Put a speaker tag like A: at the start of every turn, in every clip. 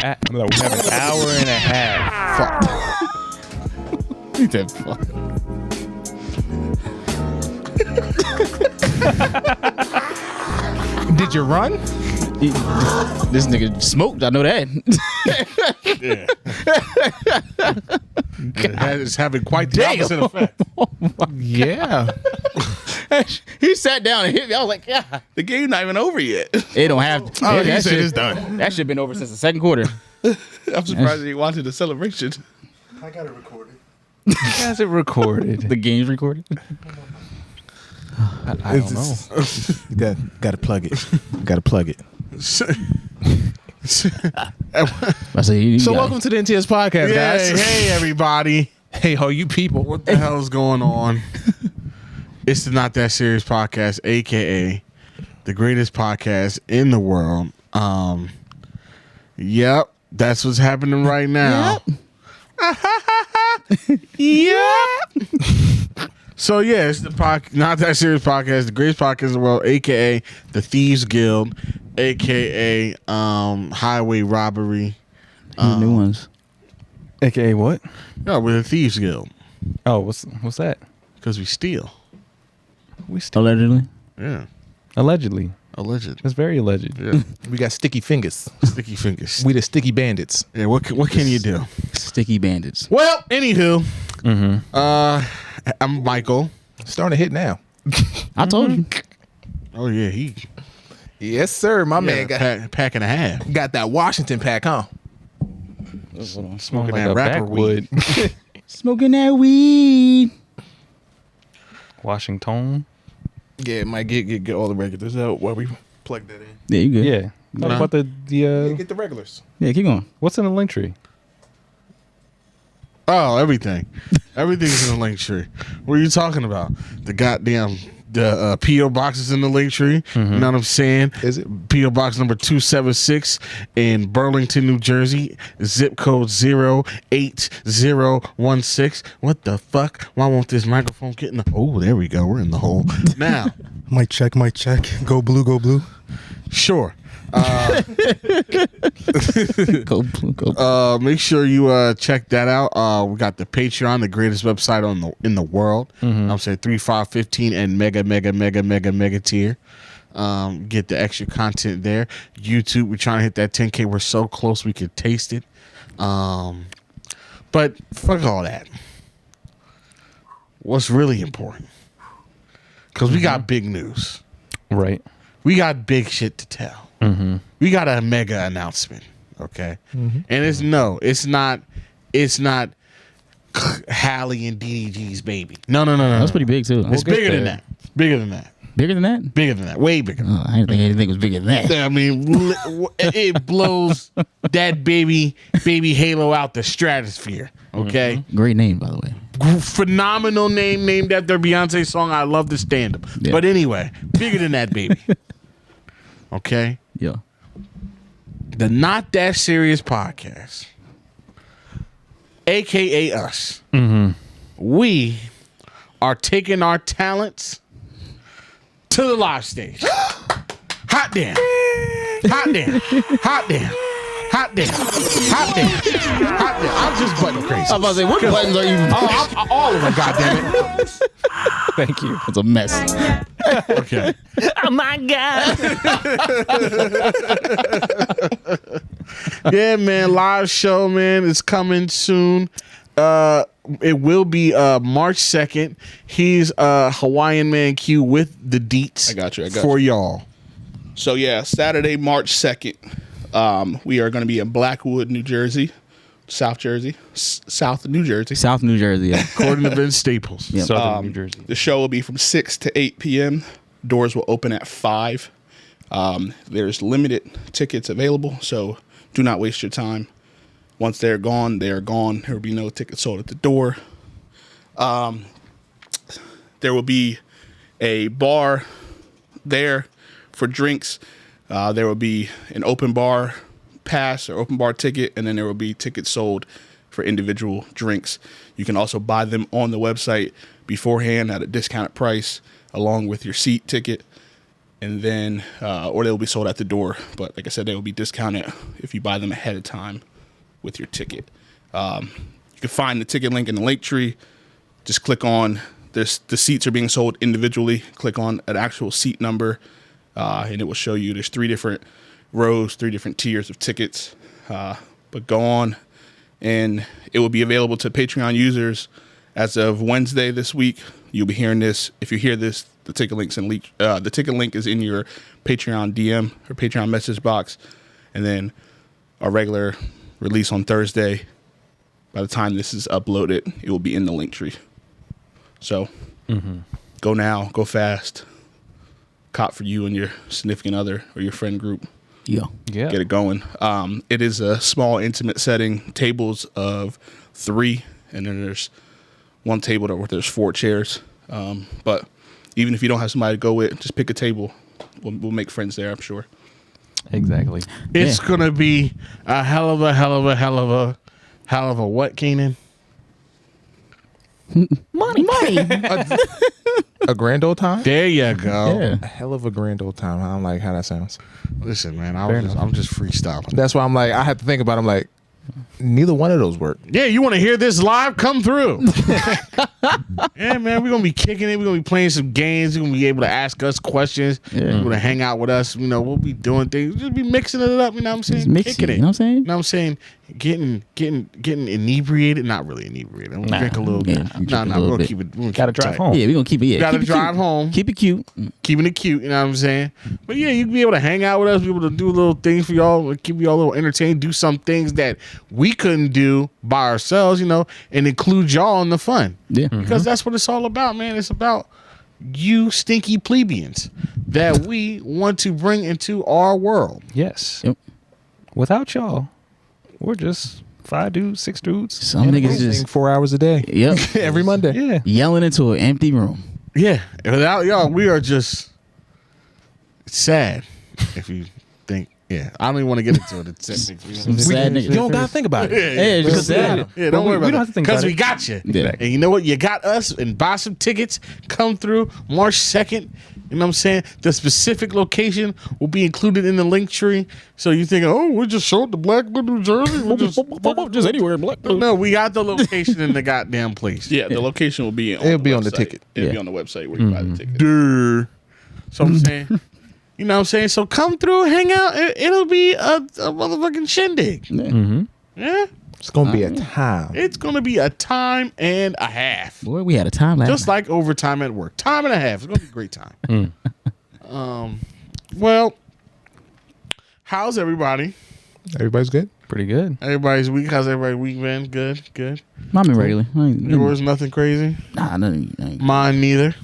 A: No, we have an hour and a half.
B: Fuck. He said fuck.
C: Did you run?
B: This nigga smoked. I know that.
D: It's having quite the opposite effect.
C: Yeah.
B: He sat down and hit me. I was like, yeah.
E: The game not even over yet.
B: It don't have to.
C: Oh,
B: that
C: you said
B: shit-
C: it's done.
B: That shit been over since the second quarter.
E: I'm surprised they wanted the celebration.
F: I got it recorded.
A: Has it recorded?
B: The game's recorded.
A: I don't know.
C: Got to plug it. Got to plug it.
B: I say, you
C: So
B: got
C: welcome to the NTS Podcast, guys.
D: Hey, everybody.
C: Hey, ho, you people.
D: What the hell is going on? It's the Not That Serious Podcast, a.k.a. the greatest podcast in the world. Yep, that's what's happening right now. Yep. So, yeah, it's the Not That Serious Podcast, the greatest podcast in the world, a.k.a. the Thieves Guild, a.k.a. Highway Robbery.
B: new ones.
A: AKA what?
D: No, we're the Thieves Guild
A: Oh, what's that?
D: because we steal.
A: We still
B: Allegedly.
D: Yeah,
A: allegedly.
D: alleged.
A: That's very alleged.
D: Yeah,
C: We got sticky fingers.
D: sticky fingers.
C: We the sticky bandits.
D: Yeah, what can you do?
B: Sticky bandits.
D: Well, anywho,
A: Mm-hmm.
D: I'm Michael.
C: Starting to hit now.
B: I told you.
D: Oh yeah, he
C: Yes, sir. My man got
D: pack and a half.
C: got that Washington pack, huh?
D: Smoking
A: Like
D: that
A: a
D: rapper weed.
A: backwood.
B: Smoking that weed.
A: Washington.
C: Yeah, might get all the regulars out while we plug that in.
B: Yeah, you good.
A: Yeah. Talk about the
C: Get the regulars.
B: Yeah, keep going.
A: what's in the link tree?
D: Oh, everything. Everything's in the link tree. What are you talking about? The goddamn P.O. boxes in the link tree. You know what I'm saying?
C: Is it?
D: P.O. box number 276 in Burlington, New Jersey. Zip code 08016. What the fuck? Why won't this microphone get in the... Oh, there we go. We're in the hole. Now,
F: Mic check. Go blue, go blue.
D: sure.
B: Go.
D: Make sure you check that out. We got the Patreon, the greatest website in the world. I'm saying 3, 5, 15 and mega tier. Get the extra content there. YouTube, we're trying to hit that 10K. We're so close we could taste it. But fuck all that. What's really important? Because we got big news.
A: Right.
D: We got big shit to tell. We got a mega announcement, okay? And it's not Hallie and DDG's baby. No.
B: That's pretty big too.
D: It's bigger than that. Bigger than that.
B: Bigger than that?
D: Bigger than that. Way bigger.
B: Oh, I didn't think anything was bigger than that.
D: I mean, it blows that baby Halo out the stratosphere, okay?
B: Great name, by the way.
D: Phenomenal name, named after a Beyonce song. I love the stand-up.
B: Yeah.
D: But anyway, bigger than that, baby. Okay?
B: Yeah.
D: The Not That Serious Podcast, a.k.a. us, we are taking our talents to the live stage. Hot damn. Hot damn. Hot damn. Hot damn. Hot damn. Hot damn. I'm just button crazy.
B: I was about to say, what buttons are you?
D: All of them, goddammit.
A: Thank you.
B: It's a mess.
D: Okay.
B: Oh my God.
D: Yeah, man. Live show, man. It's coming soon. It will be March 2nd. He's Hawaiian Man Q with the deets.
E: I got you.
D: For y'all.
E: So yeah, Saturday, March 2nd, we are going to be in Blackwood, New Jersey, South New Jersey.
B: South New Jersey, yeah.
D: According to Vince Staples.
B: Yep.
A: Southern New Jersey.
E: The show will be from 6 to 8 p.m. Doors will open at 5. There's limited tickets available, so do not waste your time. Once they're gone, they are gone. There will be no tickets sold at the door. There will be a bar there for drinks. There will be an open bar pass or open bar ticket, and then there will be tickets sold for individual drinks. You can also buy them on the website beforehand at a discounted price along with your seat ticket. and then or they'll be sold at the door. But like I said, they will be discounted if you buy them ahead of time with your ticket. You can find the ticket link in the link tree. Just click on this. The seats are being sold individually. Click on an actual seat number, and it will show you there's 3 different rows, 3 different tiers of tickets. But go on, and it will be available to Patreon users as of Wednesday this week. You'll be hearing this. If you hear this, the ticket link is in your Patreon DM or Patreon message box, and then our regular release on Thursday. By the time this is uploaded, it will be in the link tree. So go now, go fast. Cop for you and your significant other or your friend group.
B: Yeah.
A: Yeah.
E: Get it going. It is a small, intimate setting, tables of 3, and then there's one table where there's 4 chairs. But even if you don't have somebody to go with, just pick a table. We'll make friends there, I'm sure.
A: Exactly.
D: It's gonna be a hell of a what, Keenan?
B: Money.
C: A grand old time.
D: There you go.
B: Yeah.
C: A hell of a grand old time. I don't like how that sounds.
D: Listen, man, I'm just freestyling.
C: That's why I'm like, I have to think about it. I'm like, neither one of those work.
D: Yeah, you want to hear this live? Come through. Yeah, man, we're going to be kicking it. We're going to be playing some games. You're going to be able to ask us questions.
B: Yeah.
D: You're going to hang out with us. You know, we'll be doing things. Just be mixing it up. You know what I'm saying?
B: Just mixing,
D: Kicking it.
B: you know what I'm saying?
D: You know what I'm saying? Getting inebriated. Not really inebriated. I'm going to drink a little
B: yeah,
D: bit.
B: drink
D: No,
B: a
D: we're
B: little
D: going to
B: bit.
D: keep it. We're gonna
A: Gotta
D: keep it
A: drive
D: tight.
A: home.
B: Yeah, we're going to keep it. Yeah,
D: Gotta
B: keep it
D: drive
B: cute.
D: home.
B: Keep it cute.
D: Keeping it cute, you know what I'm saying? But yeah, you can be able to hang out with us, be able to do little things for y'all, keep y'all a little entertained, do some things that we couldn't do by ourselves, you know, and include y'all in the fun.
B: Yeah.
D: Because that's what it's all about, man. It's about you stinky plebeians that we want to bring into our world.
A: Yes.
B: Yep.
A: Without y'all, we're just 5 dudes, 6 dudes.
B: Some niggas just
C: 4 hours a day.
B: yep
C: Every Monday.
A: Yeah.
B: yelling into an empty room.
D: Yeah. Without y'all, we are just sad. If you think, yeah. I don't even want to get into it. It's sad.
B: Some sad
C: You
B: niggas.
C: don't gotta think about it.
B: Yeah, just sad.
D: Yeah, don't
A: Well,
D: worry about
A: we don't
D: it.
A: have to think
D: Because
A: about
D: we
A: it.
D: got you.
B: Yeah.
D: And you know what? You got us and buy some tickets. Come through March 2nd. You know what I'm saying? The specific location will be included in the link tree. So you're thinking, oh, we just showed the Blackwood, New Jersey. We
B: Just anywhere in Black.
D: No, we got the location in the goddamn place.
E: Yeah, the location will be
C: It'll be on the
E: website.
C: ticket.
E: It'll
B: Yeah.
E: be on the website where you buy the ticket.
D: Durr. So I'm saying, you know what I'm saying? So come through, hang out. It'll be a motherfucking shindig. Yeah?
C: It's gonna be a time.
D: It's going to be a time and a half.
B: Boy, we had a time last
D: Just
B: night.
D: like overtime at work. Time and a half. It's going to be a great time. Well, how's everybody?
C: Everybody's good.
A: Pretty good.
D: Everybody's week. How's everybody's week been? Good.
B: I'm in regularly.
D: Yours, nothing crazy?
B: Nah, nothing.
D: Mine, neither.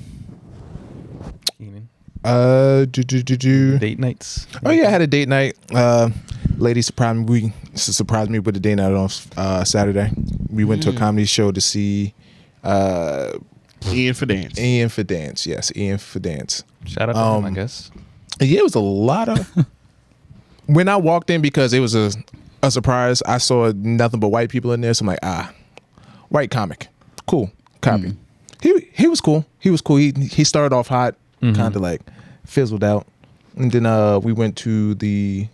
A: Evening.
C: Date
A: nights.
C: Oh yeah, I had a date night. Lady surprised me with a date night on Saturday. We went to a comedy show to see
D: Ian for dance.
C: Ian for Dance. Yes, Ian for Dance.
A: Shout out to him, I guess.
C: Yeah, it was a lot of. When I walked in, because it was a surprise, I saw nothing but white people in there. So I'm like, white comic, cool, copy. He was cool. He was cool. He started off hot, kind of like fizzled out, and then we went to the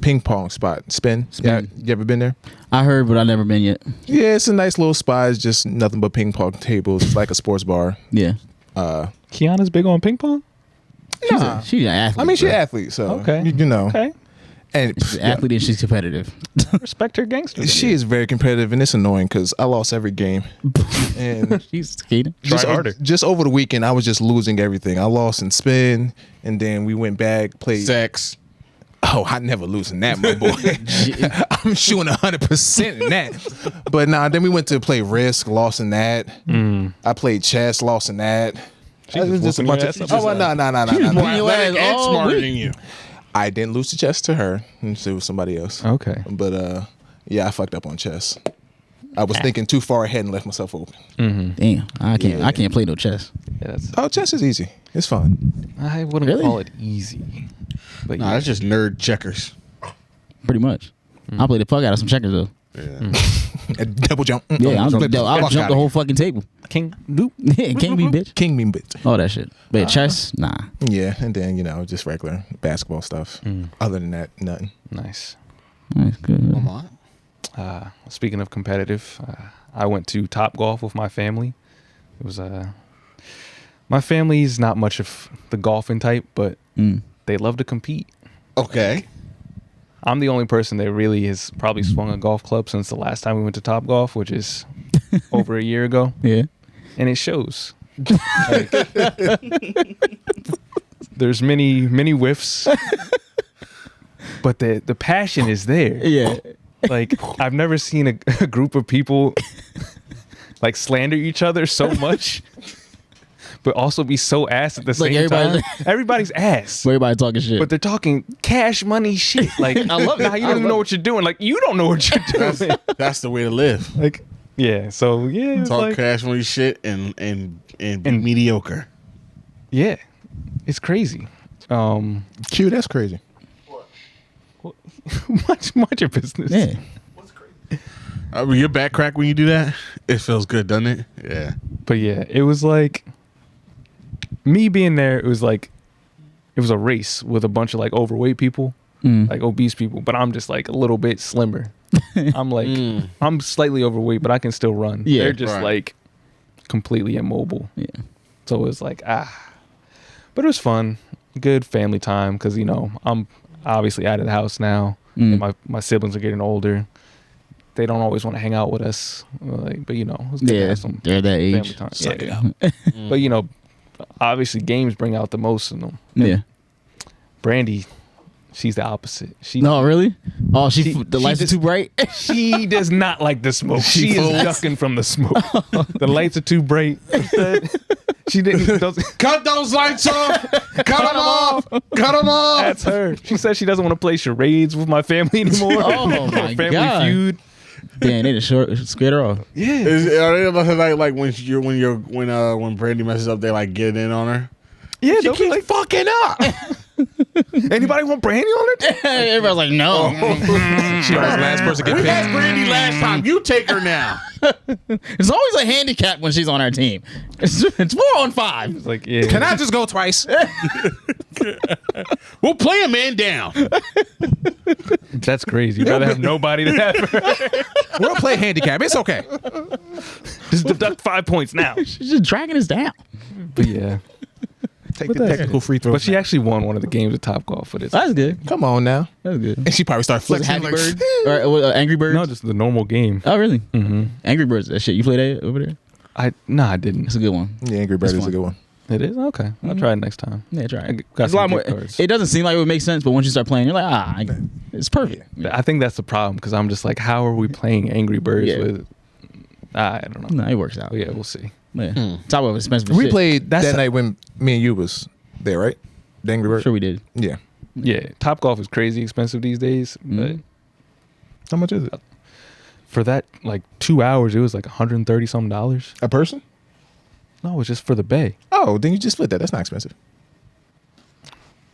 C: ping pong spot. Spin. Yeah, you ever been there?
B: I heard, but I've never been yet.
C: Yeah, it's a nice little spot. It's just nothing but ping pong tables. It's like a sports bar.
B: Yeah.
A: Kiana's big on ping pong?
C: Nah.
B: She's an athlete.
C: I mean, she's an
B: bro.
C: athlete, so
A: Okay.
C: you know.
A: Okay.
C: And
B: She's an athlete and she's competitive.
A: Respect her gangster.
C: she is very competitive, and it's annoying because I lost every game. And
B: She's Kaden.
C: just,
A: harder.
C: just over the weekend, I was just losing everything. I lost in spin, and then we went back, played.
D: Sex.
C: Oh, I never losing that, my boy. I'm shooting 100% in that. But nah, then we went to play Risk, lost in that. I played chess, lost in that. It was just a
A: whooping
C: bunch
A: your
C: of.
A: ass up.
C: Oh, no.
B: Beating your ass
D: And
B: all
D: smarter
B: week.
D: than you.
C: I didn't lose the chess to her. It was somebody else.
A: Okay.
C: But yeah, I fucked up on chess. I was thinking too far ahead and left myself open.
B: Damn, I can't.
C: Yeah.
B: I can't play no chess.
A: Yeah, that's,
C: Oh, chess is easy. It's fun.
A: I wouldn't
B: Really?
A: call it easy. But
D: Nah,
A: yeah.
D: that's just nerd checkers.
B: Pretty much. I play the fuck out of some checkers though.
D: Yeah.
C: A double jump.
B: Yeah, I'll
C: Flip
B: jump the whole fucking table.
A: King Loop.
B: Yeah, king me, bitch.
C: King me, bitch.
B: All that shit. But chess, nah.
C: Yeah, and then just regular basketball stuff. Other than that, nothing.
A: Nice.
B: That's good.
D: Come on.
A: Speaking of competitive, I went to Top Golf with my family. It was my family's not much of the golfing type, but they love to compete.
D: Okay.
A: I'm the only person that really has probably swung a golf club since the last time we went to Top Golf, which is over a year ago.
B: Yeah.
A: And it shows. Like, there's many whiffs, but the passion is there.
B: Yeah.
A: Like, I've never seen a group of people like slander each other so much, but also be so ass at the same time. Everybody's ass.
B: Everybody talking shit.
A: But they're talking cash money shit. Like, I love it. How you don't even know what you're doing. Like, you don't know what you're doing.
D: That's the way to live.
A: Like, yeah. So yeah, it's
D: Talk
A: like,
D: cash money shit and be mediocre.
A: yeah, it's crazy.
C: Q, that's crazy.
A: Much your business.
B: yeah.
D: Your back crack when you do that? It feels good, doesn't it? Yeah.
A: But yeah, it was like me being there. It was like it was a race with a bunch of like overweight people, like obese people. But I'm just like a little bit slimmer. I'm like I'm slightly overweight, but I can still run.
B: Yeah,
A: they're just
D: right.
A: like completely immobile.
B: Yeah.
A: So it was like but it was fun, good family time because I'm obviously out of the house now. And my siblings are getting older. They don't always want to hang out with us, but it was good to have some
B: they're that
A: family
B: age.
A: time.
C: Suck it
A: Yeah. But obviously games bring out the most in them.
B: Yeah.
A: Brandy, she's the opposite. She
B: No, really? Oh, the lights are
A: just-
B: too bright.
A: She does not like the smoke. She is ducking from the smoke. The lights are too bright. She doesn't.
D: Cut those lights off. Cut them off. Cut them off.
A: That's her. She says she doesn't want to play charades with my family anymore.
B: Oh, my
A: Family
B: God.
A: Feud.
B: Damn, they just scared her off.
A: Yeah.
D: Are they like when Brandy messes up, they like get in on her?
A: Yeah,
D: She
A: they'll be
D: keeps
A: like,
D: fucking up.
A: anybody want Brandy on it?
B: Everybody's like, no.
C: She was the last person to get
D: We
C: picked.
D: had Brandy last time. You take her now.
B: It's always a handicap when she's on our team. It's 4-on-5.
A: It's like, yeah.
C: Can I just go twice?
D: We'll play a man down.
A: That's crazy. You'd rather have nobody than have her.
C: We'll play handicap. It's okay.
A: Just deduct 5 points now.
B: She's just dragging us down.
A: But yeah.
C: Take the technical free throw.
A: But she actually won one of the games at Top Golf for this.
B: That's good.
C: Come on now.
B: That's good.
C: And she probably started
B: Was it
C: flexing.
B: Happy
C: Like,
B: Bird? Or Angry Birds?
A: No, just the normal game.
B: Oh, really? Mm-hmm. Angry Birds, that shit. You play that over there?
A: I didn't.
B: It's a good one.
C: yeah, Angry Bird
B: It's
C: is a
B: fun.
C: good one.
A: It is? Okay. I'll try it next time.
B: Yeah, try
A: I
B: it.
A: got
B: It's a
A: some
B: lot more.
A: gift cards.
B: It doesn't seem like it would make sense, but once you start playing, you're like, it's perfect.
A: I think that's the problem because I'm just like, how are we playing Angry Birds
B: Yeah.
A: with? I don't know.
B: No, it works out.
A: But yeah, we'll see.
B: Yeah. Top of expensive
C: We
B: shit.
C: played
A: That's
C: that
A: a-
C: night when me and you was there, right? The Angry Bird.
B: Sure, we did.
C: Yeah.
A: Yeah, Top Golf is crazy expensive these days, but
C: How much is it?
A: for that like 2 hours, it was like $130 something.
C: A person?
A: No, it was just for the bay.
C: Oh, then you just split that. That's not expensive.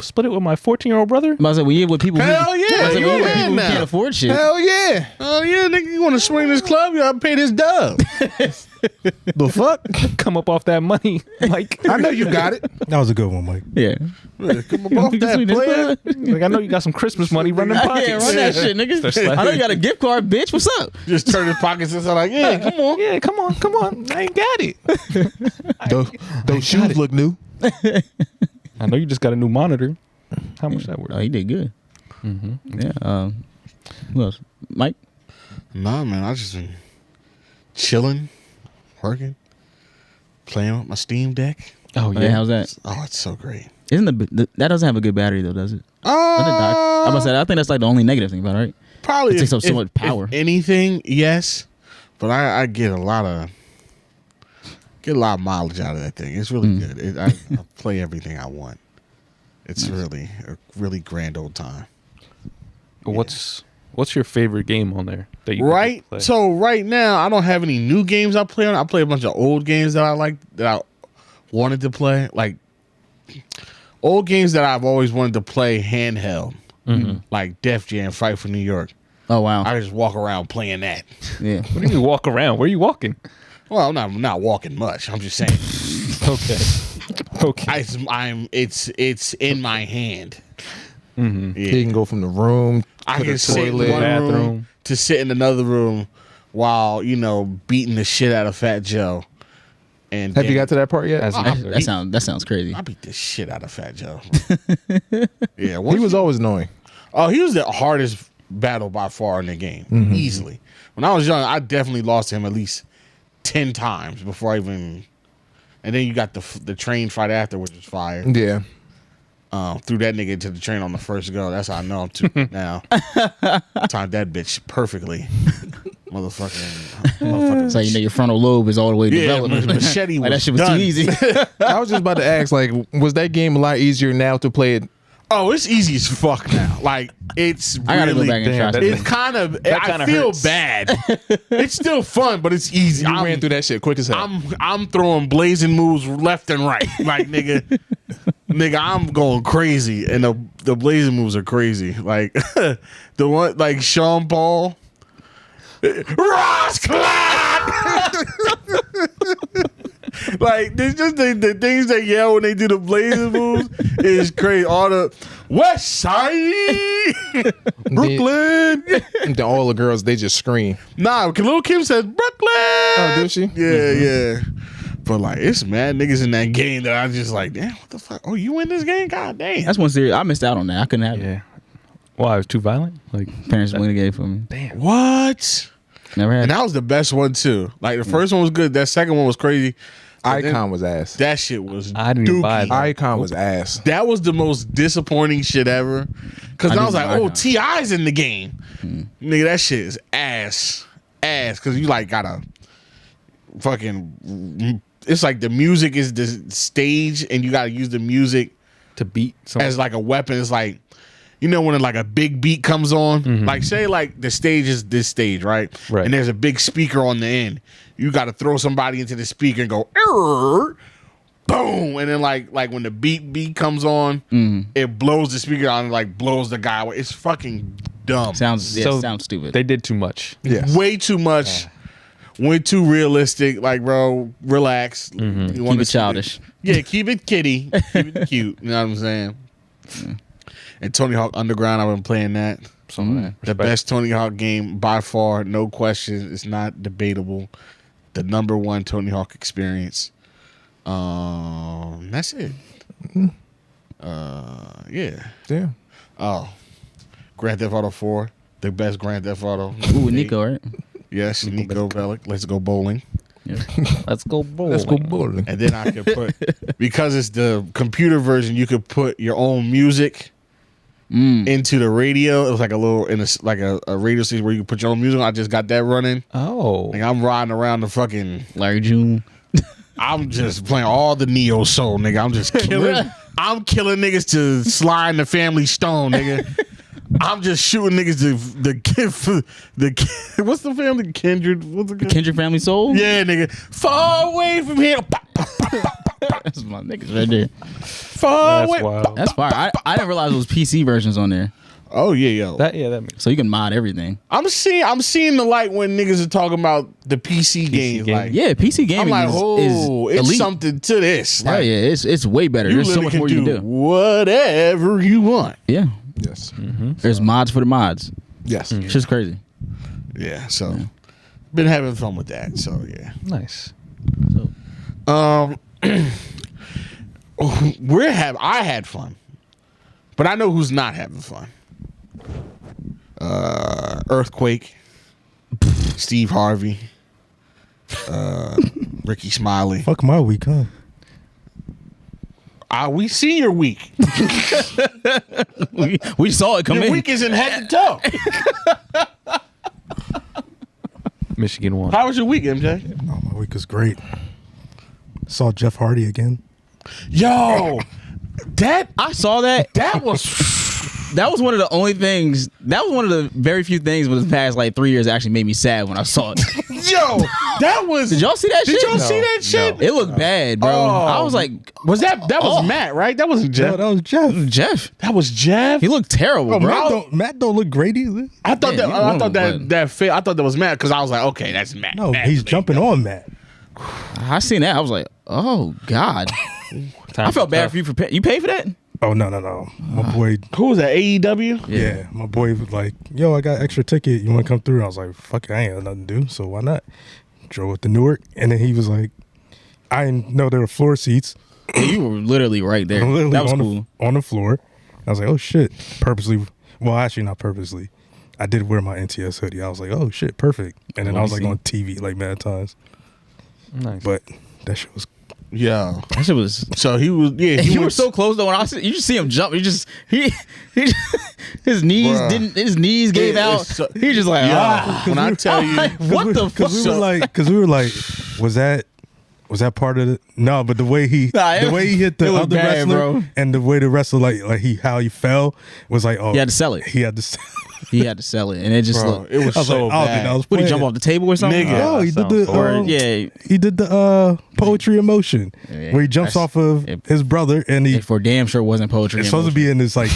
A: Split it with my 14-year-old brother.
B: But I was like, we with people.
D: Hell yeah,
B: I was like,
D: you
B: we with
D: a man
B: people who
D: now.
B: can't afford shit.
C: Hell yeah.
D: Oh yeah, nigga, you want to swing this club? You gotta pay this dub.
C: The fuck?
A: Come up off that money, Mike.
C: I know you got it.
F: That was a good one, Mike.
B: Yeah.
D: Come up off that player.
A: Like, I know you got some Christmas money running pockets.
B: Yeah, run that shit, nigga. I know you got a gift card, bitch. What's up?
D: Just turn his pockets and say like, yeah, come on.
A: Yeah, come on. I ain't got it.
C: Those shoes look new.
A: I know you just got a new monitor. How much that worth?
B: Oh, he did good. Mm-hmm. Yeah. Who else? Mike?
D: Nah, man, I just been chilling, working, playing with my Steam Deck.
A: Oh
B: Yeah.
A: yeah.
B: How's that?
D: Oh, it's so great.
B: Isn't that doesn't have a good battery though, does it? Doesn't it die? I'm gonna say I think that's like the only negative thing about it, right?
D: Probably
B: It takes up so much power.
D: If anything, yes, but I get a lot of mileage out of that thing. It's really good. I play everything I want. It's really a really grand old time.
A: What's your favorite game on there that you
D: Right.
A: play?
D: So right now, I don't have any new games I play on. I play a bunch of old games that I like that I wanted to play, like old games that I've always wanted to play handheld, like Def Jam, Fight for New York.
B: Oh wow.
D: I just walk around playing that.
B: Yeah.
A: What do you walk around? Where are you walking?
D: Well, I'm not walking much. I'm just saying.
A: Okay.
D: It's in my hand.
A: Mm-hmm.
D: Yeah.
C: He can go from the room
D: I
C: to
D: can
C: the
D: sit in
C: toilet.
D: one
A: bathroom.
D: room to sit in another room while beating the shit out of Fat Joe. And
C: Have you got to that part yet?
B: That sounds crazy.
D: I beat the shit out of Fat Joe.
C: He
D: Yeah,
C: was always annoying.
D: Oh, he was the hardest battle by far in the game, easily. When I was young, I definitely lost to him at least 10 times before I even. And then you got the train fight after, which was fire.
C: Yeah.
D: Threw that nigga into the train on the first go. That's how I know him too now. Timed that bitch perfectly. Motherfucking.
B: So you know your frontal lobe is all the way
D: Yeah,
B: developed.
D: machete
B: Like, that
D: was
B: shit was
D: done.
B: too easy.
C: I was just about to ask, like, was that game a lot easier now to play it?
D: Oh, it's easy as fuck now. Like it's
B: I gotta
D: really,
B: go back and try.
A: that-
D: It's kind of. I
A: kinda
D: feel
A: hurts.
D: bad. It's still fun, but it's easy.
C: You ran through that shit quick as hell.
D: I'm throwing blazing moves left and right. Like nigga, I'm going crazy, and the blazing moves are crazy. Like the one like Sean Paul, Ross Clyde. Like there's just the things they yell when they do the blazing moves is crazy. All the West Side, Brooklyn.
C: Then all the girls, they just scream.
D: Nah, Lil' Kim says Brooklyn.
C: Oh, did she?
D: Yeah. But like, it's mad niggas in that game that I just like, damn, what the fuck? Oh, you in this game? God damn.
B: That's one series I missed out on that. I couldn't have it.
A: Yeah. Why? It was too violent? Like,
B: Parents winning the game for me.
A: damn.
D: What?
B: Never had
D: And
B: it.
D: that was the best one too. Like the first one was good. That second one was crazy. But then
C: Icon was ass.
D: that shit was
A: I didn't even buy
D: dookie.
A: that.
C: Icon was ass.
D: That was the most disappointing shit ever. Cause I was like,
B: didn't
D: oh,
B: buy
D: T.I.'s in the game. Nigga, that shit is ass. Cause you like gotta fucking. It's like the music is the stage, and you gotta use the music
A: To beat someone.
D: as like a weapon. It's like, you know, when like a big beat comes on, like say like the stage is this stage, right?
A: Right.
D: And there's a big speaker on the end. You got to throw somebody into the speaker and go, "Err," boom, and then like when the beat comes on, it blows the speaker on and like blows the guy away. It's fucking dumb.
B: Sounds
A: So
B: sounds stupid.
A: They did too much.
C: Yes.
D: Way too much. Way too realistic. Like, bro, relax. You
B: Keep
D: wanna
B: it
D: see
B: childish.
D: Yeah, keep it kitty. Keep it cute. You know what I'm saying? And Tony Hawk Underground, I've been playing that. The best Tony Hawk game by far, no question. It's not debatable. The number one Tony Hawk experience. That's it. Yeah.
C: Yeah.
D: Oh, Grand Theft Auto 4, the best Grand Theft Auto.
B: Ooh, Nico, right?
D: Yes, Nico Bellic. Let's go bowling.
B: Yeah.
A: Let's go bowling.
C: Let's go bowling.
D: And then I could put, because it's the computer version, you could put your own music into the radio. It was like a little, like a radio station where you could put your own music on. I just got that running.
A: Oh.
D: Like I'm riding around the fucking,
B: Larry June.
D: I'm just playing all the Neo Soul, nigga. I'm just killing. I'm killing niggas to Sly and the Family Stone, nigga. I'm just shooting niggas the what's the family? Kindred? What's the
B: Kendrick Family Soul?
D: Yeah, nigga. Far away from here.
B: That's my niggas right there.
D: Far
A: That's
D: away.
A: wild.
B: That's fire. I didn't realize it was PC versions on there.
D: Oh yeah, yo.
A: That makes
B: So you can mod everything.
D: I'm seeing the light when niggas are talking about the PC games.
A: game.
D: Like,
B: Yeah, PC gaming
D: I'm like,
B: is
D: oh, it's
B: elite.
D: something to this.
B: Yeah,
D: Like,
B: yeah, it's way better.
D: you
B: There's so
D: literally
B: much more you can do.
D: whatever you want.
B: Yeah.
C: Yes.
B: There's mods for the mods.
C: Yes.
B: Shit's crazy.
D: Yeah, so been having fun with that. So yeah.
A: nice.
D: I had fun, but I know who's not having fun. Earthquake, Steve Harvey, Ricky Smiley.
F: Fuck my week, huh?
D: We see your week.
B: We saw it come
D: Your
B: in.
D: week is in head to toe.
A: Michigan won.
D: How was your week, MJ?
F: Oh, my week is great. Saw Jeff Hardy again.
D: Yo,
B: I saw that.
D: that was
B: That was one of the only things. That was one of the very few things within the past like 3 years that actually made me sad when I saw it.
D: Yo, that was.
B: Did y'all see that shit?
D: Did y'all see that shit?
B: It looked bad, bro. I was like,
D: Was that was Matt, right? That wasn't Jeff.
F: No, that was Jeff.
B: Jeff.
D: That was Jeff.
B: He looked terrible, bro.
F: Matt don't look great either.
D: I thought
B: Yeah,
D: I thought
B: but-
D: that was Matt because I was like, okay, that's Matt.
F: No,
D: Matt,
F: he's jumping on Matt.
B: I seen that. I was like, oh God. I felt bad for you. You paid for that?
F: Oh no. My boy,
D: Who was that? AEW.
F: yeah, my boy was like, "Yo, I got extra ticket. You want to come through?" And I was like, "Fuck it, I ain't got nothing to do, so why not?" Drove up to Newark, and then he was like, "I didn't know there were floor seats."
B: You were literally right there.
F: Literally
B: That was
F: on
B: cool.
F: on the floor. I was like, "Oh shit!" Purposely, well, actually not purposely. I did wear my NTS hoodie. I was like, "Oh shit, perfect!" And then I was like on TV like mad times.
A: Nice.
F: But that shit was.
D: Yeah.
B: That shit was.
D: So he was. Yeah.
B: You were
D: was
B: so close though. When you just see him jump, his knees
D: Bruh.
B: his knees gave out.
D: it's so-
B: He just like
D: When I tell you,
B: what the fuck?
F: Because we were like, was that part of it? No, but the way he
B: Nah,
F: the way he hit the
B: it was
F: other
B: bad,
F: wrestler
B: bro.
F: and the way the wrestler like how he fell was like, oh,
B: He had to sell it.
F: He had to.
B: He had to sell it, and it just
D: bro,
B: looked.
D: it was
F: I was
D: so
F: like, I don't think
D: bad.
F: I was
B: What did he
F: playing.
B: jump off the table or something?
D: Nigga.
F: No, he did the
B: Or, yeah,
F: he did the poetry in motion
B: Yeah,
F: where he jumps
B: that's-
F: off of his brother and he
B: it for damn sure wasn't poetry.
F: it's
B: in
F: supposed to
B: motion.
F: be in this like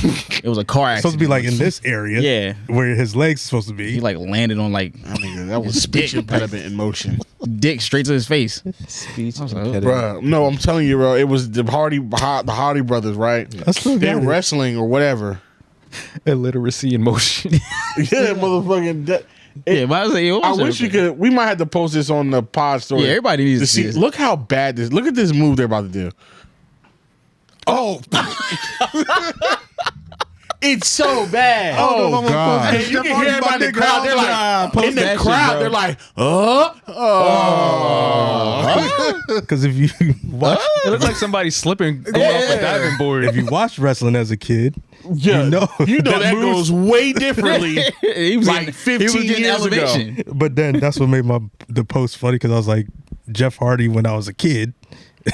B: It was a car accident.
F: supposed to be like in this area,
B: Yeah.
F: where his legs supposed to be.
B: He like landed on like
D: Nigga, that was speech impediment in motion.
B: dick straight to his face.
A: Speech.
D: Bro, no, I'm telling you, bro. It was the Hardy brothers, right?
F: I still
D: They're
F: got it.
D: wrestling or whatever.
A: Illiteracy in motion.
D: Yeah, motherfucking.
B: Yeah, but I was like,
D: I wish we could. We might have to post this on the pod story.
B: Yeah, everybody needs to see this.
D: Look how bad this. Look at this move they're about to do. Oh, it's so bad.
C: Oh, God.
D: And you can hear everybody in the crowd. They're like,
B: post
D: in the
B: that shit,
D: crowd,
B: bro.
D: they're like,
F: Because if you watch,
A: It looks like somebody slipping going off a diving board.
F: if you watched wrestling as a kid,
D: yeah,
F: you know
D: that
F: moves-
D: goes way differently.
B: he was
D: Like
B: getting,
D: 15
B: he was getting
D: years ago.
B: elevation.
F: But then that's what made the post funny because I was like, Jeff Hardy when I was a kid,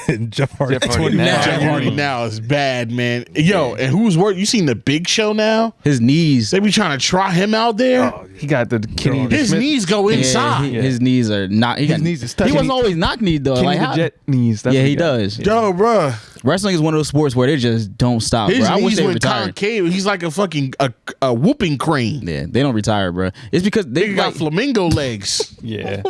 F: and Jeff Hardy
A: Jeff Hardy
F: 29.
A: now.
D: Jeff Hardy now is bad, man. Yo, and who's work? You seen the Big Show now?
B: His knees.
D: They be trying to try him out there.
A: He got the Kenny the
D: His
A: Smith.
D: knees go inside.
B: His knees are not. He got,
A: knees is
B: He
A: touching.
B: wasn't always knock-kneed though.
A: Kenny
B: Like
A: the
B: how,
A: Jet knees. That's
B: yeah,
A: what
B: he
A: got.
B: does.
D: Yo, bruh.
B: Wrestling is one of those sports where they just don't stop.
D: His
B: Bro. I wish
D: knees
B: they
D: went
B: retired.
D: concave. He's like a fucking a whooping crane.
B: Yeah, they don't retire, bro. It's because
D: They
B: they
D: got
B: like,
D: flamingo legs.
A: Yeah.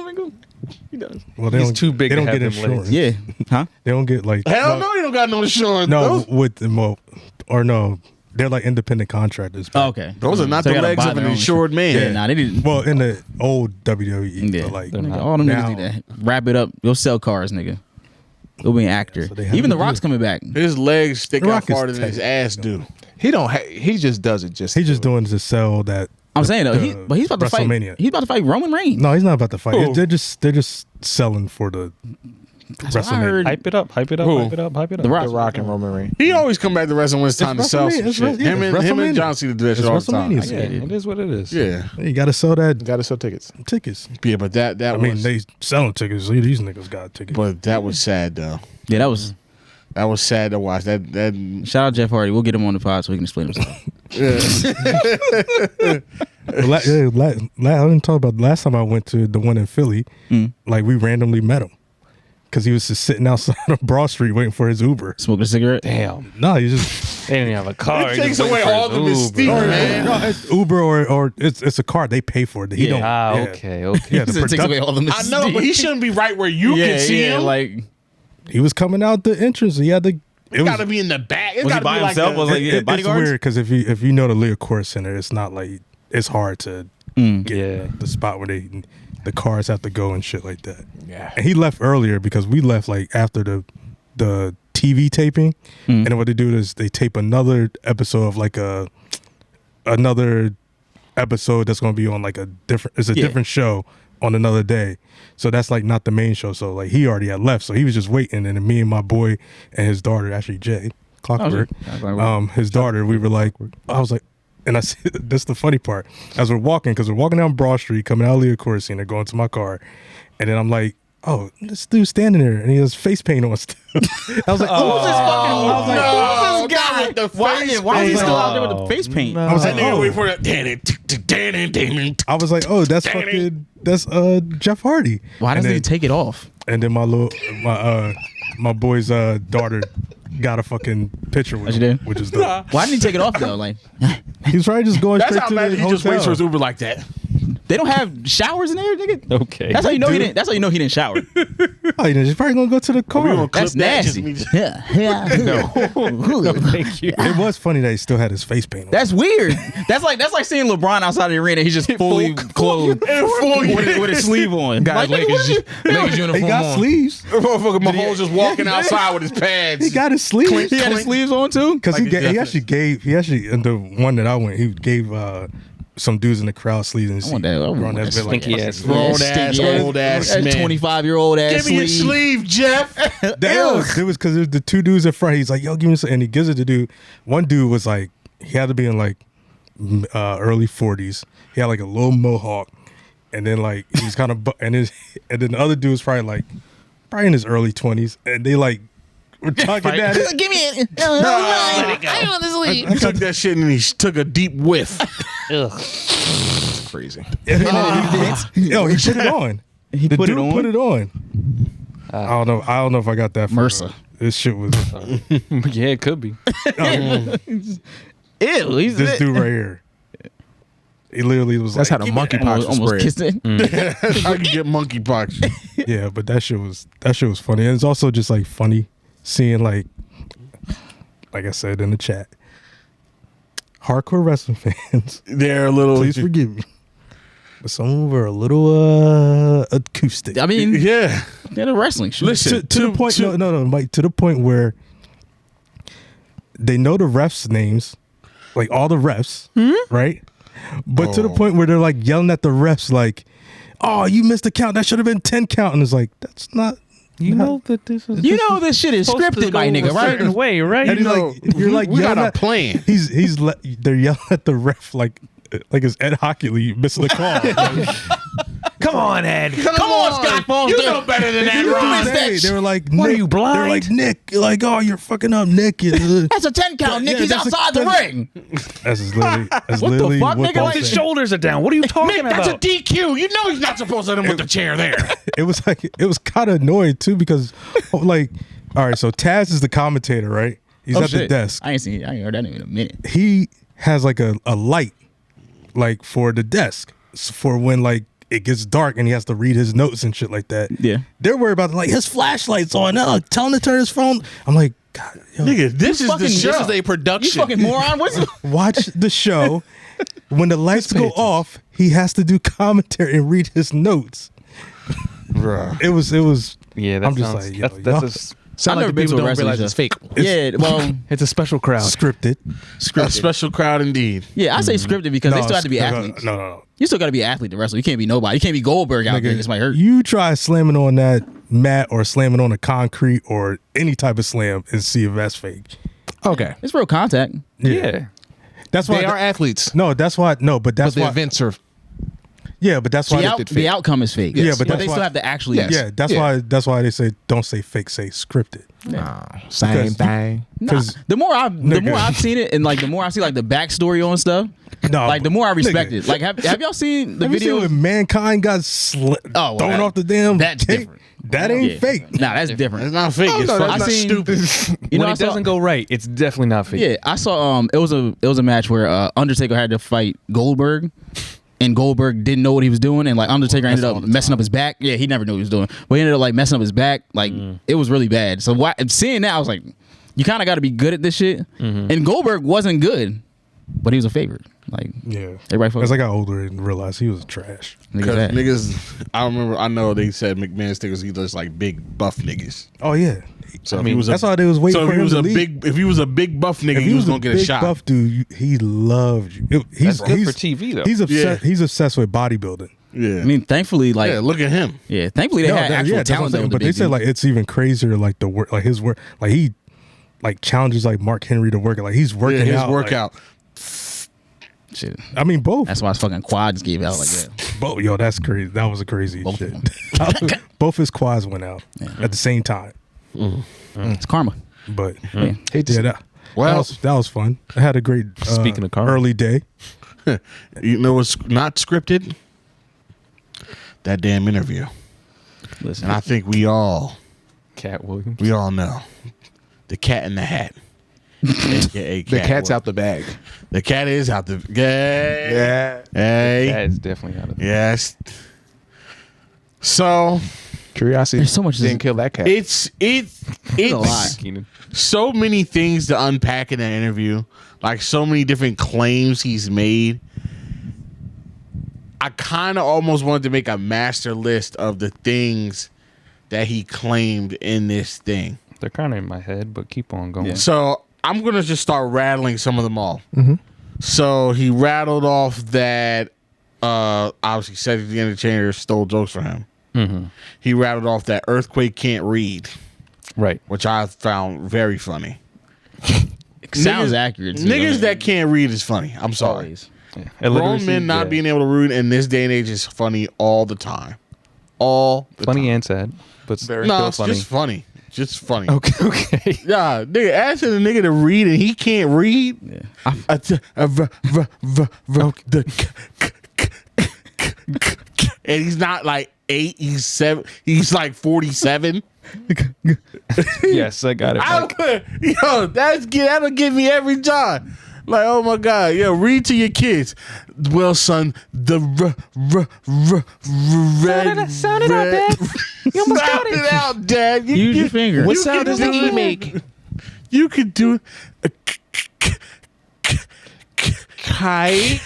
B: He does.
F: Well, they
A: He's
F: don't,
A: too big
F: They
A: to
F: don't
A: have
F: get
A: them
F: insurance.
A: legs.
B: Yeah, huh?
F: They don't get like
D: Hell no, you don't got no insurance.
F: no with well or no. They're like independent contractors.
B: Oh, okay.
D: Those are not
B: So
D: the
B: they gotta
D: legs
B: buy
D: of an
B: their own
D: insured man.
B: Yeah, nah, they didn't.
F: Well, in the old WWE,
B: Yeah,
F: but like
A: They're not.
B: All them
F: now-
B: niggas need to wrap it up. You'll sell cars, nigga. You'll be an actor.
F: so they have
B: Even
F: to
B: The Rock's
F: do.
B: coming back.
D: His legs stick
F: The
D: out
F: Rock is
D: farther than his
F: tight.
D: ass do.
C: He don't. He just does it.
F: he's just doing to sell that.
B: I'm saying though,
F: the
B: but he's about to fight.
F: WrestleMania.
B: He's about to fight Roman Reigns.
F: No, he's not about to fight.
C: Who?
F: They're just selling for the
B: That's what I
F: WrestleMania.
B: heard.
A: Hype it up. Hype it up.
D: Who?
A: Hype it up. Hype it up.
B: The Rock.
C: The Rock and Roman Reigns.
D: He always come back to wrestling when it's time to sell some
F: WrestleMania.
D: shit.
F: Yeah,
D: Him
F: it's
D: and
F: WrestleMania.
D: John Cena do that shit
F: It's
D: all the time.
F: WrestleMania.
A: Yeah, it is what it is.
D: Yeah,
F: You got to sell that
C: Got to sell tickets.
F: tickets.
D: yeah, but that
F: I mean,
D: was.
F: they selling tickets. These niggas got tickets.
D: But that was sad though.
B: Yeah, that was.
D: That was sad to watch. That
B: Shout out Jeff Hardy. We'll get him on the pod so he can explain himself.
F: I didn't talk about the last time I went to the one in Philly. Like we randomly met him because he was just sitting outside on Broad Street waiting for his Uber.
B: Smoking a cigarette.
A: Damn.
F: No, he just
A: They didn't even have a car.
D: It
A: He
D: takes
A: just
D: away
A: waiting for
D: all
A: his
D: the
A: Uber.
D: mystique, man.
F: no, it's Uber or it's a car. They pay for it. He
B: Yeah.
F: don't.
A: Ah,
F: yeah.
A: okay, okay.
F: Yeah, the
B: It takes away all the
D: I know, but he shouldn't be right where you
B: yeah,
D: can see
B: yeah,
D: him.
B: like
F: He was coming out the entrance. He had to.
D: It got to be in the back. It
B: Was he
D: got to
B: by
D: be
B: himself?
D: like
B: Was
D: a,
B: like, yeah,
F: it's
B: bodyguards?
F: weird because if you know the Leah Court Center, it's not like it's hard to get
A: Yeah.
F: the spot where the cars have to go and shit like that.
C: Yeah.
F: And he left earlier because we left like after the TV taping, and then what they do is they tape another episode of like another episode that's going to be on like a different show on another day. So that's like not the main show. So like he already had left, so he was just waiting, and then me and my boy and his daughter, actually Jay Clockwork, his daughter, we were like, I was like. And I see that's the funny part. As we're walking, because we're walking down Broad Street, coming out of Leah Court, and going to my car, and then I'm like, "Oh, this dude's standing there, and he has face paint on still." I was like, "Oh, who's this fucking?" I was like, "Who's this guy?"
D: got the face
B: Why is he
D: paint.
B: still out there with the face paint?
F: I was like,
D: And then
F: oh.
D: wait for that.
F: I was like, oh, that's fucking that's Jeff Hardy.
B: Why doesn't
F: And
B: he
F: then-
B: take it off?
F: And then my boy's daughter got a fucking picture with
B: Oh, she
F: him,
B: did?
F: which is dope.
B: Why didn't he take it off though? Like
F: He's probably just going
D: That's
F: straight
D: how
F: to
D: bad
F: the
D: he just waits for his
F: hotel.
D: Uber like that.
B: they don't have showers in there, nigga.
A: Okay.
B: That's how you know he
F: do.
B: didn't. That's how you know he didn't shower.
F: Oh, he's probably gonna go to the car.
D: gonna-
B: That's
D: Clip that, just
B: nasty.
D: me-
B: Yeah.
A: Thank you.
F: It was funny that he still had his face paint on.
B: That's weird. That's like seeing LeBron outside the arena. He's just fully clothed with his sleeve on.
G: Got
B: Like,
G: his
B: nigga,
G: Lakers uniform
F: He got
G: on.
F: sleeves.
D: Motherfucker Mahomes just walking outside with his pads.
F: He got his sleeves.
B: he had his sleeves on too.
F: Because
D: Like
F: he actually gave in the one that I went, he gave some dudes in the crowd sleeves and
B: I want that. I want that
A: stinky ass.
D: Grown ass, old ass man.
B: 25-year-old ass.
D: Give me your sleeve, Jeff.
F: It was because the two dudes in front. He's like, "Yo, give me some," and he gives it to dude. One dude was like, he had to be in like early 40s. He had like a little mohawk, and then like he was kind of, and then the other dude was probably in his early 20s, and they like were talking at it.
B: Give me it.
G: I want this leave.
D: He took that shit and he took a deep whiff.
C: Crazy.
F: And then he put it on.
B: He
F: The
B: put it
F: dude
B: on.
F: put it on. I don't know if I got that. From,
B: MRSA.
F: This shit was
A: Yeah, it could be.
B: Ew. He's
F: this dude right here. He literally was
C: That's
F: like,
C: how the monkeypox was
B: almost
C: spread.
B: kissed it.
D: I can get monkeypox.
F: yeah, but that shit was funny. And it's also just like funny seeing like I said in the chat, hardcore wrestling fans.
D: They're a little.
F: Please forgive me, but some of them were a little acoustic.
B: I mean,
D: Yeah.
B: they're the wrestling show.
D: Listen,
F: to the point. No, Mike. To the point where they know the refs' names, like all the refs, right? But to the point where they're like yelling at the refs, like, "Oh, you missed a count. That should have been 10 count." And it's like, that's not.
A: You know that this is.
B: You know this shit is scripted, my nigga,
A: a
B: right?
A: certain way, right?
F: And you're like
D: we got
F: yelling
D: a
F: at-
D: plan.
F: They're yelling at the ref like it's Ed Hockley missing the call.
A: Come on, Ed.
B: Come on, Scott Foster.
D: You know better than that,
B: You
D: Ron.
B: missed that
F: They were like,
A: What,
F: Nick,
A: are you blind?
F: They were like, Nick, like, oh, you're fucking up, Nick.
B: That's a 10 count.
F: Yeah,
B: Nick, he's
F: that's a
B: outside the
F: 10.
B: ring.
F: That's literally
B: What the
F: literally
B: fuck,
F: what
B: nigga?
F: Paul
B: Like
A: His
F: said.
A: shoulders are down. What are you talking
D: Nick, that's a
A: about?
D: DQ. You know he's not supposed to hit him with the chair there.
F: It was like it was kind of annoying too because like, all right, so Taz is the commentator, right? He's at the desk.
B: I ain't heard that name in a minute.
F: He has like a light like for the desk for when like it gets dark and he has to read his notes and shit like that.
B: Yeah.
F: They're worried about like his flashlight's on. Tell him to turn his phone. I'm like, God, yo,
D: Nigga, this is the
B: fucking-
D: show.
C: This is a
B: You
C: production.
B: fucking moron. What's
F: watch the show. When the lights go off, he has to do commentary and read his notes.
D: Bruh.
F: It was.
A: Yeah, that
F: I'm just
A: sounds,
F: like, yo,
A: that's
C: Sound
B: I've
C: like
B: never
C: the
B: been
C: people
B: to a
C: don't
B: wrestling
C: realize
B: show.
C: it's fake.
B: yeah, well,
A: it's a special crowd.
F: scripted.
D: A special crowd indeed.
B: yeah, I say scripted because they still have to be athletes.
F: No.
B: You still got to be an athlete to wrestle. You can't be nobody. You can't be Goldberg out there. This might hurt.
F: You try slamming on that mat or slamming on a concrete or any type of slam and see if that's fake.
C: Okay.
B: It's real contact.
A: Yeah.
F: That's why
C: They are athletes.
F: No, that's why. No, but that's
C: But the
F: why.
C: events are.
F: Yeah, but that's why.
B: The outcome is fake.
F: Yeah, but
B: they
F: that's
B: still
F: why-
B: have to actually.
C: Yes.
F: Yeah, that's
C: Yeah.
F: why. That's why they say don't say fake, say scripted.
C: Same
F: Because-
C: thing.
B: Nah, the more I've seen it, and like the more I see like the backstory on stuff,
F: No,
B: like the more I respect
F: nigga.
B: it. Like have y'all seen the
F: Have you seen
B: video?
F: when Mankind got
B: Oh, well,
F: thrown
B: that-
F: off the damn?
B: that's
F: tape?
B: different.
F: That ain't
B: Yeah.
F: fake.
B: Nah, that's different.
D: It's not fake. It's
C: no,
D: fucking
B: I seen-
D: stupid.
B: You know,
A: when
B: I
A: it
B: saw-
A: doesn't go right, it's definitely not fake.
B: Yeah, I saw. It was a match where Undertaker had to fight Goldberg, and Goldberg didn't know what he was doing, and like Undertaker ended up messing up his back. Yeah, he never knew what he was doing, but he ended up like messing up his back. Like it was really bad. So seeing that, I was like, you kind of got to be good at this shit. And Goldberg wasn't good, but he was a favorite. Like
F: Yeah,
B: everybody.
F: as I got older and realized he was trash.
D: Because
B: Niggas,
D: niggas, I know they said McMahon stickers, he just like big buff niggas.
F: Oh yeah,
D: So
A: I mean,
F: that's why they was waiting
D: So
F: for
D: if he
F: him
D: was
F: to
D: a
F: leave.
D: if he was a big buff nigga,
F: If
D: he was gonna
F: a
D: get a
F: big
D: shot.
F: buff dude, he loved you. He's
A: That's good
F: he's
A: for TV though.
F: He's obsessed.
D: Yeah.
F: He's obsessed with bodybuilding.
D: Yeah.
B: I mean, thankfully, like
D: yeah, look at him.
B: thankfully they had actual
F: that's what I'm
B: talent.
F: saying,
B: Though,
F: but they say like it's even crazier. Like the work, like his work, like he like challenges like Mark Henry to work it. Like he's working
D: Yeah, his
F: out. like-
D: workout.
B: shit.
F: I mean, both.
B: That's why his fucking quads gave out like that.
F: Both. Yo, that's crazy. That was a crazy
B: Both
F: shit.
B: of
F: Both his quads went out at the same time.
B: It's karma.
F: But
B: Yeah.
C: Hate to
F: yeah,
C: see
F: that,
D: Well,
F: that was fun. I had a great
A: Speaking of karma.
F: early day.
D: you know what's not scripted? That damn interview.
B: Listen,
D: And I think we all
A: Katt Williams.
D: know the cat in the hat. AKA
C: The
D: Katt
C: cat's
D: Will-
C: out the bag.
D: The cat is out the
C: Yeah.
D: Hey.
A: That is definitely out of
D: Yes. So
C: Curiosity
B: There's so much
C: didn't kill that cat.
D: it's
B: a lot.
A: Keenan.
D: so many things to unpack in that interview. Like so many different claims he's made. I kind of almost wanted to make a master list of the things that he claimed in this thing.
A: They're kind of in my head, but keep on going.
B: Yeah.
D: So I'm gonna just start rattling some of them all. So he rattled off that obviously Cedric the Entertainer stole jokes from him.
A: Mm-hmm.
D: He rattled off that Earthquake can't read,
A: Right.
D: which I found very funny.
B: It sounds
D: Niggas-
B: accurate. too.
D: Niggas that can't read is funny. I'm sorry.
B: Always.
A: Yeah.
D: Grown
A: Illiteracy,
D: men not
A: yeah.
D: being able to read in this day and age is funny all the time. All the
A: funny
D: time.
A: and sad, but
C: Very.
D: No,
A: still
D: it's
A: funny.
D: just funny. Just funny.
A: Okay. Okay.
D: Yeah, nigga, asking a nigga to read and he can't read.
B: Yeah.
D: And he's not like 8, he's 7, he's like 47.
A: Yes, I got it. Mike.
D: Yo, that'll get me every time. Like, oh my God, yo, read to your kids. Well, son, the red.
G: Sound it out, Dad. You almost got it.
D: it out, Dad.
B: Use your finger.
C: What
D: you
C: sound
D: can
C: does the
D: do
C: E
D: it.
C: make?
D: You could do kite.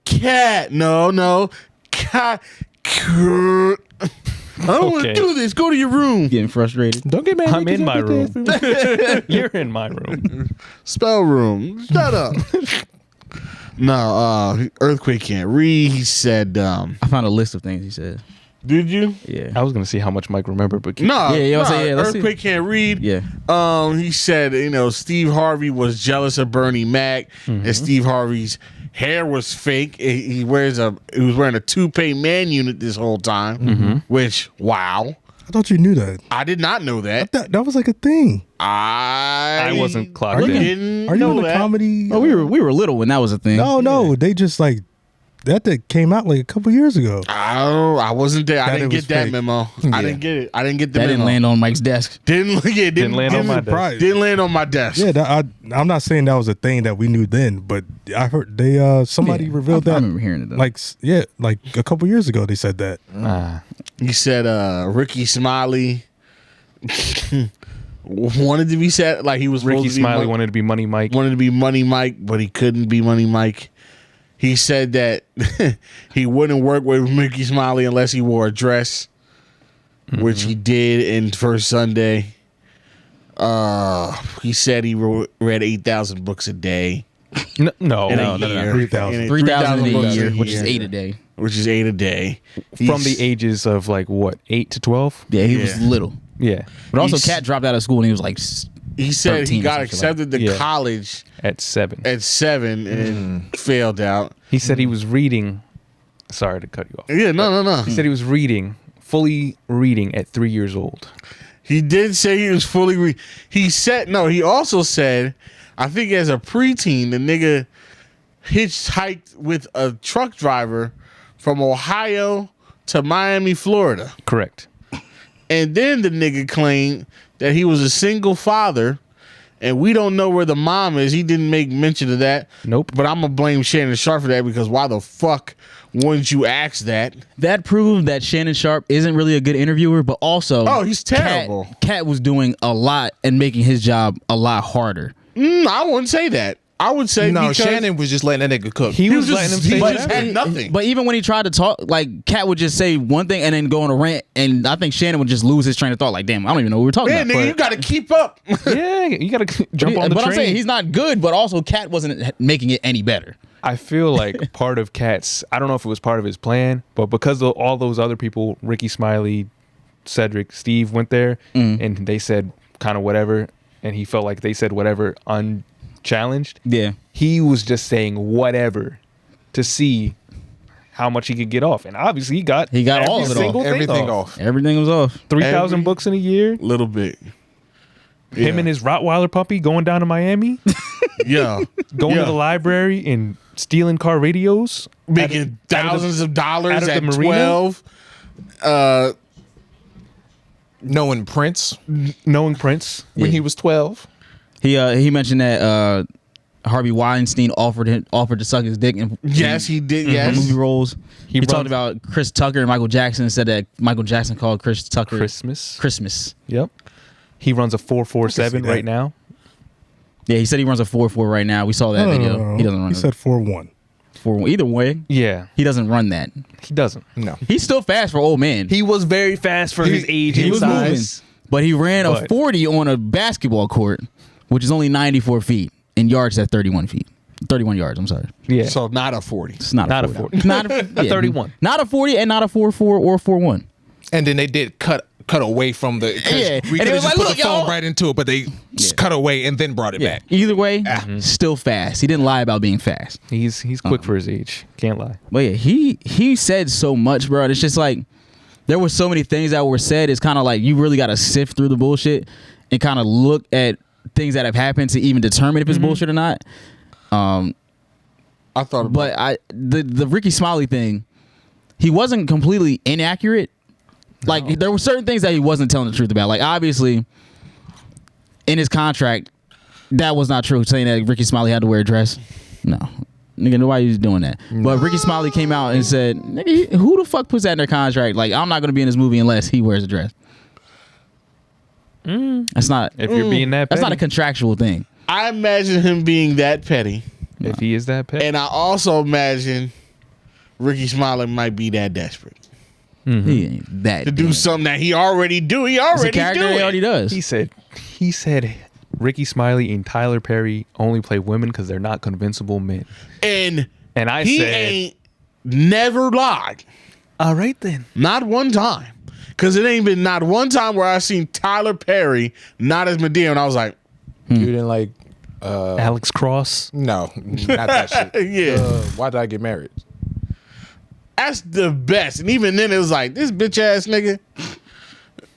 D: Cat. No. Cat. I don't want to
A: Okay.
D: do this. Go to your room.
B: Getting frustrated.
C: Don't get mad.
A: I'm in my room.
C: room.
A: You're in my room.
D: Spell room. Shut up. No, Earthquake can't read. He said,
B: I found a list of things he said.
D: did you?
B: Yeah.
A: I was gonna see how much Mike remembered, but keep,
D: No.
B: Yeah, I'll say, yeah, let's see.
D: Earthquake can't read.
B: Yeah.
D: He said, Steve Harvey was jealous of Bernie Mac, and Steve Harvey's hair was fake. He was wearing a toupee man unit this whole time, which, wow.
F: I thought you knew that.
D: I did not know that.
F: That was like a thing.
D: I
A: wasn't clocked in.
D: didn't
F: Are you
D: know
F: in the
D: that.
F: comedy?
B: Oh, we were little when that was a thing.
F: No. They just like that came out like a couple years ago.
D: I wasn't there. I
F: That
D: didn't
F: it
D: get
F: was
D: that
F: fake.
D: memo.
F: Yeah.
D: I didn't get it. I didn't get the
B: That
D: memo.
B: didn't land on Mike's desk.
D: Didn't
A: land on my desk.
F: Surprised.
D: Didn't land on my desk.
F: Yeah, I'm not saying that was a thing that we knew then, but I heard they somebody
B: Yeah,
F: revealed
B: I
F: that
B: remember hearing it though.
F: like a couple years ago they said that.
D: He said Ricky Smiley wanted to be said like he was
A: Ricky
D: supposed to be
A: Smiley wanted to be Money Mike.
D: wanted to be Money Mike, but he couldn't be Money Mike. He said that he wouldn't work with Ricky Smiley unless he wore a dress, which he did in First Sunday. He said he read 8,000 books a day.
A: No.
D: in a year.
F: 3,000.
D: In
B: 3,000 a
D: books
B: year, which is 8 a day.
D: Which is 8 a day.
A: From the ages of like what, 8 to 12?
B: Yeah, he was
D: Yeah.
B: little.
A: Yeah.
B: But also,
D: He's-
B: Cat dropped out of school and he was like,
D: He said
B: 13
D: he
B: or
D: got
B: something
D: accepted to
A: Yeah.
D: college
A: At 7.
D: at 7 and failed out.
A: He said he was reading. Sorry to cut you off.
D: Yeah, no.
A: He said he was fully reading at 3 years old.
D: He did say he was fully. He also said, I think as a preteen, the nigga hitchhiked with a truck driver from Ohio to Miami, Florida.
A: Correct.
D: And then the nigga claimed that he was a single father, and we don't know where the mom is. He didn't make mention of that.
A: Nope.
D: But I'm going to blame Shannon Sharp for that because why the fuck wouldn't you ask that?
B: that proved that Shannon Sharp isn't really a good interviewer, but also,
D: Oh, he's terrible.
B: Cat was doing a lot and making his job a lot harder.
D: I wouldn't say that. I would say
C: No,
D: because
C: Shannon was just letting that nigga cook.
A: He was
D: just-
A: letting him
D: he
A: say
D: was-
A: whatever.
D: had nothing.
B: But even when he tried to talk, like Cat would just say one thing and then go on a rant, and I think Shannon would just lose his train of thought. Like, damn, I don't even know what we're talking
D: Man,
B: about.
D: nigga, you got to keep up.
A: Yeah, you gotta jump on the
B: but
A: train.
B: I'm saying he's not good, but also Cat wasn't making it any better.
A: I feel like part of Katt's, I don't know if it was part of his plan, but because of all those other people, Ricky Smiley, Cedric, Steve went there and they said kind of whatever, and he felt like they said whatever unchallenged.
B: Yeah.
A: He was just saying whatever to see how much he could get off. And obviously he got
B: all of it off.
A: single thing
C: Everything off.
B: Everything was off.
A: 3,000
D: Every-
A: books in a year.
D: Little bit.
A: Him and his Rottweiler puppy going down to Miami,
D: Yeah.
A: going to the library and stealing car radios,
D: Making thousands of dollars
A: out of
D: at
A: the marina?
D: 12.
C: Knowing Prince
A: knowing Prince.
C: when he was 12.
B: He mentioned that Harvey Weinstein offered to suck his dick in
D: Yes, he did.
B: in
D: Yes.
B: movie roles. He
A: runs-
B: talked about Chris Tucker and Michael Jackson. Said that Michael Jackson called Chris Tucker
A: Christmas. Yep. He runs a 4.47 right now.
B: Yeah, he said he runs a 4.4 right now. We saw that video.
F: No.
B: He doesn't run.
F: He said 4.1.
B: 4.1. Either way,
A: Yeah,
B: he doesn't run that.
A: he doesn't.
C: No.
B: He's still fast for old man.
A: He was very fast for his age
B: He
A: and
B: was
A: size.
B: moving, but he ran a
A: But-
B: 40 on a basketball court, which is only 94 feet. In yards, at 31 feet. 31 yards, I'm sorry.
A: Yeah,
D: So not a 40.
B: It's not
A: Not
B: a
A: a
B: 40.
A: 40.
B: Not a,
A: A 31.
B: Not a 40 and not a 4.4 or 4.1.
C: And then they did cut away from the. 'cause
B: Yeah.
C: We
B: And
C: could
B: it
C: have
B: was
C: just
B: like,
C: put
B: look,
C: the phone
B: y'all.
C: right into it, but they just cut away and then brought it
B: Yeah.
C: back.
B: Either way, still fast. He didn't lie about being fast.
A: he's quick for his age. Can't lie.
B: But yeah, he said so much, bro. And it's just like there were so many things that were said. It's kind of like you really got to sift through the bullshit and kind of look at things that have happened to even determine if it's bullshit or not.
D: I thought about
B: But the Ricky Smiley thing, he wasn't completely inaccurate. Like there were certain things that he wasn't telling the truth about. Like obviously, in his contract, that was not true. Saying that Ricky Smiley had to wear a dress, no, nigga, nobody's doing that. But Ricky Smiley came out and said, "Nigga, who the fuck puts that in their contract? Like I'm not gonna be in this movie unless he wears a dress." That's not.
A: If you're being that petty,
B: That's not a contractual thing.
D: I imagine him being that petty.
A: if he is that petty.
D: And I also imagine Ricky Smiley might be that desperate
B: He ain't that
D: to do something that he already do. He
B: It's a
D: already
B: character
D: do
B: he already
D: it.
B: does.
A: He said Ricky Smiley and Tyler Perry only play women because they're not convincible men.
D: And
A: And
D: he
A: said,
D: ain't never lied.
A: all right then.
D: Not one time. Because it ain't been not one time where I seen Tyler Perry not as Medea and I was like,
C: You didn't like.
A: Alex Cross.
C: No, not that shit.
D: yeah.
C: Why did I get married?
D: That's the best. And even then it was like, this bitch ass nigga.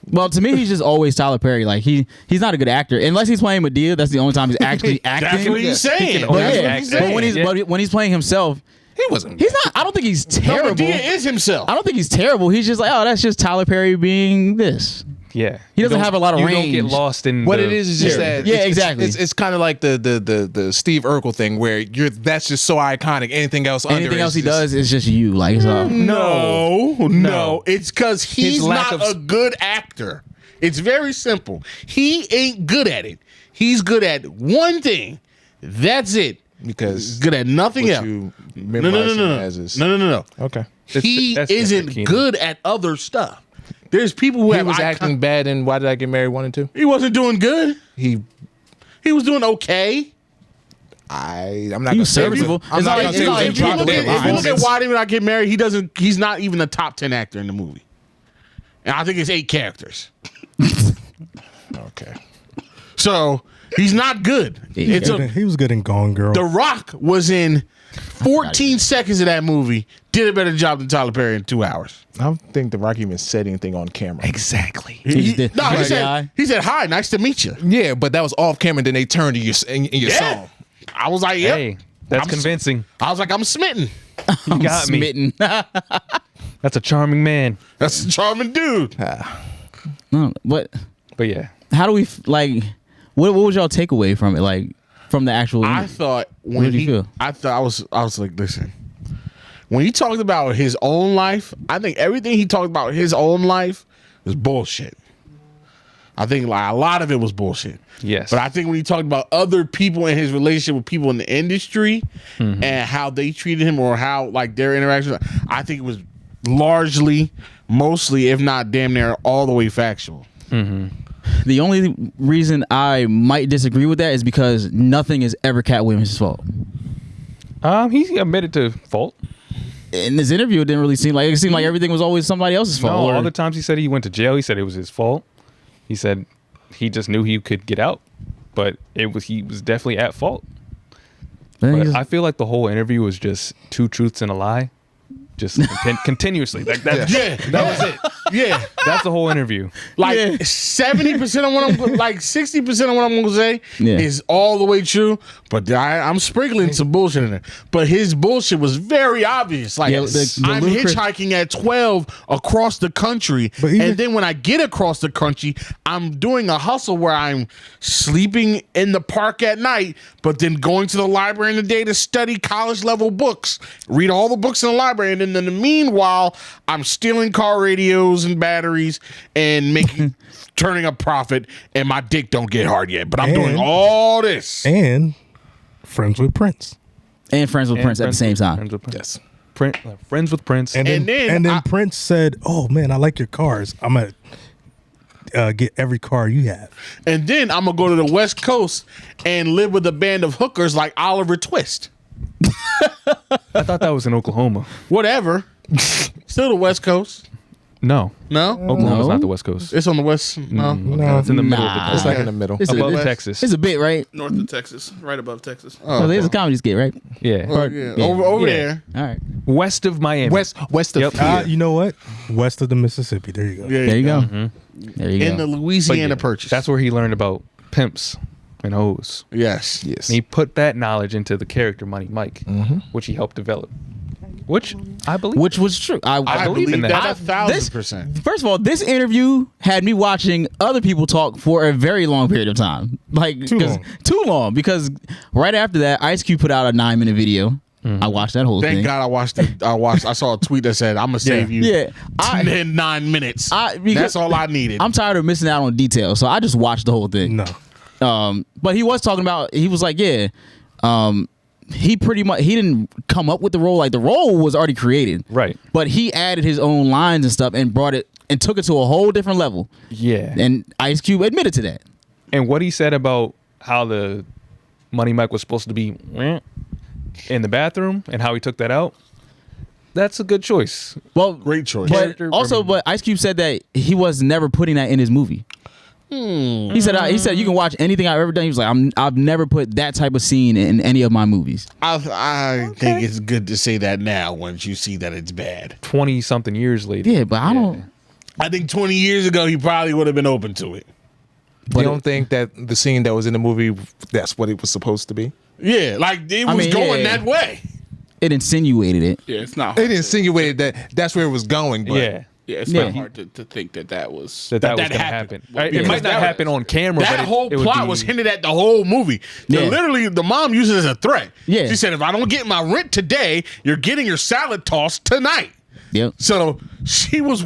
B: Well, to me, he's just always Tyler Perry. Like he's not a good actor unless he's playing Medea. That's the only time he's actually acting.
D: That's what he's saying.
A: can
B: But,
A: only
B: yeah,
A: act
D: he's
B: but
D: saying.
B: when he's playing himself,
C: He wasn't.
B: he's not. I don't think he's terrible.
D: Medea is himself.
B: I don't think he's terrible. He's just like, oh, that's just Tyler Perry being this.
A: Yeah.
B: He doesn't have a lot of
A: you
B: range.
A: don't get lost in
C: What
A: the-
C: it is just
B: Yeah.
C: that.
B: Yeah,
C: it's-
B: exactly.
C: It's kind of like the Steve Urkel thing where that's just so iconic. Anything else under
B: Anything
C: is
B: else he
C: just-
B: does is just you. Like so.
D: No. It's because he's
A: His lack
D: not
A: of-
D: a good actor. It's very simple. He ain't good at it. He's good at one thing. That's it.
C: because
D: He's good at nothing
C: what
D: else.
C: you
D: No.
C: memorize him as is
D: No.
C: okay.
D: He
A: that's
D: isn't
A: different,
D: good at other stuff. There's people who
C: He
D: have
C: was acting bad in Why Did I Get Married 1 and 2?
D: He wasn't doing good.
C: He
D: He was doing okay.
C: I'm not
B: He
C: gonna
B: was
C: say
B: serviceable.
C: I'm
B: It's
C: not
B: not
C: gonna
B: like-
C: say
B: it's not
C: he
B: like
D: If you
C: dropped
D: look
C: dead
D: at, if you look
C: lines.
D: at Why Did I Get Married, he's not even a top 10 actor in the movie. And I think it's 8 characters.
C: Okay.
D: So he's not good. It's a,
F: He was good in Gone Girl.
D: The Rock was in 14 seconds of that movie, did a better job than Tyler Perry in 2 hours.
C: I don't think The Rock even said anything on camera.
A: Exactly.
B: He just did-
D: No, he
B: Hi.
D: said, hi, nice to meet you.
C: Yeah, but that was off camera. Then they turned to your in your
D: Yeah.
C: song.
D: I was like, yep.
A: Hey, that's
D: I'm-
A: convincing.
D: I was like, I'm smitten.
A: You got me.
B: Smitten.
A: That's a charming man.
D: That's a charming dude.
B: No, but
A: But yeah.
B: how do we like? What was y'all takeaway from it? Like from the actual?
D: I thought when
B: did you
D: he,
B: feel?
D: I thought I was like, listen, when he talked about his own life, I think everything he talked about his own life was bullshit. I think like a lot of it was bullshit.
A: Yes.
D: But I think when he talked about other people and his relationship with people in the industry and how they treated him or how like their interactions, I think it was largely, mostly, if not damn near all the way factual.
B: The only reason I might disagree with that is because nothing is ever Katt Williams' fault.
A: He admitted to fault.
B: In this interview, it didn't really seem like everything was always somebody else's fault.
A: No,
B: or-
A: all the times he said he went to jail, he said it was his fault. He said he just knew he could get out, but he was definitely at fault. But I feel like the whole interview was just 2 truths and a lie, just continuously. Like that.
D: Yeah,
A: That was it.
D: Yeah.
A: That's the whole interview.
D: Like 70% of what I'm like 60% of what I'm gonna say is all the way true, but I'm sprinkling some bullshit in there. But his bullshit was very obvious. Like I'm hitchhiking at 12 across the country, and then when I get across the country, I'm doing a hustle where I'm sleeping in the park at night, but then going to the library in the day to study college level books, read all the books in the library, and then in the meanwhile, I'm stealing car radios and batteries and turning a profit, and my dick don't get hard yet. But I'm doing all this.
F: And friends with Prince.
B: And friends with Prince at the same time.
C: Yes.
A: Friends with Prince.
F: And then Prince said, "Oh man, I like your cars. I'm gonna get every car you have."
D: And then I'm gonna go to the West Coast and live with a band of hookers like Oliver Twist.
A: I thought that was in Oklahoma.
D: Whatever. Still the West Coast.
A: No.
D: Oklahoma's
A: not the West Coast.
D: It's on the West. No.
F: No,
A: It's in the middle of the
C: It's like in the middle.
A: above Texas.
B: It's a bit, right?
E: North of Texas, right above Texas.
B: Oh, there's a comedy skit, right?
A: Yeah.
D: Over there.
B: All right.
A: West of Miami.
C: West of
A: Yep.
C: here.
F: you know what? West of the Mississippi. There you go.
D: Yeah,
B: There you go.
A: Mm-hmm.
B: There you go.
D: In the Louisiana Purchase.
A: That's where he learned about pimps and hoes.
D: Yes.
C: Yes.
A: And he put that knowledge into the character Money Mike, which he helped develop. Which I believe.
B: Which was true.
A: I believe in that.
D: 1,000%.
B: First of all, this interview had me watching other people talk for a very long period of time. Like too long. Because right after that, Ice Cube put out a 9-minute video. I watched that whole thing.
D: Thank God I watched it. I saw a tweet that said, "I'm gonna save you."
B: Yeah.
D: in 9 minutes.
B: because
D: That's all I needed.
B: I'm tired of missing out on details, so I just watched the whole thing.
F: No.
B: But he was talking about. He was like, he pretty much he didn't come up with the role. Like the role was already created,
A: Right.
B: But he added his own lines and stuff and brought it and took it to a whole different level.
A: Yeah.
B: And Ice Cube admitted to that.
A: And what he said about how the Money Mike was supposed to be in the bathroom and how he took that out, that's a good choice.
B: Well,
D: Great choice.
B: But also, but Ice Cube said that he was never putting that in his movie. He said you can watch anything I've ever done. He was like, I've never put that type of scene in any of my movies.
D: I think it's good to say that now once you see that it's bad.
A: 20-something years later.
B: Yeah, but I don't.
D: I think 20 years ago he probably would have been open to it.
C: You don't think that the scene that was in the movie, that's what it was supposed to be?
D: Yeah, like it was going that way.
B: It insinuated it.
E: Yeah, it's not hard.
C: It insinuated that that's where it was going, but
A: Yeah.
E: Yeah, it's not hard to think that was
A: That was going to happen. Right? It might not happen on camera,
D: That
A: but
D: whole
A: it would
D: plot
A: be,
D: was hinted at the whole movie.
B: Yeah.
D: Literally, the mom used it as a threat.
B: Yeah.
D: She said, if I don't get my rent today, you're getting your salad tossed tonight.
B: Yep.
D: So she was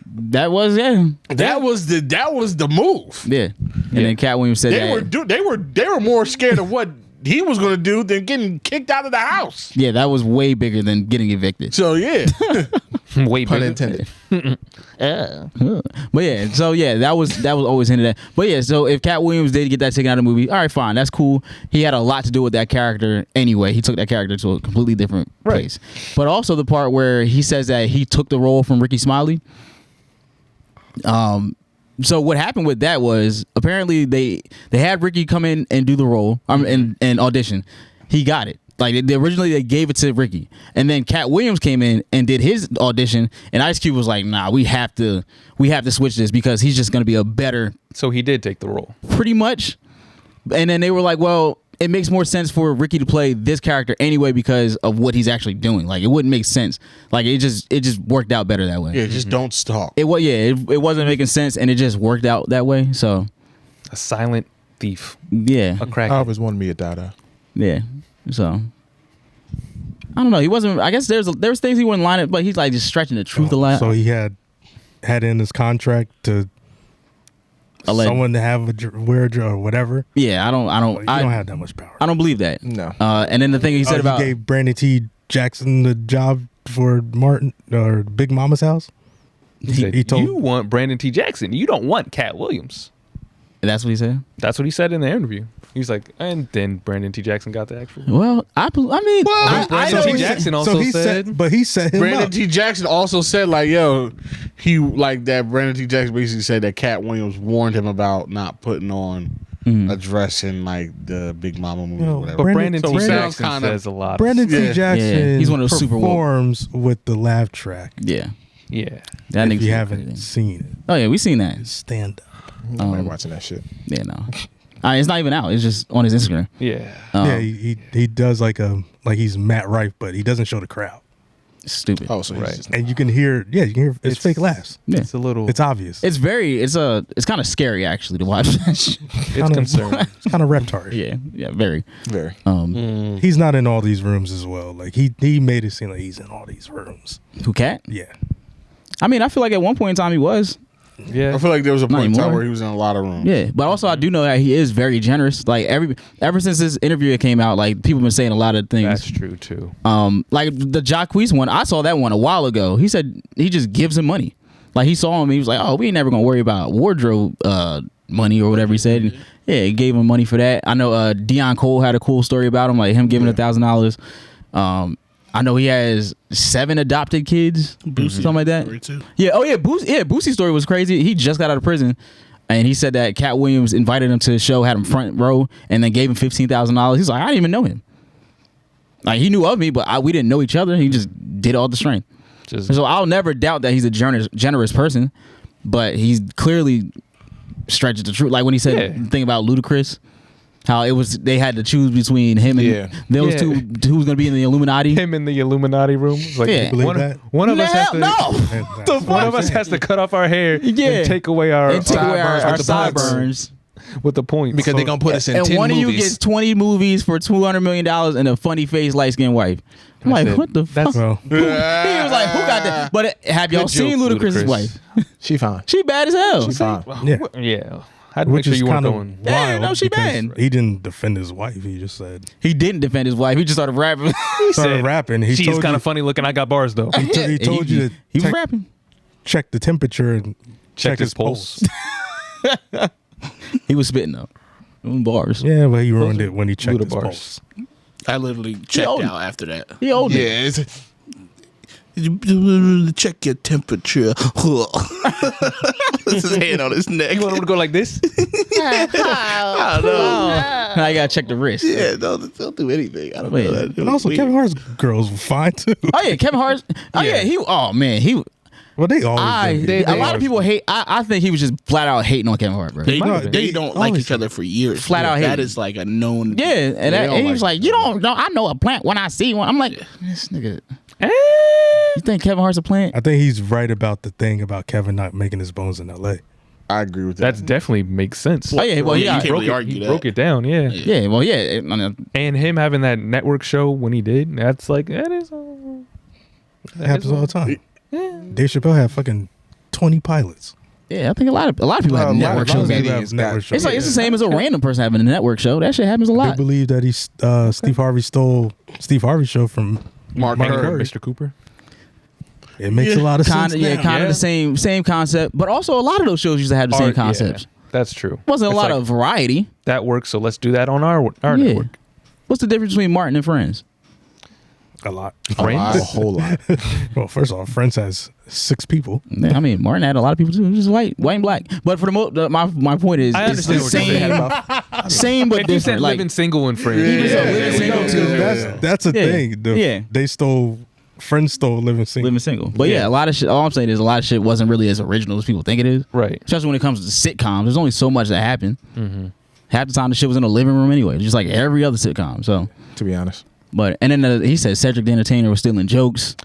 B: That was
D: that was the move.
B: Yeah. And then Katt Williams said
D: They were more scared of what he was going to do than getting kicked out of the house.
B: yeah, that was way bigger than getting evicted.
D: So yeah.
A: way
C: pun
A: bigger.
C: intended.
B: But yeah, so yeah, that was always hinted at. But yeah, so if Katt Williams did get that taken out of the movie, all right, fine, that's cool. He had a lot to do with that character anyway. He took that character to a completely different place. But also the part where he says that he took the role from Ricky Smiley. So what happened with that was apparently they had Ricky come in and do the role and audition. He got it. Like originally they gave it to Ricky, and then Katt Williams came in and did his audition, and Ice Cube was like, "Nah, we have to switch this because he's just gonna be a better."
A: So he did take the role.
B: Pretty much. And then they were like, "Well, it makes more sense for Ricky to play this character anyway because of what he's actually doing. Like it wouldn't make sense. Like it just worked out better that way."
D: Yeah, just don't stalk.
B: It wasn't making sense, and it just worked out that way. So
A: A silent thief.
B: yeah,
A: A crack.
C: I always wanted me a Dada.
B: yeah. So I don't know. He wasn't. I guess there's things he wouldn't line up, but he's like just stretching the truth a lot.
F: So he had in his contract to someone to have wear or whatever.
B: Yeah, I don't.
F: You don't have that much power.
B: I don't believe that.
C: No.
B: And then the thing he said about
F: he gave Brandon T. Jackson the job for Martin or Big Mama's house.
A: He said,
F: he told
A: you want Brandon T. Jackson. You don't want Katt Williams.
B: that's what he said.
A: That's what he said in the interview. He's like, and then Brandon T. Jackson got the actual.
B: Well, I mean,
A: Brandon T. Jackson also said,
F: but he set him
D: Brandon
F: up.
D: T. Jackson also said, like, yo, he like that. Brandon T. Jackson basically said that Katt Williams warned him about not putting on a dress in like the Big Mama movie or whatever.
A: but Brandon T.
D: Brandon-
A: Jackson
D: kinda-
A: says a lot.
F: Brandon T.
D: Yeah.
F: Jackson
B: Yeah, he's one of those super woke.
F: performs with the laugh track.
B: yeah.
A: Yeah.
B: That
F: If
B: nigga's
F: you
B: crazy.
F: haven't seen it,
B: Oh yeah, we seen that.
F: stand up.
C: Nobody watching that shit.
B: Yeah, no. It's not even out. It's just on his Instagram.
A: Yeah.
F: Yeah, he does like he's Matt Rife, but he doesn't show the crowd.
B: Stupid.
C: Oh, so he's
A: Right.
C: just
F: And you can hear it's fake laughs.
B: Yeah.
A: It's a little.
F: It's obvious.
B: It's kind of scary actually to watch that shit.
A: It's concerning.
F: It's kind of reptard.
B: Yeah, very.
C: very.
F: He's not in all these rooms as well. Like he made it seem like he's in all these rooms.
B: Who Katt?
F: Yeah.
B: I mean, I feel like at one point in time he was.
A: Yeah.
D: I feel like there was a point in time
B: anymore.
D: where he was in a lot of rooms.
B: Yeah, but also I do know that he is very generous. Like ever since this interview came out, like people been saying a lot of things.
A: That's true too.
B: Like the Jacquees one, I saw that one a while ago. He said he just gives him money. Like he saw him, he was like, "Oh, we ain't never gonna worry about wardrobe money or whatever he said." And yeah, he gave him money for that. I know Deion Cole had a cool story about him, like him giving $1,000. I know he has 7 adopted kids, something like that. Yeah, Boosie's story was crazy. He just got out of prison, and he said that Katt Williams invited him to the show, had him front row, and then gave him $15,000. He's like, I didn't even know him. Like he knew of me, but we didn't know each other. He just did all the strength. So I'll never doubt that he's a generous person, but he's clearly stretches the truth. Like when he said the thing about Ludacris. How they had to choose between him and those two who was gonna be in the Illuminati.
A: Him in the Illuminati room. Like,
B: Yeah.
F: Believe that?
A: one of us has to.
B: No.
A: One of us has to cut off our hair and take away our
B: sideburns
A: with the points
C: Because they're going to put us in 10
B: and one
C: movies.
B: of you gets 20 movies for $200 million and a funny face, light skinned wife. I'm like, what the fuck?
F: Well,
B: He was like, who got that? But have y'all seen
A: joke,
B: Ludacris's
A: Ludacris.
B: wife?
C: She fine.
B: She bad as hell.
C: She fine.
A: Yeah. I'd make
F: which
A: sure
F: is
A: you weren't
F: kind of
A: going.
F: wild.
B: Yeah, no, she
F: because
B: bad.
F: He didn't defend his wife. He just said
B: He didn't defend his wife. He just started rapping.
F: started rapping. He
A: She's
F: told
A: kind
F: you,
A: of funny looking. I got bars though.
F: he told you to
B: he was rapping.
F: check the temperature and check his pulse.
B: He was spitting though. Doing bars.
F: Yeah, but he ruined it when he checked his
A: bars.
F: pulse.
E: I literally checked
B: old.
E: out after that.
B: He old.
C: Yeah.
E: Check your temperature. This is hand on his neck.
A: You want him to go like this?
E: I don't know.
B: Now you gotta check the wrist.
E: Yeah, don't do anything. I don't
B: Wait.
E: know. That.
F: And also, Kevin Hart's girls were fine too.
B: Oh yeah, Kevin Hart. Oh yeah, he. Oh man, he.
F: Well, they always. do.
B: A lot of people hate. I think he was just flat out hating on Kevin Hart, bro.
E: They,
F: No,
E: they
F: they
E: don't like
F: always
E: each other for years.
B: Flat out
E: That
B: hating.
E: is like a known.
B: Yeah, and,
E: They don't
B: he was like, you don't know. I know a plant when I see one. I'm like, this nigga. You think Kevin Hart's a plant?
F: I think he's right about the thing about Kevin not making his bones in L.A.
D: I agree with that.
A: That's definitely makes sense.
B: Oh yeah, well
E: Yeah,
B: yeah,
E: you can't really
A: He
E: argue that.
A: broke it down, yeah.
B: yeah, well yeah.
A: And him having that network show when he did, that's like that is.
F: It happens all the time. Dave Chappelle had fucking 20 pilots.
B: Yeah, I think a lot of people have network shows.
F: people
B: That
F: have network shows.
B: it's like it's the same as a random person having a network show. That shit happens a
F: They
B: lot.
F: believe that Steve Harvey stole Steve Harvey's show from
C: Mark
A: And
C: Curry.
A: Mr. Cooper.
F: It makes a lot of sense.
B: Kind of
F: now.
B: the same concept, but also a lot of those shows used to have the same concepts.
A: Yeah, that's true.
B: Wasn't a
A: It's
B: lot
A: like,
B: of variety.
A: that works, so let's do that on our
B: Yeah.
A: network.
B: What's the difference between Martin and Friends?
F: A lot.
A: Friends?
C: A whole lot.
F: Well, first of all, Friends has 6 people.
B: I mean, Martin had a lot of people too. Just white and black. But for my point is,
A: I
B: it's the
A: understand what you're saying.
B: same but
A: If you said
B: different. Like
A: living single and friends,
B: living single too.
F: That's a
B: Yeah.
F: thing. They stole Friends stole Living Single.
B: living single. But yeah, a lot of shit. All I'm saying is a lot of shit wasn't really as original as people think it is.
A: right?
B: Especially when it comes to sitcoms. There's only so much that happened. Half the time the shit was in the living room anyway, just like every other sitcom. So,
C: To be honest.
B: but and then he said Cedric the Entertainer was stealing jokes.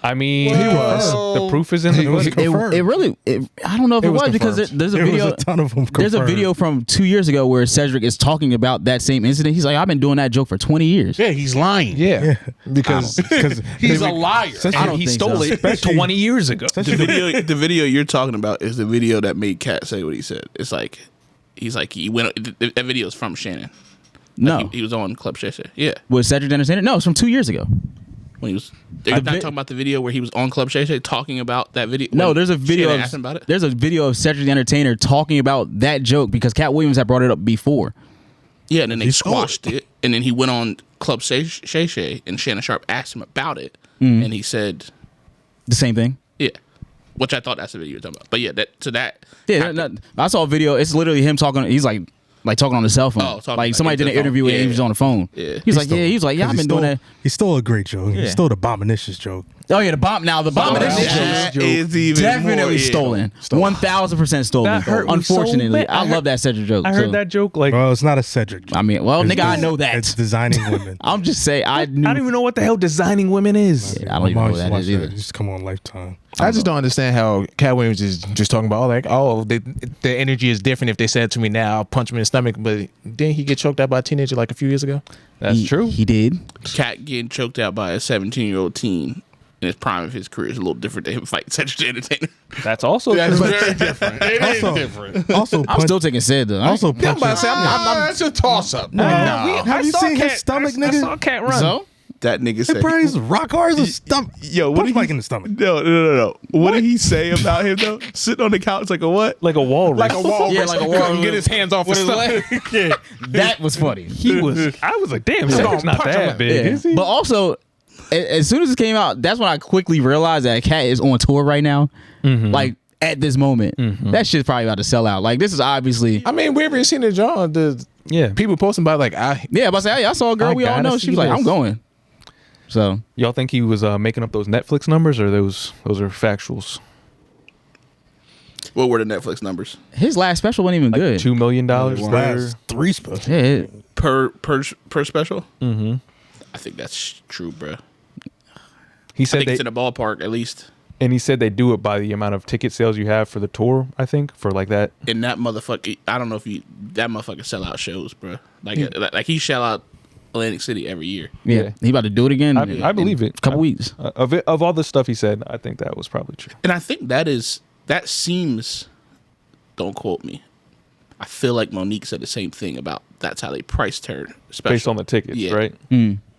A: I mean,
C: He was.
A: the proof is in the
F: It was
A: pudding.
F: confirmed.
B: It really, I don't know if it,
C: was
B: was because
C: confirmed.
B: there's a
F: There
B: video.
F: was a ton of them.
B: There's a
F: confirmed.
B: video from 2 years ago where Cedric is talking about that same incident. He's like, I've been doing that joke for 20 years.
D: Yeah, he's lying.
C: Yeah. Because
D: He's a liar.
B: I don't
A: he
B: think
A: stole
B: so.
A: it 20 years ago.
E: The video you're talking about is the video that made Katt say what he said. It's like he went. That video is from Shannon.
B: No,
E: He was on Club Shay Shay. Yeah,
B: was Cedric the Entertainer? No, it's from 2 years ago.
E: when he was. They're not talking about the video where he was on Club Shay Shay talking about that video.
B: No,
E: when
B: there's a video.
E: Shannon asked him about it.
B: There's a video of Cedric the Entertainer talking about that joke because Katt Williams had brought it up before.
E: Yeah, and then they
F: He stole
E: squashed it, and then he went on Club Shay Shay, and Shannon Sharp asked him about it, and he said,
B: The same thing.
E: "Yeah," which I thought that's the video you're talking about. But yeah, that.
B: Yeah, I saw a video. It's literally him talking. He's like talking on the cell phone.
E: Oh, talking
B: like
E: like
B: somebody
E: into
B: did an
E: the phone.
B: interview and he
E: Yeah.
B: was on the phone.
E: Yeah.
B: He's like, yeah, I've been doing that.
F: He stole a great joke.
B: Yeah.
F: He stole the Bominicious joke.
B: Oh yeah, the bomb. Now the bomb
E: That is even
B: definitely
E: more,
B: stolen. 1,000% stolen.
A: That hurt me so
B: Unfortunately,
A: bad.
B: I love that Cedric joke.
A: I heard
B: too.
A: that joke like
F: Well, it's not a Cedric joke.
B: I mean, well, nigga, I know that.
F: It's designing women.
B: I'm just saying, I knew.
A: I don't even know what the hell designing women is.
B: I don't even know what that
F: Watch
B: is either.
F: It used to come on Lifetime.
C: I just don't understand how Katt Williams is just talking about the energy is different if they said it to me now, I'll punch him in the stomach. But didn't he get choked out by a teenager like a few years ago?
A: That's true.
B: He did.
E: Cat getting choked out by a 17-year-old teen in his prime of his career is a little different than him fighting Cedric the Entertainer.
A: That's also
D: That's
A: true.
D: very different. It is
F: Also-
D: different.
F: Also,
B: I'm still taking Sid though.
F: also
C: Yeah, I'm about to say,
D: That's a toss up.
F: Have you seen his stomach,
A: I
F: nigga?
A: saw Cat run.
B: So
E: That nigga
F: It
E: said,
F: probably is rock hard as a stomach.
E: yo, what
F: Punch
E: did
F: Mike
E: he,
F: in the stomach.
E: no. What did he say about him though? Sitting on the couch like a what?
A: Like a walrus.
C: Like a wall.
B: Yeah, like a wall.
C: Get his hands off his stomach.
B: that was funny.
A: He was. I was like, damn, Cedric's not
C: punch him
A: that
C: up.
A: big,
B: Yeah.
A: is he?
B: But also, as soon as it came out, that's when I quickly realized that Cat is on tour right now. Like at this moment, that shit's probably about to sell out. Like this is obviously.
C: I mean, we ever seen it, John?
A: Yeah.
C: People posting about
B: Yeah, but I say, hey, I saw a girl
A: I
B: we all
A: gotta
B: know.
A: see
B: She was like,
A: this.
B: I'm going. So
A: Y'all think he was making up those Netflix numbers, or those are factuals?
E: What were the Netflix numbers
B: his last special wasn't even
A: Like
B: good.
A: $2 million.
F: Last 3 specials.
B: Yeah,
E: per special? Mm-hmm. I think that's true, bro.
A: He
E: I
A: said
E: think
A: they,
E: it's in the ballpark at least.
A: and he said they do it by the amount of ticket sales you have for the tour. I think for like that.
E: And that motherfucker, I don't know if that motherfucker sell out shows, bro. Like he shell out Atlantic City every year.
B: yeah. He about to do it again.
A: I believe it.
B: A couple weeks.
A: Of all the stuff he said, I think that was probably true.
E: And I think that seems, don't quote me, I feel like Monique said the same thing about that's how they priced her special.
A: Based on the tickets,
E: Yeah.
A: right?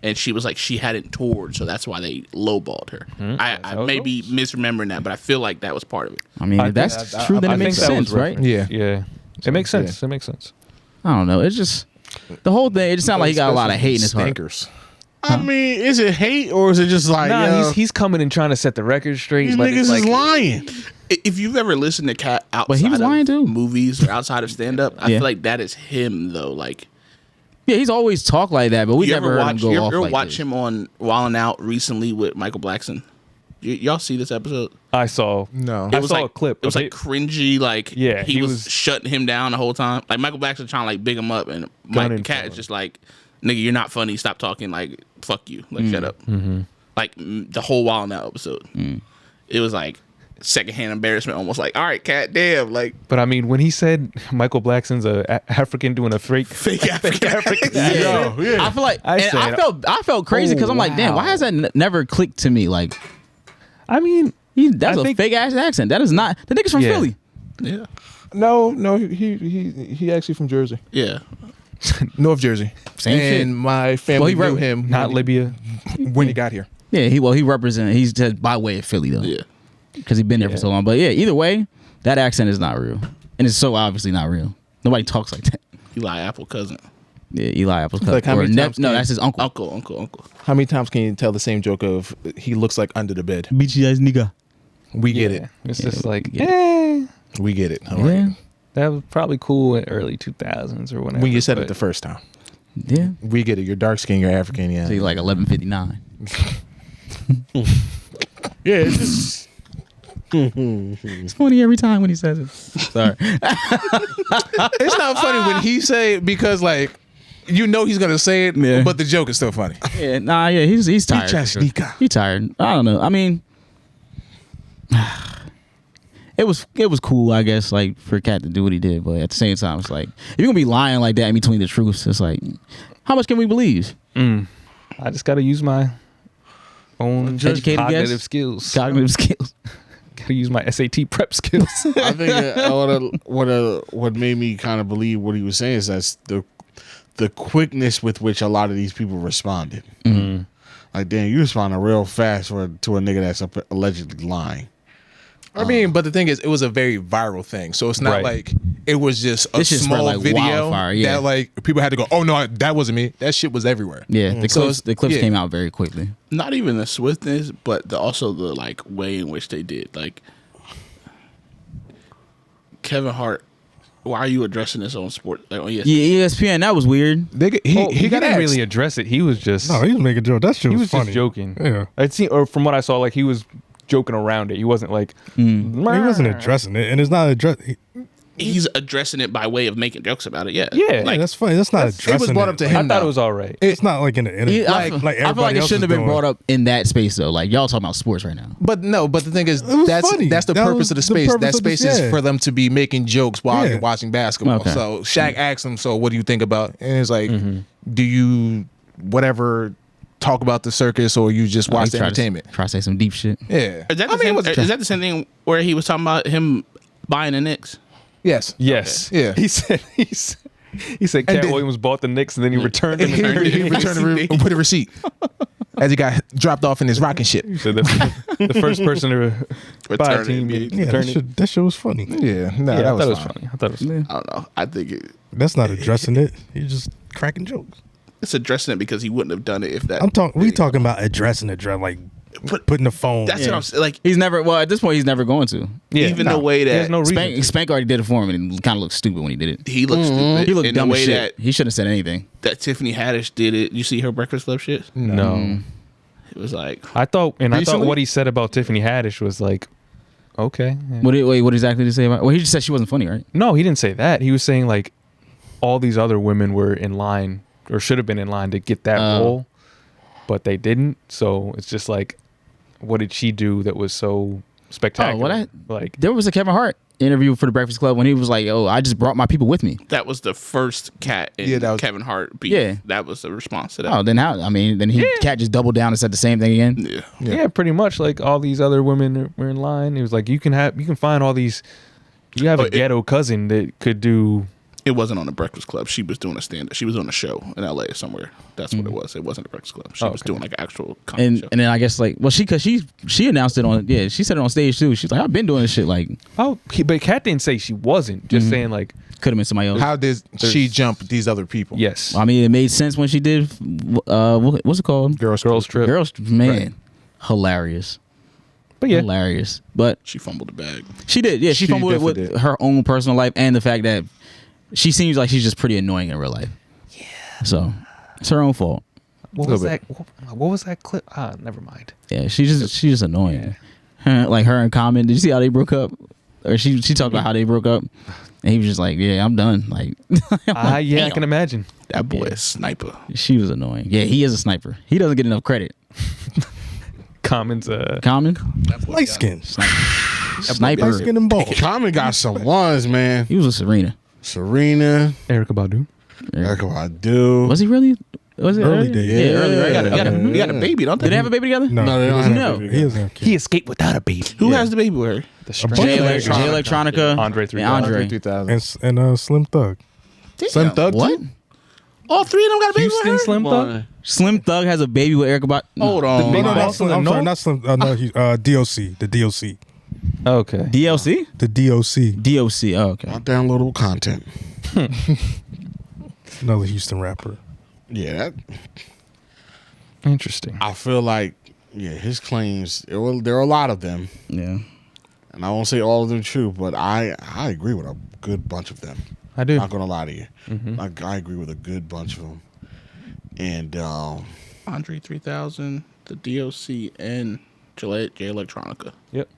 E: And she was like, she hadn't toured, so that's why they lowballed her. I
A: how it
E: may be misremembering that, but I feel like that was part of it.
B: I mean, if that's true, then it makes sense, right?
C: Yeah.
A: Yeah. It makes sense. It makes sense.
B: I don't know. It's just the whole thing. It just sounds like he got a lot of hate in his heart.
C: Stinkers.
D: I mean, is it hate or is it just like,
A: Nah, he's coming and trying to set the record straight.
D: these
A: but
D: niggas
A: it's like,
D: is lying?
E: If you've ever listened to Cat outside
B: he was lying
E: of
B: too.
E: movies or outside of stand-up, I
B: Yeah.
E: feel like that is him, though. Like,
B: Yeah, he's always talked like that, but we
E: you
B: never
E: ever
B: heard him
E: watch,
B: go
E: you
B: off
E: ever
B: like
E: watch
B: this.
E: him on Wildin' Out recently with Michael Blackson? Y'all see this episode?
A: I saw.
C: No.
A: I saw a clip.
E: It was
A: of
E: like cringy. Like,
A: Yeah,
E: he was shutting him down the whole time. Like Michael Blackson trying to like big him up, and Mike
A: Gunning
E: the Cat
A: for
E: is
A: him.
E: just like, nigga, you're not funny. Stop talking. Like, fuck you. Like, shut up. Like the whole Wildin' Out episode. It was like secondhand embarrassment, almost like, all right, Cat, damn, like
A: But I mean, when he said Michael Blackson's a African doing a fake
E: African.
B: Yeah. I feel like
A: I
B: and
A: said-
B: I felt crazy because I'm like, damn, why has that never clicked to me? Like,
A: I mean,
B: that's
A: I
B: a
A: think-
B: fake ass accent. That is not the nigga's from
A: Yeah.
B: Philly.
E: Yeah,
C: No, he actually from Jersey,
E: yeah.
C: North Jersey.
B: Same shit.
C: And my family
B: Well, he
C: knew him
A: not Libya.
C: when he got here.
B: Yeah, he represented. He's just by way of Philly though.
E: Yeah.
B: because he's been there for so long. But yeah, either way, that accent is not real, and it's so obviously not real. Nobody talks like that.
E: Eli Apple cousin.
B: Yeah, Eli Apple's cousin.
C: Like, how
B: Or
C: many times
B: no,
C: can you-
B: that's his uncle.
E: Uncle.
C: How many times can you tell the same joke of he looks like under the bed?
B: Beachy ass nigga.
C: We get it.
A: It's just like,
B: Yeah.
C: We get it. All
B: Yeah,
C: right.
A: that was probably cool in early 2000s or whenever.
C: When you said it
A: but
C: the first time.
B: yeah.
C: We get it. You're dark skinned, you're African, yeah.
B: So you like 11:59.
D: Yeah, it's just
B: It's funny every time when he says it. Sorry.
C: It's not funny when he say it because like you know he's gonna say it,
B: Yeah.
C: but the joke is still funny.
B: Yeah, nah, yeah, he's tired.
C: just nigga.
B: He tired. I don't know. I mean, it was cool, I guess, like for Cat to do what he did, but at the same time, it's like if you're gonna be lying like that in between the truths, it's like, how much can we believe?
A: I just got to use my own
B: Educated
A: cognitive
B: guess?
A: skills.
B: Cognitive skills.
A: Got to use my SAT prep skills.
D: I think what made me kind of believe what he was saying is that's the quickness with which a lot of these people responded.
B: Mm-hmm.
D: Like, damn, you responded real fast to a nigga that's allegedly lying.
C: I mean, but the thing is, it was a very viral thing, so it's not
A: Right.
C: like it was just a
B: This shit spread
C: small
B: like
C: video
B: wildfire, yeah.
C: that like people had to go, oh no, that wasn't me. That shit was everywhere.
B: Yeah, the
C: So
B: clips
C: it's-
B: the clips
C: yeah.
B: came out very quickly.
E: Not even the swiftness, but also the like way in which they did. Like Kevin Hart why are you addressing this on sport? Like, on ESPN?
B: Yeah, ESPN. That was weird.
C: He got
A: didn't
C: asked.
A: really address it. He was just
F: No, he was making a joke. That shit
A: he
F: was
A: was
F: funny.
A: just joking.
F: Yeah.
A: I'd seen, or from what I saw, like he was joking around it. He wasn't like
F: He wasn't addressing it, and it's not addressing.
E: He's addressing it by way of making jokes about it. Yeah,
A: Yeah.
E: Like,
F: That's funny. That's not addressing.
C: It was brought up to
F: it.
C: him.
A: I thought
C: though.
A: it was all right.
F: It's not like in the interview.
B: I feel like it shouldn't have been brought up in that space though. Like y'all talking about sports right now.
C: But the thing is,
F: was
C: that's
F: funny.
C: the
F: That
C: purpose
F: was
C: of the
F: the
C: space.
F: purpose
C: That
F: of the-
C: space is
F: yeah.
C: for them to be making jokes while
F: Yeah.
C: you're watching basketball.
B: Okay.
C: So Shaq asked him, "So what do you think about?" And it's like, do you whatever talk about the circus, or you just watch the entertainment?
B: Try to say some deep shit.
C: Yeah,
E: is that the same thing where he was talking about him buying the Knicks?
C: yes,
A: Yes.
C: Okay. Yeah.
A: He said Cat
C: then-
A: Williams bought the Knicks and then he returned
C: And
A: them.
C: he returned with a receipt as he got dropped off in his rocking ship.
A: So the first person to buy a
E: Return
A: team.
E: it.
F: Yeah, that shit was funny.
C: Yeah, no,
A: Yeah,
C: that
A: I thought
C: was
A: it was
C: fine.
A: funny. I thought it was
E: I don't know. I think
F: That's not addressing it. He's just cracking jokes.
E: it's addressing it because he wouldn't have done it if that.
F: We talking about addressing like
E: But
F: putting the phone.
E: that's what I'm saying. Like,
B: He's never. Well, at this point, he's never going to.
A: Yeah,
E: even the way
A: There's
E: that
A: no reason.
B: Spank already did it for him, and it kind of looked stupid when he did it.
E: he looked stupid.
B: He looked
E: in
B: dumb
E: the
B: as
E: way
B: shit. He shouldn't have said anything.
E: that Tiffany Haddish did it. You see her Breakfast Club shit?
A: No.
E: It was like,
A: I thought
C: Recently?
A: what he said about Tiffany Haddish was like, okay. Yeah.
B: What exactly did he say about? Well, he just said she wasn't funny, right?
A: No, he didn't say that. He was saying like all these other women were in line or should have been in line to get that role, but they didn't. So it's just like, what did she do that was so spectacular? Like
B: There was a Kevin Hart interview for the Breakfast Club when he was like, "Oh, I just brought my people with me."
E: that was the first Cat and
C: Yeah, that was-
E: Kevin Hart beat.
B: Yeah.
E: That was the response to that.
B: Oh, then how? I mean, then Cat just doubled down and said the same thing again.
E: Yeah.
A: yeah, pretty much like all these other women were in line. He was like, you can find all these. You have a ghetto cousin that could do.
E: It wasn't on the Breakfast Club. She was doing a stand-up. She was on a show in LA somewhere. That's what it was. It wasn't the Breakfast Club. She was doing like an actual comedy show.
B: And then I guess like, well, she announced it on. Yeah, she said it on stage too. She's like, I've been doing this shit. Like,
A: But Kat didn't say she wasn't. Just saying like,
B: could have been somebody else.
C: How did she jump these other people?
A: yes,
B: I mean, it made sense when she did. What's it called?
C: Girls
A: trip.
B: Girls, man, hilarious.
A: But yeah,
B: Hilarious. But
E: She fumbled the bag.
B: she did. Yeah, she
C: She
B: fumbled it
C: definitely
B: with
C: did.
B: her own personal life and the fact that she seems like she's just pretty annoying in real life. Yeah. So it's her own fault.
A: what was that? What was that clip? Never mind.
B: Yeah, she's just annoying. Like her and Common. Did you see how they broke up? Or she talked about how they broke up, and he was just like, "Yeah, I'm done." Like,
A: Yeah, I
B: damn.
A: can imagine.
E: That boy is sniper.
B: She was annoying. Yeah, he is a sniper. He doesn't get enough credit.
A: Commons.
B: Common
F: light skin.
B: sniper.
F: Light skin and ball.
D: Common got some ones, man.
B: He was a Serena.
D: Serena,
A: Erica Badu.
D: Erica Badu.
B: Was he really? Was it
F: Early
B: early?
F: days.
B: Yeah, early. Right?
E: We got a baby, don't they?
B: Did they have a baby together?
F: No,
D: No, they don't have
B: No.
D: a baby.
F: He doesn't have kids.
A: He escaped without a baby.
E: Who has the baby with her?
A: The
F: bunch
B: Jay
F: of
B: Electronica,
A: Andre
B: and
A: 3000.
B: Andre.
C: 3000.
F: and Slim Thug.
C: Slim Thug.
B: What?
C: too?
E: All three of them got a baby
A: Houston
E: with her?
A: Slim Thug.
B: Slim Thug has a baby with Erica Bot.
E: Hold on.
A: The big
F: No,
A: boss of the
F: I'm sorry,
A: North?
F: not Slim. No, he DOC. The DOC.
A: Okay.
B: DLC?
F: The DOC.
B: DOC. Oh, okay.
D: Not downloadable content.
F: Another Houston rapper.
D: Yeah, that,
A: Interesting.
D: I feel like his claims. There are a lot of them,
B: Yeah.
D: and I won't say all of them true, but I agree with a good bunch of them.
A: I do.
D: Not gonna lie to you, I agree with a good bunch of them, and
E: Andre 3000, the DOC, and Jay Electronica.
A: Yep.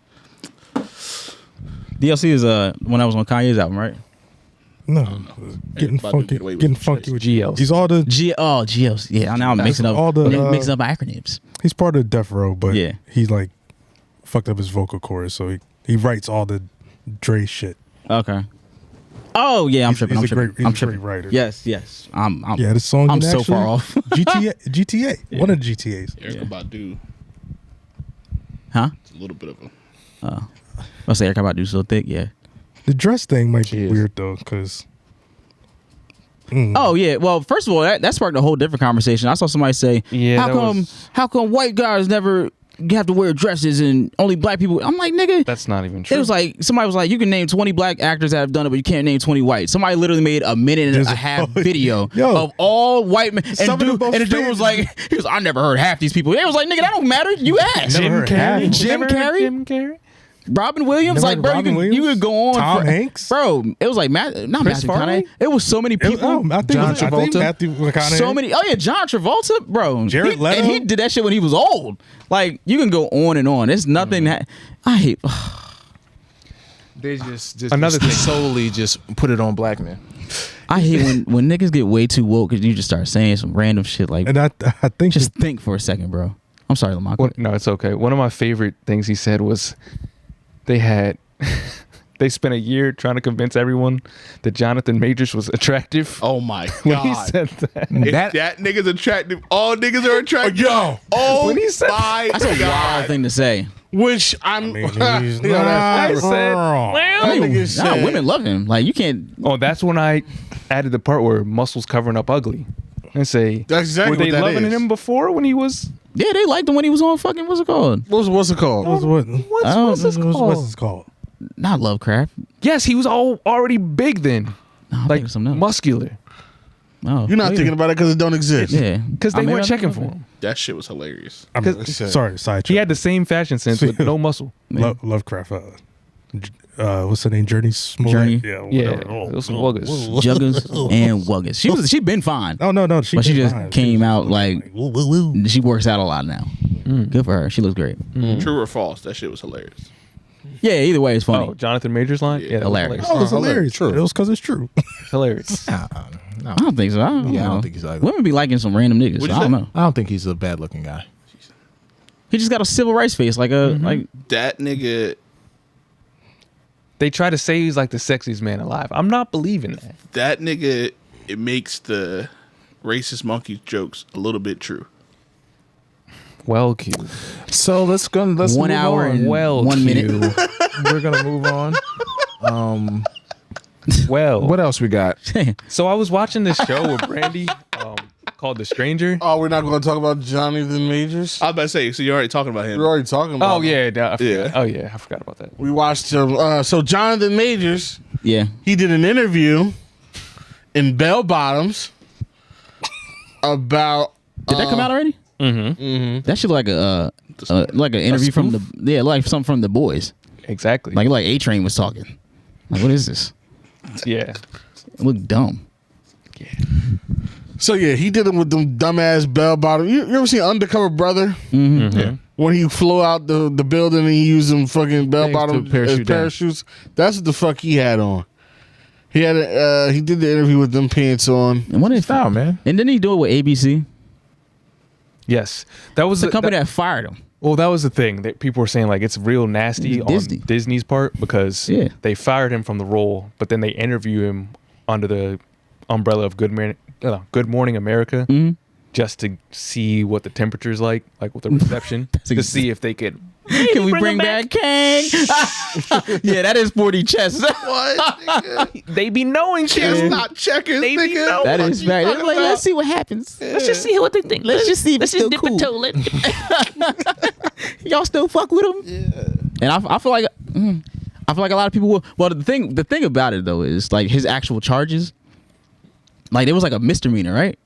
B: DLC is when I was on Kanye's album, right?
F: No, getting
E: About to
F: funky.
E: get away with
F: Getting
E: some
F: funky with
A: GLs.
F: He's all the.
B: GLs. Yeah, now I'm mixing up
F: all the,
B: mixing up my acronyms.
F: He's part of Death Row, but
B: Yeah.
F: he like fucked up his vocal cords, so he writes all the Dre shit.
B: Okay. Oh yeah, I'm tripping.
F: He's a
B: I'm
F: great
B: tripping.
F: writer.
B: Yes. I'm
F: Yeah, the song.
B: I'm
F: can
B: so
F: actually-
B: far off.
F: GTA. One of the GTAs.
E: Erica Badu.
B: Huh?
E: It's a little bit of a.
B: I'll say Erica Badu so thick. Yeah.
F: The dress thing might be
A: is.
F: weird though, because
B: Oh yeah. Well, first of all, that sparked a whole different conversation. I saw somebody say,
A: Yeah, that
B: how come white guys never have to wear dresses and only black people?" I'm like, nigga.
A: That's not even true.
B: It was like somebody was like, you can name 20 black actors that have done it, but you can't name 20 white. Somebody literally made a minute and
F: There's
B: a
F: a-
B: half video
F: Yo.
B: of all white men.
F: Some of the most
B: And the dude was like, he was, I never heard half these people. It was like, nigga, that don't matter. You asked.
F: Never heard half of them.
B: Jim Carrey?
A: Jim Carrey?
B: Robin Williams,
F: Never
B: like
F: heard
B: bro,
F: of Robin
B: you could go on.
F: Tom Hanks?
B: Bro. It was like not
A: Chris
B: Matthew
A: Farley?
B: McConaughey. It was so many people.
F: I think Matthew McConaughey.
B: So many. Oh yeah, John Travolta, bro.
F: Jared Leto?
B: And he did that shit when he was old. Like you can go on and on. It's nothing that I hate.
C: They just
A: Another thing.
C: solely just put it on black men.
B: I hate when niggas get way too woke because you just start saying some random shit like.
F: And I think
B: Just think for a second, bro. I'm sorry, Lamar.
A: No, it's okay. One of my favorite things he said was they spent a year trying to convince everyone that Johnathan Majors was attractive.
E: Oh my
A: When he
E: god.
A: said that.
E: If that nigga's attractive, all niggas are attractive.
C: Yo,
E: Oh
A: When he said
E: my
B: That's a
E: god.
B: wild thing to say.
D: Which
F: I mean, he's
D: You know,
F: not
A: said,
F: wrong.
B: I mean,
D: nigga
B: nah,
D: said-
B: women love him. Like you can't.
A: Oh, that's when I added the part where muscles covering up ugly. And say,
D: That's exactly
A: were they
D: what that
A: loving
D: is.
A: him before when he was?
B: Yeah, they liked him when he was on fucking what's it called?
D: what's it called?
A: What's this called?
B: Not Lovecraft.
A: Yes, he was already big then,
B: No, I'm
A: like
B: thinking something else.
A: muscular,
B: Oh,
D: You're not
B: yeah.
D: thinking about it because it don't exist.
B: Yeah,
A: because they
B: I mean,
A: weren't
B: I
A: checking
B: don't
A: for
B: know.
A: him.
E: That shit was hilarious.
F: Sorry, sidetrack.
A: He had the same fashion sense with no muscle.
F: Lovecraft. What's her name? Journey Smollett.
B: Journey?
F: Yeah,
A: Yeah,
F: whatever.
A: those wuggers.
B: Juggers and Wuggers. She been fine.
F: No.
B: But she
F: did
B: just
F: fine.
B: came
F: was
B: out like she works out a lot now. Good for her. She looks great.
E: True or false? That shit was hilarious.
B: Yeah, either way, it's funny.
A: Oh, Johnathan Majors line? Yeah, that was
B: Hilarious.
F: Oh, it was hilarious.
C: True.
F: It was because it's true.
A: hilarious.
C: No.
B: I don't think so. I don't know.
C: think he's ugly.
B: Women be liking some random niggas.
E: What'd you
B: I don't
E: say?
B: know.
C: I don't think he's a bad looking guy.
B: He just got a civil rights face, like a like.
E: That nigga,
A: They try to say he's like the sexiest man alive. I'm not believing that.
E: it makes the racist monkey jokes a little bit true.
A: Well, Q.
C: So let's
B: 1
C: move
B: hour
C: on.
B: and
A: Well,
B: 1 minute.
C: We're gonna move on.
A: Well,
C: What else we got?
A: so I was watching this show with Brandy called The Stranger.
D: Oh, we're not going to talk about Johnathan Majors.
E: I was about to say, so you're already talking about him.
D: We're already talking about.
A: Oh yeah, I forgot.
E: Yeah.
A: Oh yeah, I forgot about that.
D: We watched him. So Johnathan Majors,
B: Yeah,
D: he did an interview in Bell Bottoms about.
B: did that come out already? Mm-hmm. That should look like an interview from the like something from The Boys.
A: Exactly.
B: Like A-Train was talking. Like what is this?
A: yeah.
B: It looked dumb.
D: So yeah, he did it with them dumbass Bell Bottoms. You ever seen Undercover Brother?
A: Yeah.
D: When he flew out the building and he used them fucking bell
A: Things
D: bottom
A: to parachute
D: as
A: down.
D: parachutes. That's what the fuck he had on. He had he did the interview with them pants on.
B: And what is
C: Style, man.
B: And didn't he do it with ABC?
A: Yes, that was
B: The company that fired him.
A: Well, that was the thing that people were saying, like it's real nasty on
B: Disney.
A: Disney's part because
B: Yeah.
A: they fired him from the role, but then they interview him under the umbrella of Good Morning America, just to see what the temperature's like with the reception, to see if they could.
B: Can we bring back Kang? Yeah, that is 40 chess.
E: What? Nigga?
A: They be knowing
E: It's
A: shit.
E: not checkers,
A: They be
E: nigga.
A: knowing.
B: That is fact. They're like, let's see what happens. Let's just see what they think. Let's just see if it's still cool. Y'all still fuck with him? Yeah. And I feel like a lot of people will. Well, the thing about it though is like his actual charges. Like it was like a misdemeanor, right?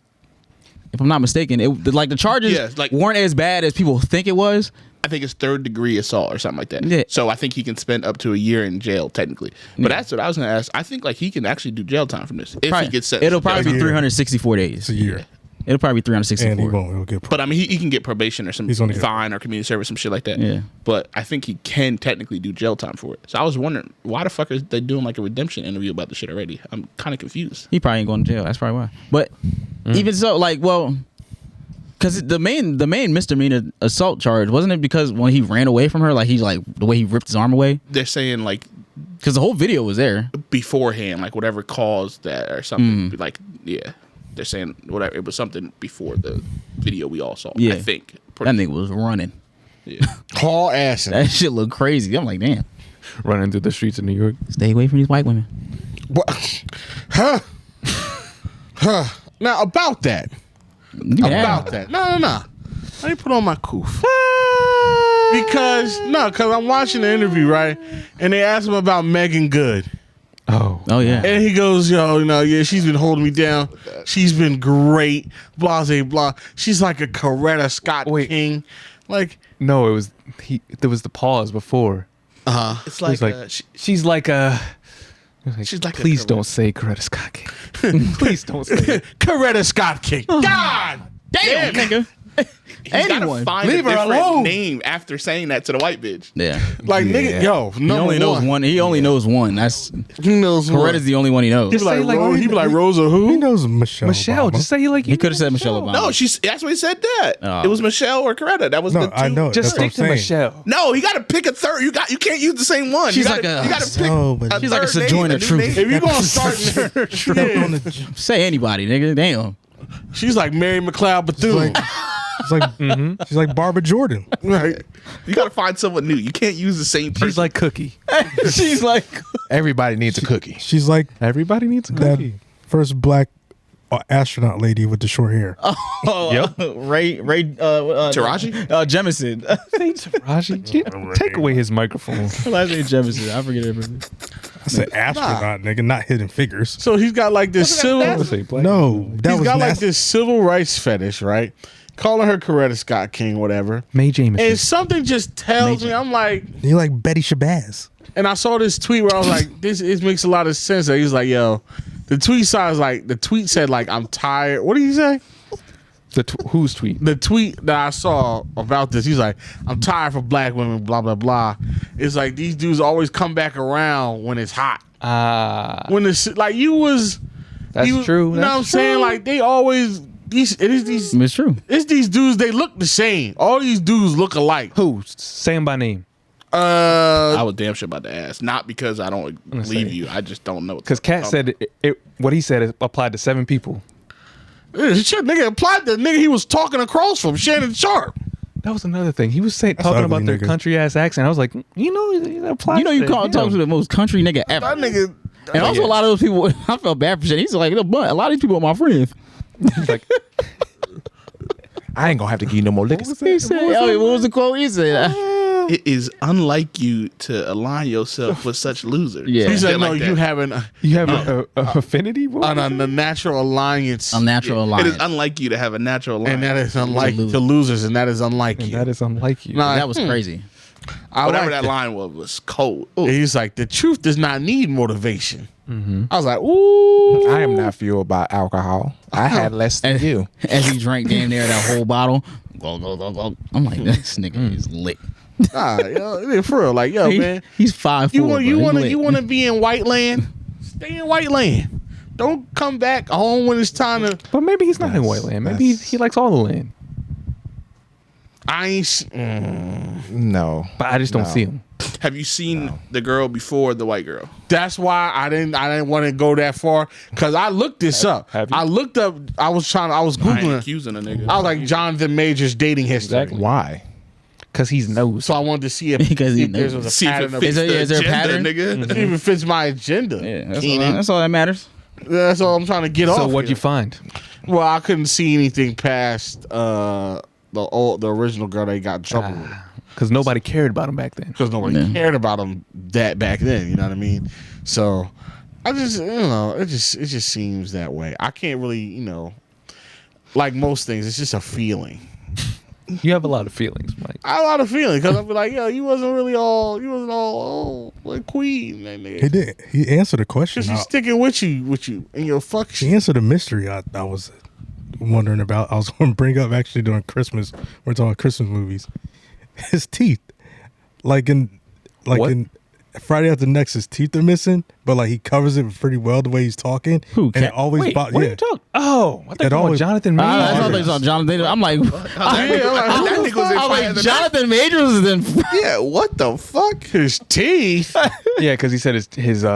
B: If I'm not mistaken, like the charges
E: Yeah, like-
B: weren't as bad as people think it was.
E: I think it's 3rd degree assault or something like that.
B: Yeah.
E: So I think he can spend up to a year in jail technically. But that's what I was going to ask. I think like he can actually do jail time from this if he gets sentenced.
B: It'll probably be
F: year.
B: 364 days.
F: It's a year.
B: It'll probably be
F: And he
B: 364.
F: won't. He'll get
E: But I mean, he can get probation or some
F: He's gonna get-
E: fine or community service, some shit like that.
B: Yeah.
E: But I think he can technically do jail time for it. So I was wondering, why the fuck are they doing like a redemption interview about the shit already? I'm kind of confused.
B: He probably ain't going to jail. That's probably why. But even so, like, well, because the main misdemeanor assault charge wasn't it because when he ran away from her, like he's like the way he ripped his arm away,
E: They're saying like
B: because the whole video was there.
E: beforehand, like whatever caused that or something. Like, yeah. They're saying whatever. It was something before the video we all saw.
B: Yeah.
E: I think.
B: That nigga was running.
E: Yeah.
D: Haul ass.
B: That shit looked crazy. I'm like, damn,
A: Running through the streets of New York.
B: stay away from these white women.
D: What? Huh? Now about that.
B: Yeah.
D: About that. No. Let me put on my coof. Because I'm watching the interview, right? And they asked him about Megan Good.
A: Oh
B: yeah.
D: And he goes, yeah, she's been holding me down. She's been great. Blah, blah, blah. She's like a Coretta Scott
A: Wait.
D: King. Like,
A: no, it was there was the pause before.
E: It's like,
A: she's like a.
E: she's like.
A: Please don't say Coretta Scott King. Please don't say it.
D: Coretta Scott King. God
B: Damn, nigga.
E: He's gotta
B: Anyone.
E: find
D: Leave
E: a
D: her
E: different
D: alone.
E: name after saying that to the white bitch.
B: Yeah.
D: Like nigga, yo,
B: He only knows one. He only knows one. That's
D: He knows
B: Coretta's the only one he knows.
D: He be like,
A: Say, like,
D: Ro- he be like Rosa
F: He
D: who?
F: knows Michelle.
A: Michelle,
F: Obama.
A: just say like
B: He could have said Michelle Obama.
E: No, that's what he said. That
B: Oh.
E: it was Michelle or Coretta. That was
F: No,
E: the two.
F: I know.
A: Just
F: That's what
A: stick
F: I'm
A: to
F: saying.
A: Michelle.
E: No, you got to pick a third. You can't use the same one.
B: She's
E: you
B: like
E: gotta,
B: a-
E: you got to pick.
F: No, but
B: She's like a
E: third name,
B: Sojourner
E: a new
B: Truth.
E: name.
D: If you gonna start,
B: Say anybody, nigga. Damn.
D: she's like Mary McLeod Bethune.
F: She's like Barbara Jordan.
D: Right.
E: You got to find someone new. You can't use the same person.
A: She's like Cookie.
B: She's like,
C: Everybody needs a cookie.
F: She's like
A: Everybody needs a
F: that
A: cookie.
F: first black astronaut lady with the short hair.
B: Ray,
E: Taraji?
B: Jemison.
A: Raji, take away his microphone.
B: Last name Jemison. I forget everything.
F: I said astronaut, nigga, not Hidden Figures.
D: So he's got like this civil.
F: No, that
D: He's
F: was
D: got like
F: nasty.
D: this civil rights fetish, right? Calling her Coretta Scott King, whatever.
A: Mae Jameson.
D: And something just tells me, I'm like,
F: You like Betty Shabazz.
D: and I saw this tweet where I was like, this it makes a lot of sense. He was like, yo, the tweet said like, I'm tired. What did he say?
A: Whose tweet?
D: The tweet that I saw about this, he's like, I'm tired for black women, blah, blah, blah. It's like these dudes always come back around when it's hot. When it's like
A: That's
D: You
A: true.
D: know what I'm saying? Like they always these
B: It's true.
D: it's these dudes, they look the same. All these dudes look alike.
A: Who? Say him by name.
E: I was damn sure about to ask. Not because I don't believe you. I just don't know.
A: Because Katt said what he said applied to 7 people.
D: Shit, nigga applied to the nigga he was talking across from, Shannon Sharp.
A: That was another thing. He was talking
F: ugly,
A: about their
F: nigga.
A: country ass accent. I was like, it applies.
B: You know, you
A: to
B: talk
A: him.
B: to the most country nigga ever.
D: That nigga.
B: And also, a lot of those people, I felt bad for shit. He's like, but a lot of these people are my friends.
A: He's like,
C: I ain't gonna have to give you no more liquors.
B: He said, what was the quote? He said,
E: It is unlike you to align yourself with such losers.
B: Yeah.
D: He
E: Shit
D: said, no,
E: like
D: you
E: that.
D: have an
A: you have a affinity? What was it?
D: a natural alliance.
B: unnatural
E: It
B: alliance.
E: is unlike you to have a natural line.
D: And that is unlike
B: loser.
D: to losers, and that is unlike
A: And
D: you.
A: that is unlike you.
D: Nah,
B: That was crazy.
D: I
E: Whatever
D: like
E: that line was cold. Ooh.
D: He's like, the truth does not need motivation. I was like, ooh.
C: I am not fueled by alcohol. I had less than you.
B: As he drank damn near that whole bottle. I'm like, this nigga is lit.
D: Nah, yo, for real. Like, yo, man.
B: He's 5'4".
D: You want to be in white land? Stay in white land. Don't come back home when it's time to.
A: But maybe he's not in white land. Maybe he likes all the land.
D: I ain't.
C: No.
A: But I just don't
C: No.
A: see him.
E: Have you seen the girl before the white girl?
D: That's why I didn't want to go that far, because I looked this up.
A: have you?
D: I looked up. I was
E: I ain't
D: googling.
E: accusing a nigga.
D: I was like Johnathan Majors dating history.
A: Exactly.
C: Why?
A: Because he's knows.
D: So I wanted to see if,
B: Because he
D: if there
B: knows.
D: was a
E: See if
D: pattern
E: it
D: of.
E: fits
B: Is there-
E: the
B: is there a
E: agenda,
B: pattern?
E: nigga.
D: See if it fits my agenda.
B: Yeah,
D: Keenan.
B: that's all that matters.
D: That's all I'm trying to get off.
A: So what'd
D: here.
A: you find?
D: Well, I couldn't see anything past the original girl they got in trouble with.
A: Because nobody cared about him back then.
D: Because nobody
B: Yeah.
D: cared about him that back then. You know what I mean? So I just, it just seems that way. I can't really, like most things, it's just a feeling.
A: You have a lot of feelings, Mike.
D: I have a lot of feelings because I'll be like, yo, you wasn't all like queen. That nigga.
F: He did. He answered the question.
D: Cause she's sticking with you, and your fuck
F: He
D: shit.
F: answered a mystery I was wondering about. I was going to bring up actually during Christmas. We're talking about Christmas movies. His teeth, like in Friday After Next, his teeth are missing, but like he covers it pretty well the way he's talking.
B: Who,
F: And it
B: Cat?
F: always
A: Wait, what are you talking? Oh, I thought you were
F: always-
A: Johnathan
B: I
A: Majors.
B: thought they saw Jonathan. I'm like,
E: That nigga was in
B: I'm
E: Friday
B: like
E: the
B: Jonathan Majors is in.
E: Yeah, what the fuck?
D: His teeth.
A: Yeah, because he said his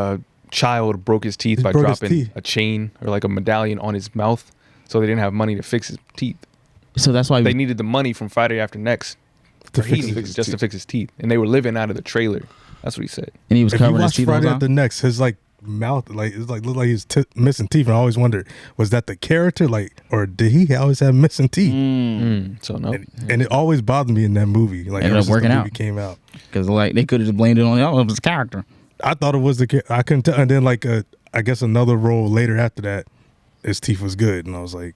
A: child broke his teeth by
F: broke his
A: dropping
F: teeth.
A: a chain or like a medallion on his mouth, so they didn't have money to fix his teeth.
B: So that's why
A: They needed the money from Friday After Next
F: to
A: or he
F: fix
A: needed
F: his
A: just to
F: teeth.
A: fix his teeth, and they were living out of the trailer. That's what he said.
B: and he was
F: If you
B: covering his
F: watch
B: teeth all the
F: Friday
B: time.
F: After Next, his like mouth, like it's like looked like he's missing teeth. And I always wondered, was that the character, like, or did he always have missing teeth?
A: So no,
F: And it always bothered me in that movie. Like,
B: Ended
F: ever
B: up
F: since the
B: working
F: movie
B: out.
F: came out.
B: Because like they could have just blamed it on his character.
F: I thought it was I couldn't tell. And then like I guess another role later after that, his teeth was good, and I was like,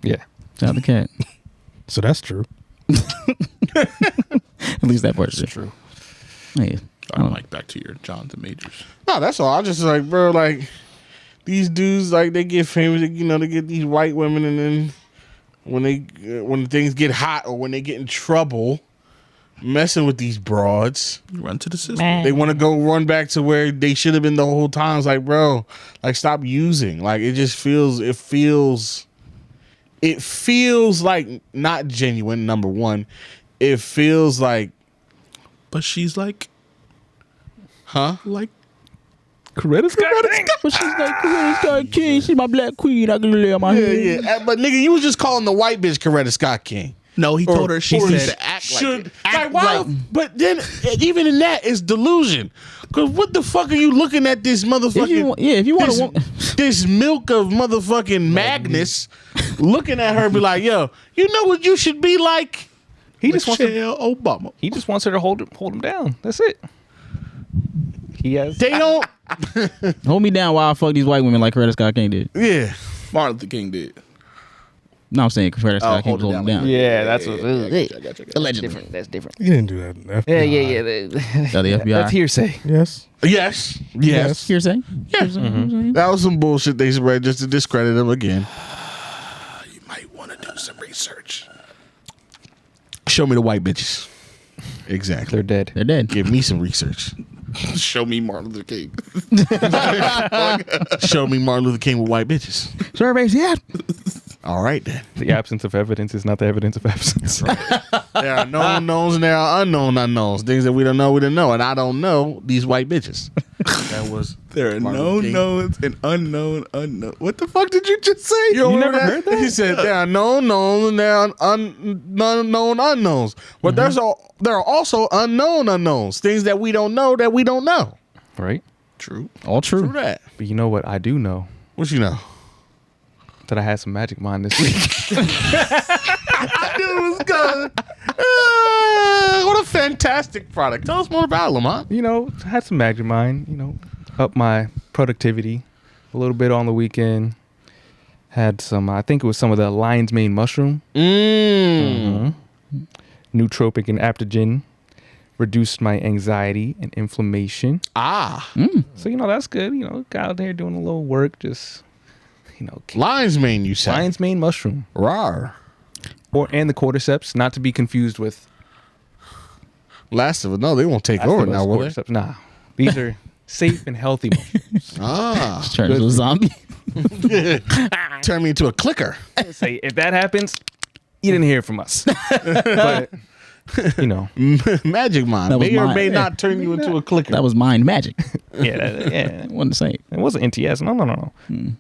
A: yeah.
B: Shout out the cat.
F: so that's true.
B: At least that part's true.
A: True.
B: Hey,
E: All right, Mike, back to your Johnathan Majors.
D: No, that's all. I just like, bro, like these dudes, like they get famous, you know, they get these white women, and then when things get hot or when they get in trouble, messing with these broads,
E: You run to the system.
D: they want to go run back to where they should have been the whole time. It's like, bro, like stop using. Like it feels like not genuine. Number one, it feels like,
E: But she's like
B: but she's like, Coretta Scott King. She's my black queen. I can lay on my head.
D: yeah. But nigga, you was just calling the white bitch Coretta Scott King.
E: No, he told her she
D: or
E: said to act like it.
D: Like why? But then even in that is delusion. Cause what the fuck are you looking at this motherfucking?
B: If you want to,
D: this milk of motherfucking Magnus, looking at her, be like, yo, you know what you should be like?
A: He just wants to,
E: Michelle Obama.
A: he just wants her to hold him down. That's it. He has.
D: They don't.
B: hold me down while I fuck these white women like Coretta Scott King did.
D: Yeah.
E: Martin Luther King did.
B: No, I'm saying Coretta Scott King
E: hold it
B: hold him down.
A: Yeah, that's what.
E: I got you.
B: Allegedly.
A: That's different.
F: You didn't do that. in the FBI.
B: Oh, the FBI.
A: That's hearsay.
F: Yes.
D: Yes.
B: Hearsay.
D: That was some bullshit they spread just to discredit him again.
E: You might want to do some research.
D: Show me the white bitches. Exactly.
A: They're dead.
B: They're dead.
D: Give me some research.
E: Show me Martin Luther King.
D: Show me Martin Luther King with white bitches.
B: Surveys, yeah.
D: All right then.
A: The absence of evidence is not the evidence of absence.
D: There are known knowns and there are unknown unknowns. Things that we don't know, and I don't know these white bitches. That was
E: There are
D: Martin
E: known
D: Luther King.
E: knowns and unknown unknown. What the fuck did you just say?
D: You
A: never heard that?
D: He said there are known knowns and there are unknown unknowns. But there are also unknown unknowns. Things that we don't know that we don't know.
A: Right?
E: True.
B: All true.
D: True that.
A: But you know what I do know?
D: What you know?
A: That I had some Magic Mind this week.
D: I knew it was good. What a fantastic product. Tell us more about them, huh?
A: You know, I had some Magic Mind, up my productivity a little bit on the weekend. Had some, I think it was some of the lion's mane mushroom. Nootropic and adaptogen. Reduced my anxiety and inflammation. So, that's good. Got out there doing a little work, just,
D: Lion's mane, you said.
A: lion's mane mushroom.
D: Rawr.
A: And the cordyceps, not to be confused with
D: Last of it. No, they won't take over now, will they?
A: cordyceps. Nah, these are safe and healthy mushrooms.
B: Turn into a zombie.
D: Turn me into a clicker.
A: Say, if that happens, you didn't hear from us. But,
D: Magic Mind
B: That was
D: may or
B: mine.
D: may
B: Yeah.
D: not turn you into a clicker.
B: That was mind magic.
A: yeah,
B: It wasn't the same.
A: it wasn't NTS. No.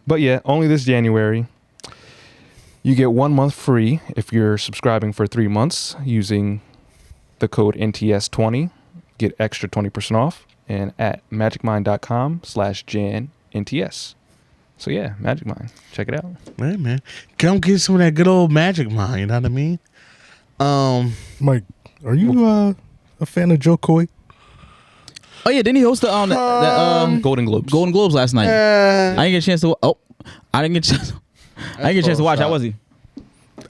A: But yeah, only this January. You get 1 month free if you're subscribing for 3 months using the code NTS20. Get extra 20% off and at magicmind.com/JanNTS. So yeah, Magic Mind. Check it out.
D: Hey, man. Come get some of that good old Magic Mind. You know what I mean?
F: Mike, are you a fan of Joe Coy?
B: Oh yeah, didn't he host the
A: Golden Globes.
B: Golden Globes last night? I didn't get a chance to. I didn't get a chance. I didn't get a chance to watch. How was he?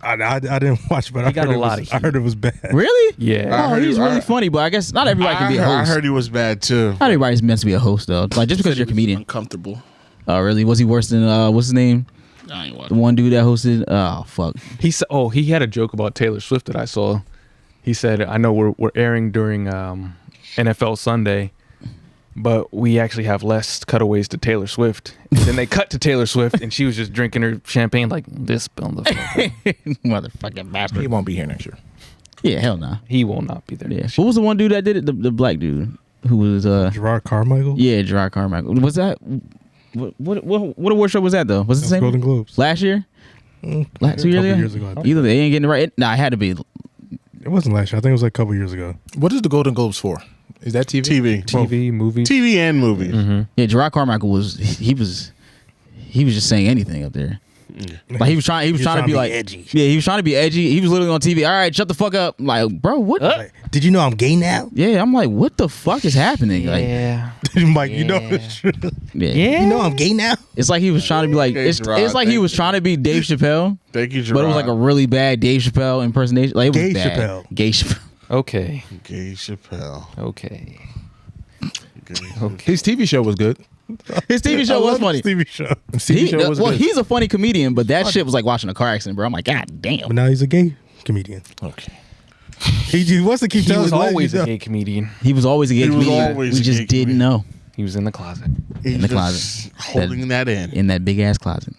F: I didn't watch, but I
A: got
F: heard,
A: a lot of
F: I heard it was bad.
B: Really?
A: Yeah.
B: Oh, he's really funny, but I guess not everybody can be a
D: I
B: host.
D: heard he was bad too.
B: Not everybody's meant to be a host though. Like just because you're a comedian.
E: Uncomfortable.
B: Oh really? Was he worse than what's his name?
E: I ain't
B: The
E: watching.
B: one dude that hosted. Oh fuck.
A: He said, he had a joke about Taylor Swift that I saw. He said, I know we're airing during NFL Sunday, but we actually have less cutaways to Taylor Swift. And then they cut to Taylor Swift, and she was just drinking her champagne like this.
B: Motherfucking
C: He
B: bastard.
C: won't be here next year.
B: Yeah, hell nah.
A: He will not be there.
B: Yeah. What was the one dude that did it? The black dude who was
F: Gerard Carmichael?
B: yeah, Gerard Carmichael. Was that what award show was that though? Was it the
F: That's
B: same?
F: Golden Globes.
B: Last year? Last 2
F: couple
B: years ago?
F: years ago, I think.
B: Either they ain't getting it right. Nah, it had to be.
F: It wasn't last year. I think it was like a couple years ago.
C: What is the Golden Globes for? Is that TV?
A: TV, movies.
D: TV and movies.
B: Yeah, Gerard Carmichael was just saying anything up there. Like he was trying to be like
F: edgy.
B: Yeah, he was trying to be edgy. He was literally on TV. All right, shut the fuck up. I'm like, bro, what?
F: Like, did you know I'm gay now?
B: Yeah, I'm like, what the fuck is happening? Like,
A: Yeah.
F: Mike, you know it's true.
B: yeah.
F: You know I'm gay now?
B: It's like he was trying to be like
D: Okay,
B: it's
D: Gerard,
B: like he
D: thank
B: was
D: you.
B: trying to be Dave Chappelle,
D: Thank you, Gerard.
B: but it was like a really bad Dave Chappelle impersonation. Like it was
F: Gay
B: bad.
F: Chappelle.
B: Gay Chappelle.
A: Okay.
D: Gay Chappelle.
A: Okay.
C: His TV show was good.
B: His TV show was funny.
F: TV show.
C: His TV show was good.
B: He's a funny comedian, but that shit was like watching a car accident, bro. I'm like, God damn.
F: But now he's a gay comedian.
C: Okay.
F: He wants to keep
A: He
F: telling
A: was
F: his
A: always
F: ladies,
A: a gay comedian.
B: He was always a gay
D: He was
B: comedian.
D: always
B: We
D: a
B: just
D: gay
B: didn't
D: comedian.
B: know.
A: He was in the closet.
B: In the
D: Just
B: closet.
D: holding that in.
B: In that big ass closet.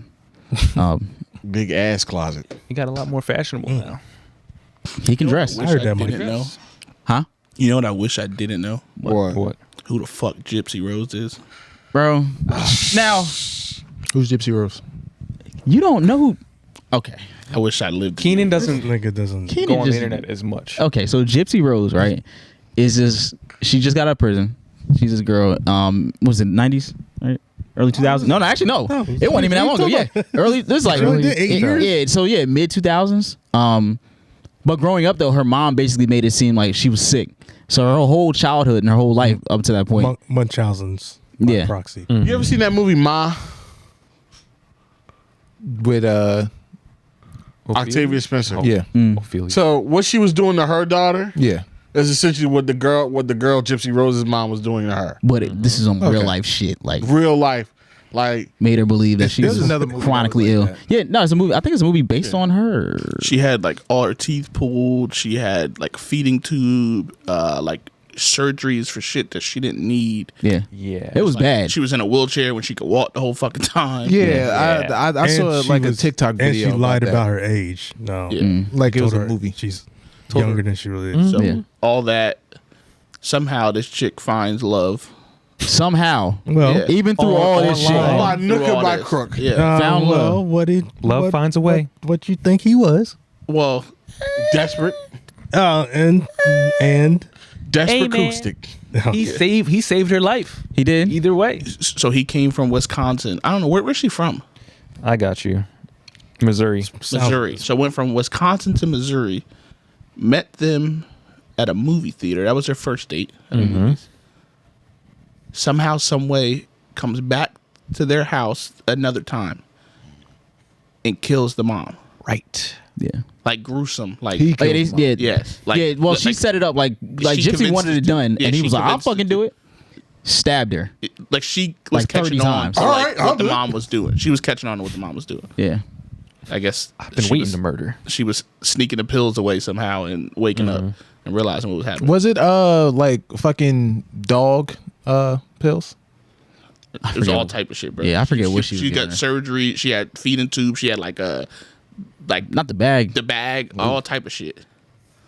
D: Big ass closet.
A: He got a lot more fashionable now.
B: He can dress.
F: I heard that, Mike.
E: Didn't know.
B: Huh?
E: You know what I wish I didn't know?
A: What?
E: Who the fuck Gypsy Rose is?
B: Bro. Now,
C: Who's Gypsy Rose?
B: you don't know who. Okay.
E: I wish I lived.
A: Keenan doesn't
F: Nigga doesn't.
B: Keenan
A: go on the
B: just-
A: internet as much.
B: Okay, so Gypsy Rose, right, is this? She just got out of prison. She's this girl. Was it 90s? Right? Early 2000s? No, actually, no. It wasn't even that long ago. Yeah, early. This is like
F: She only did 8 years?
B: Yeah, so yeah, mid 2000s. But growing up though, her mom basically made it seem like she was sick. So her whole childhood and her whole life up to that point.
F: Munchausen's
B: Yeah.
F: proxy.
D: You ever seen that movie Ma?
C: With
D: Octavia Spencer.
C: yeah.
A: Ophelia.
D: So what she was doing to her daughter
C: Yeah.
D: is essentially what the girl Gypsy Rose's mom was doing to her.
B: But this is on real
C: Okay.
B: life shit. Like
D: Real life. Like
B: made her believe that she
C: There's
B: was
C: another movie that
B: chronically
C: was
B: ill.
C: like
B: Yeah, no, it's a movie. I think it's a movie based on her.
E: She had like all her teeth pulled. She had like feeding tube, like surgeries for shit that she didn't need.
B: Yeah,
A: Yeah.
B: it was bad.
E: She was in a wheelchair when she could walk the whole fucking time.
C: Yeah, I
F: And
C: saw
F: she
C: like
F: was-
C: a TikTok video.
F: And she lied
C: that.
F: about her age. No.
E: Yeah.
C: Like it was
F: Told
C: a
F: her
C: movie.
F: She's
A: Told
F: younger
A: her.
F: than she really is.
E: So
B: Yeah.
E: all that, somehow this chick finds love.
B: Somehow,
F: Well,
E: Yeah.
B: even through all this shit,
F: online.
D: by nook
E: Through
D: or
E: all
D: by
E: this.
D: crook.
E: Yeah.
B: Found love.
F: Well, what did
A: Love
F: what-
A: finds a way.
F: What you think he was?
E: Well,
D: Desperate.
F: And
D: Desperate
A: man.
D: acoustic.
A: He saved her life.
B: he did.
A: Either way.
E: so he came from Wisconsin. I don't know where's she from.
A: I got you. Missouri.
E: Missouri. So went from Wisconsin to Missouri. Met them at a movie theater. That was their first date at the movies. Somehow, some way, comes back to their house another time and kills the mom.
A: Right.
B: Yeah.
E: Like gruesome. Like
C: He
B: Like,
C: killed
B: they,
C: him.
B: yeah,
E: Yes. Like,
B: yeah. Well, she
E: like-
B: set it up like
E: she
B: Gypsy
E: convinced
B: wanted
E: the
B: it done,
E: yeah,
B: and he
E: she
B: was like, "I'll
E: convinced
B: fucking do it." Stabbed her.
E: like she was
B: Like 30
E: catching on
B: times.
E: to
D: All
E: like
D: right, I'll
E: what the
D: do it.
E: mom was doing. She was catching on to what the mom was doing.
B: Yeah.
E: I guess
A: I've been
E: she
A: waiting
E: was-
A: to murder.
E: She was sneaking the pills away somehow and waking up and realizing what was happening.
C: Was it like fucking dog pills?
E: It was
B: forget
E: all
B: what-
E: type of shit, bro.
B: Yeah, I forget what she was
E: She
B: giving
E: got
B: her.
E: surgery. She had feeding tube. She had like
B: Not the bag.
E: the bag, all type of shit.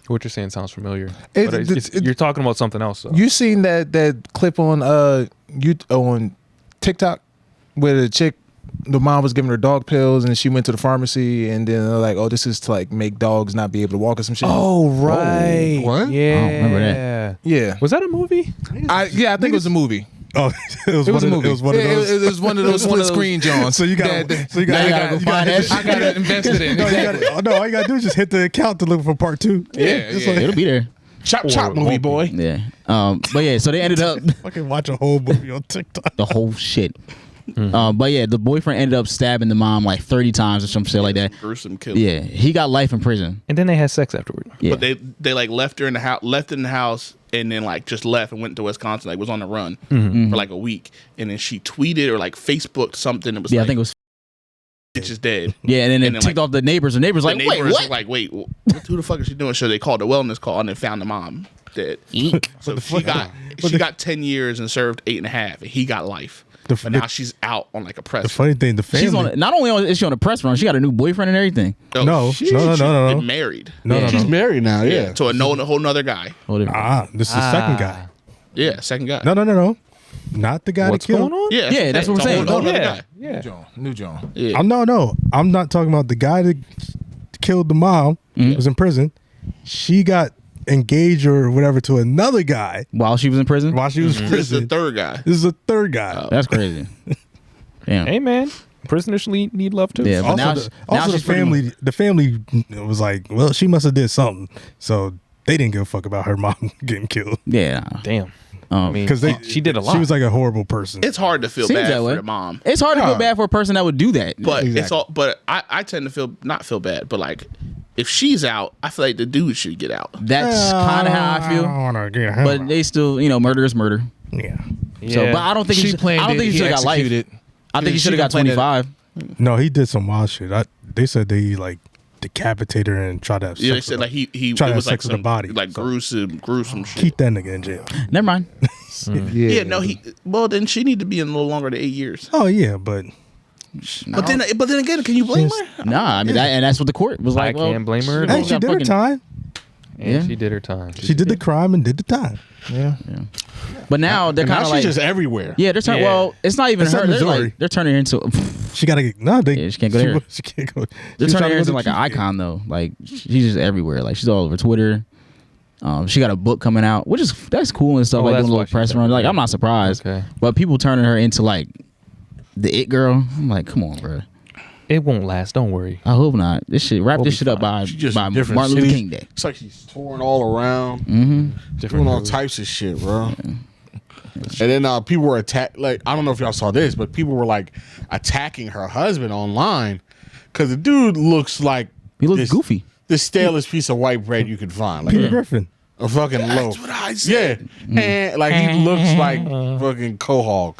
A: What you're saying sounds familiar.
C: It-
A: But
C: it-
A: you're talking about something else, though.
C: You seen that clip on on TikTok where the chick, the mom was giving her dog pills and she went to the pharmacy and then they're like, oh, this is to like make dogs not be able to walk or some shit.
A: Oh, right.
D: What?
A: Yeah.
B: I don't remember that.
C: Yeah.
A: Was that a movie?
C: I think it was a movie.
F: Oh, it was,
C: It was a
F: one
C: movie.
F: Of, it was one of those.
C: It was one of those split screen Johns.
F: So you got. So you got.
B: Now you gotta go find that
C: I got it invested in.
F: No, you gotta, no, all you gotta do is just hit the account to look for part 2. It's like,
B: It'll be there.
C: Chop chop movie boy.
B: Yeah. But yeah, so they ended up
F: fucking watch a whole movie on TikTok.
B: the whole shit. But yeah, the boyfriend ended up stabbing the mom like 30 times or some shit like that.
E: Gruesome kill.
B: Yeah, he got life in prison.
A: And then they had sex afterward.
B: Yeah.
E: But they like left her in the house, left it in the house, and then like just left and went to Wisconsin. Like was on the run for like a week, and then she tweeted or like Facebooked something. It was
B: Yeah,
E: like,
B: I think it was.
E: bitch is dead.
B: Yeah, and then
E: And
B: it
E: then,
B: ticked
E: like,
B: off the neighbors. The neighbors
E: The
B: like, wait,
E: neighbors
B: what?
E: were like, wait, who the fuck is she doing? So they called a wellness call and they found the mom dead. So she got 10 years and served 8.5, and he got life. But now she's out on like a press.
F: The funny thing, the family.
B: She's on. Not only is she on a press run, she got a new boyfriend and everything.
F: No,
E: she's
F: no.
E: been married.
F: no.
D: She's married now, yeah.
E: To a whole nother guy.
B: Hold it.
F: This is the second guy.
E: Yeah, second guy.
F: No. Not the guy
A: What's
F: that killed.
A: going on?
E: Yeah,
B: Yeah, that's what we're saying.
E: A whole other
A: Yeah.
E: guy.
A: Yeah.
C: New John.
E: Yeah.
F: No. I'm not talking about the guy that killed the mom. Was in prison. She got engaged or whatever to another guy
B: While she was in prison.
F: while she was in
E: This is the
F: prison.
E: third guy.
F: This is the third guy.
B: That's crazy. Damn.
A: Hey, man. Prisoners need love, too.
B: Yeah, but now,
F: Also, the
B: she's pretty much-
F: family. The family was like, well, she must have did something, so they didn't give a fuck about her mom getting killed
B: Yeah.
A: Damn. I mean,
F: because
A: she did a lot.
F: She was like a horrible person.
E: It's hard to feel
B: Seems
E: bad
B: that way.
E: for the mom.
B: It's hard to feel bad for a person that would do that.
E: But
C: Exactly.
E: it's all. But I tend to not feel bad, but like if she's out, I feel like the dude should get out.
B: That's kind of how I feel.
F: wanna get him
B: But
F: out.
B: they still, murder is murder.
F: Yeah.
B: So, but I don't think
C: She
B: he
C: planned
B: I don't
C: it,
B: think he
C: he
B: should have got life.
C: executed.
B: I think he should have got
C: planned it.
B: 25.
F: No, he did some wild shit. They said they like decapitated her and tried to have sex.
E: Yeah, they
F: with
E: said
F: her.
E: like he
F: Try to
E: it
F: have
E: was like
F: sex with the
E: some
F: body.
E: like
F: So-
E: gruesome shit.
F: Keep that nigga in jail.
B: Never mind.
E: Yeah, no, well then she need to be in no longer than 8 years.
F: Oh yeah, but
E: But then again, can you blame her?
B: Nah, I mean, and that's what the court was like.
A: I can't blame her.
F: hey, she did her time.
A: And
B: Yeah.
A: she did her time.
F: She did the crime and did the time.
C: Yeah.
B: But now they're
D: And now
B: kind of
D: she's
B: like,
D: just everywhere.
B: yeah, they're turning.
A: Yeah.
B: Well, it's not even
F: It's
B: her.
F: in
B: They're
F: Missouri.
B: like, they're turning her into.
F: She gotta get no. They,
B: Yeah, she can't go there.
F: She can't go.
B: They're
F: she's
B: turning her
F: trying to
B: into
F: go
B: like
F: to
B: an
F: cheesecake.
B: icon though. Like she's just everywhere. Like she's all over Twitter. She got a book coming out, which is that's cool and stuff.
A: Oh,
B: like
A: that's
B: doing a
A: why
B: little
A: she's
B: press run.
A: everywhere.
B: Like I'm not surprised.
A: Okay.
B: But people turning her into like the it girl. I'm like, come on, bro.
A: It won't last. Don't worry.
B: I hope not. This shit wrap
A: We'll
B: this
A: be
B: shit up by
D: She just
B: by
D: different
B: Martin Luther
D: cities.
B: King Day.
D: It's like she's touring all around, doing all types of shit, bro. And then people were attacked. Like I don't know if y'all saw this, but people were like attacking her husband online because the dude looks like
B: He looks
D: this-
B: goofy.
D: the stalest piece of white bread you could find, like
F: Peter Griffin.
D: a fucking loaf.
E: That's what I said.
D: Yeah, and like he looks like fucking Quahog,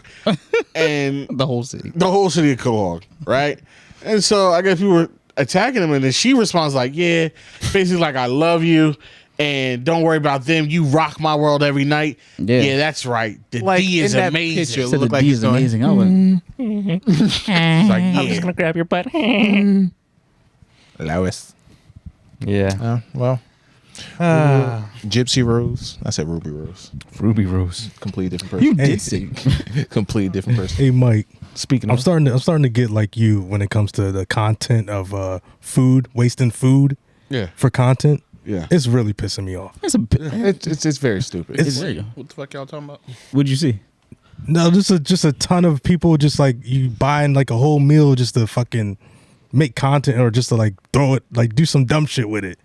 D: and
B: The whole city.
D: the whole city of Quahog, right? And so I guess we were attacking him, and then she responds like, "Yeah, basically like I love you, and don't worry about them. You rock my world every night.
B: Yeah.
D: That's right. The
C: Like,
D: D is
C: in that
D: amazing.
C: picture,
B: Said
C: look
B: the
C: like
B: D
C: he's
B: is
C: going,
B: amazing. I was
D: It's like, yeah.
G: gonna grab your butt.
C: Lois.
A: Yeah.
C: Well, Gypsy Rose. I said Ruby Rose.
A: Ruby Rose.
C: Completely different person.
B: you
F: Hey.
B: did sing.
C: Completely different person.
F: Hey Mike,
A: Speaking
F: I'm
A: of,
F: starting to get like you when it comes to the content of food, wasting food
D: Yeah.
F: for content.
D: Yeah.
F: It's really pissing me off.
B: That's a bit.
C: It's very stupid.
F: It's-
B: There you go.
E: What the fuck y'all talking about?
B: What'd you see?
F: No, just a ton of people just like you buying like a whole meal just to fucking make content or just to like throw it, like do some dumb shit with it.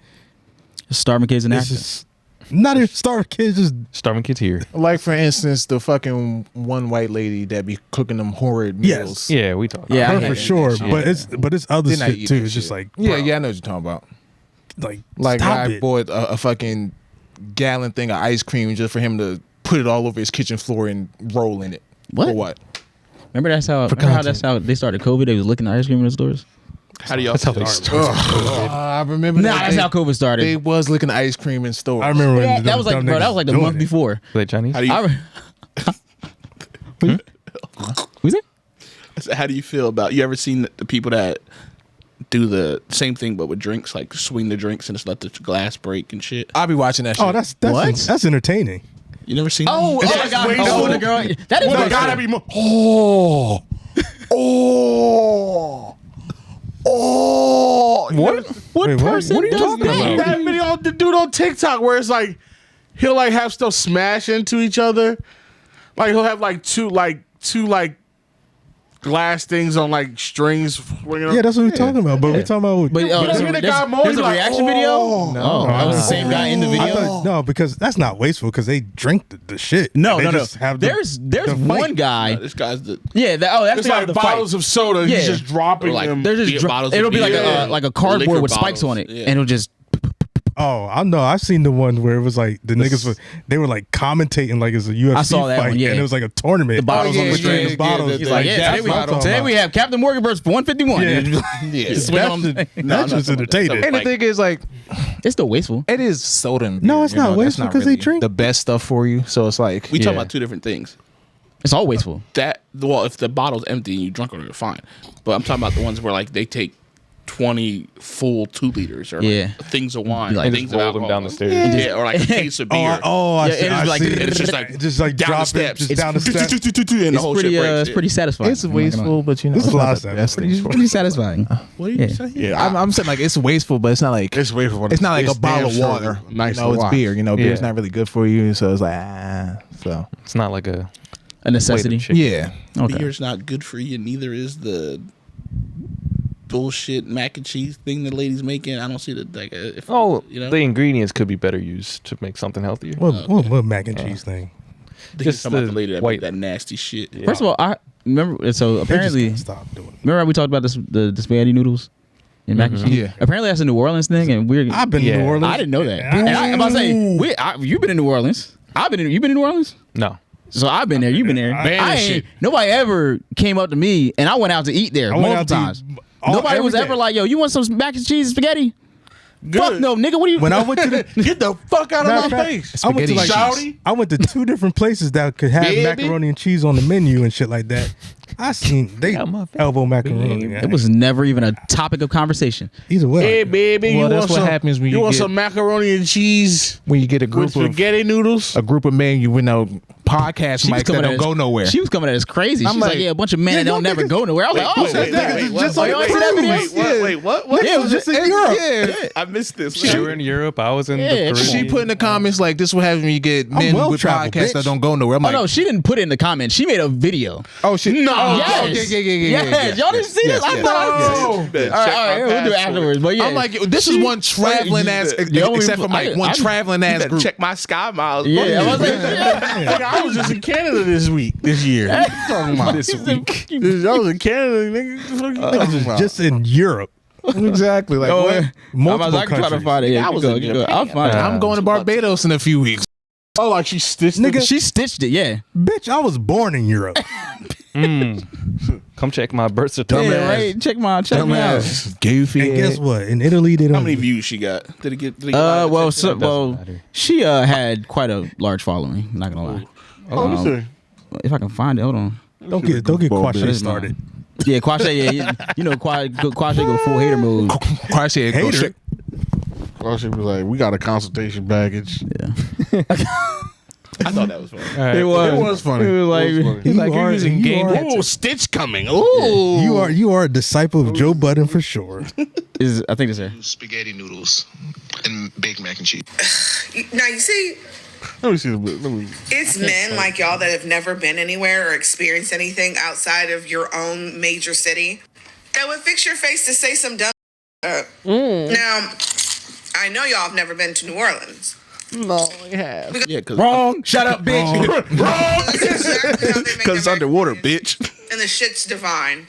B: Starving kids in
F: It's
B: Africa.
F: just not even starve kids. Just
A: starving kids here.
C: Like for instance, the fucking one white lady that be cooking them horrid
F: Yes.
C: meals.
A: Yeah, we talk.
B: Yeah, I
F: her
B: hate
F: for
B: that
F: sure,
C: shit.
F: but it's other
C: Then I
F: shit
C: eat
F: too.
C: that
F: It's just
C: shit.
F: like
C: Yeah,
F: bro,
C: yeah, I know what you're talking about.
F: like
C: Like
F: stop
C: I
F: it.
C: bought a fucking gallon thing of ice cream just for him to put it all over his kitchen floor and roll in it.
B: What?
C: For what?
B: Remember that's how that's how they started COVID. They was licking the ice cream in the stores.
E: How do y'all
A: That's how
E: feel?
A: they start.
C: I remember
B: Nah,
C: that
B: that's
C: they,
B: how COVID started.
C: they was licking the ice cream in stores.
F: I remember when
B: that was like,
F: dumb
B: bro, that
F: niggas
B: was like the
F: doing
B: month
F: it.
B: before.
A: Are they Chinese?
E: How do you
B: Who's it?
E: how do you feel about you ever seen the people that do the same thing but with drinks, like swing the drinks and just let the glass break and shit?
C: I'll be watching that shit.
F: Oh, that's
B: What?
F: that's entertaining.
E: You never seen
B: Oh,
E: that?
B: oh my god!
D: wait,
B: Oh,
D: so-
B: the girl. That is
D: Well,
B: wasteful.
D: gotta be more. Oh.
E: What?
B: What
F: Wait,
B: person
F: what are you
B: does
F: talking
B: that?
F: about?
D: That video, the dude on TikTok where it's like he'll like have stuff smash into each other. Like he'll have like two glass things on like strings.
F: Yeah, that's what we're talking about. But we're talking about.
B: But
D: there's a guy more,
B: there's a
D: he's like,
B: reaction
D: oh.
B: video. Oh, that was the same guy in the
F: I
B: video.
F: thought, no, because that's not wasteful. Because they drink the shit.
B: No,
F: They
B: no, no.
F: just have the-
B: There's
F: the fight.
B: one guy.
E: This guy's the
B: Yeah. That's
D: It's
B: the guy
D: like
B: with the
D: bottles
B: fight.
D: of soda.
B: Yeah.
D: He's just dropping
E: Or like
D: them.
B: They're just
E: beer bottles of
B: it'll be like
E: beer.
B: a cardboard
E: Liquor
B: with spikes
E: bottles.
B: on it,
E: Yeah.
B: and it'll just.
F: Oh, I know. I've seen the one where it was like the niggas they were like commentating like it's a UFC
B: I saw that
F: fight,
B: one, yeah.
F: and it was like a tournament.
B: The bottles
C: Oh,
B: on
C: yeah,
B: the
C: yeah,
B: string.
C: yeah,
B: The bottles.
C: yeah,
B: He's
C: the-
B: like,
C: the
B: yeah,
C: gas
B: today
C: bottles.
B: we have Captain Morgan versus 151.
F: Yeah.
E: yeah.
F: That's just entertaining.
C: and the thing is, like,
B: It's still wasteful.
C: it is soda and
F: No,
C: beer,
F: it's
C: you
F: not
C: know, that's
F: wasteful 'cause they
C: really
F: drink.
C: the best stuff for you. So it's like
E: We talking
A: Yeah.
E: about two different things.
B: It's all wasteful.
E: That well, if the bottle's empty and you drunk on it, fine. But I'm talking about the ones where like they take 20 full 2 liters or
B: Yeah.
E: like things of wine,
B: Like,
A: And
E: things
A: just
E: of
A: roll them
E: alcohol.
A: down the stairs.
E: Yeah, or like a case of beer.
F: I
B: Yeah,
F: see.
B: it is
F: I
B: like-
F: see.
E: it's just like
F: just like
E: down the
F: drop
E: steps.
F: it, just down the steps.
E: and the
B: It's
E: whole
B: pretty.
E: shit breaks.
B: It's pretty satisfying.
C: it's wasteful, but you know,
F: There's a
C: it's
F: lot
C: not
F: of
C: the
F: that.
C: best thing.
B: Pretty satisfying.
E: What are you
B: Yeah.
E: saying?
D: Yeah,
C: I'm saying like it's wasteful, but it's not like
D: it's way for
C: it's not like
D: it's
C: a bottle of
D: damn sure
C: water.
D: Nice
C: you know,
D: to
C: it's
D: watch.
C: beer. You know, beer's
A: Yeah.
C: not really good for you. So it's like so
A: It's not like a
B: A necessity.
A: chicken.
C: yeah.
B: Okay.
E: Beer's not good for you. Neither is the bullshit mac and cheese thing the lady's making. I don't see the like. If,
A: Oh,
E: you know,
A: the ingredients could be better used to make something healthier.
F: What mac and cheese thing?
E: just
A: just
E: talking about
A: the
E: the lady that
A: white-
E: made that nasty shit.
B: First of all, I remember. So
F: They just
B: apparently,
F: gotta stop doing it.
B: remember how we talked about the spaghetti noodles. and mac and cheese.
C: Yeah.
B: Apparently that's a New Orleans thing, and we're.
F: I've been to New Orleans.
B: I didn't know that. And I'm about to say, you've been in New Orleans. You've been in New Orleans.
A: No.
B: So I've been there. You've been there. Nobody ever came up to me, and I went out to eat there multiple times. Nobody was ever like, "Yo, you want some mac and cheese and spaghetti?"
D: Good.
B: Fuck no, nigga. What do you?
F: When I went to the
D: Get the fuck out of my face.
F: I went to like
D: Shouty.
F: I went to 2 different places that could have
D: Baby.
F: macaroni and cheese on the menu and shit like that. I seen they elbow macaroni.
B: It was never even a topic of conversation.
F: Either way.
D: Hey, baby,
C: Well,
D: you
C: that's
D: want
C: what
D: some,
C: happens when
D: you
C: you
D: want
C: get-
D: some macaroni and cheese
C: When you get a
D: with
C: group of
D: spaghetti noodles?
C: men, you know, podcast mics that don't go nowhere.
B: She was coming at us crazy. She's like, yeah, a bunch of men that don't never go nowhere. I was like, oh,
E: Wait, what?
B: yeah, it was just
F: in Europe.
C: Yeah.
E: I missed this.
A: She were in Europe. I was in the
B: Yeah,
A: Caribbean.
C: She put in the comments like, "This is what happens when you get men
F: well
C: with
F: traveled,
C: podcasts
F: bitch.
C: that don't go nowhere." I'm
B: Oh
C: like,
B: no, she didn't put it in the comments. She made a video.
C: "Oh shit, no,
B: Yes.
C: yeah.
B: Y'all didn't see this? I thought.
E: Yes.
B: All right, we'll do it afterwards. But yeah,
C: I'm like, this is one traveling ass, except for Mike, one traveling ass group.
E: Check my Sky Miles.
B: yeah, I was like,
D: Nigga, I was just in Canada this year. What you talking about?
C: This week,
D: I was in Canada, nigga. What you talking about?
F: Just in Europe.
C: exactly. Like,
B: oh,
C: what?
F: Multiple
B: I can try to
F: countries.
B: find it. Yeah,
E: I
B: you
E: was
B: go,
E: in
B: you go.
E: Japan.
B: I'll find it.
C: I'm going to Barbados in a few weeks.
D: Oh, like she stitched
F: Nigga,
B: She stitched it. Yeah.
F: Bitch, I was born in Europe.
A: Come check my birth certificate.
B: Yeah, right. Check me out.
C: Goofy.
F: And guess what? In Italy, they
E: How
F: don't.
E: many views she got? Did it get a lot of
B: Well,
E: attention?
A: matter.
B: she had quite a large following. Not gonna lie.
D: Oh, let me see.
B: If I can find it, hold on.
F: Don't get Quashe started.
B: Yeah, Quashe. Yeah, you know, Quashe go full hater mode.
C: Quashe, go
F: Hater.
C: check.
D: Well, she was like, we got a consultation package.
B: Yeah,
E: I thought that was funny.
B: it was.
D: It was funny.
B: It was like,
C: He's like, you're using game hits.
D: Oh, Stitch coming. Ooh.
F: You are a disciple of Joe Budden for sure.
B: I think it's there.
H: Spaghetti noodles and baked mac and cheese.
I: Now you see,
D: Let me see the bit.
I: it's men like y'all that have never been anywhere or experienced anything outside of your own major city that would fix your face to say some dumb. Now, I know y'all have never been to New Orleans.
E: Yeah, because
B: Wrong. Shut up, bitch.
E: it's underwater, bitch.
I: And the shit's divine.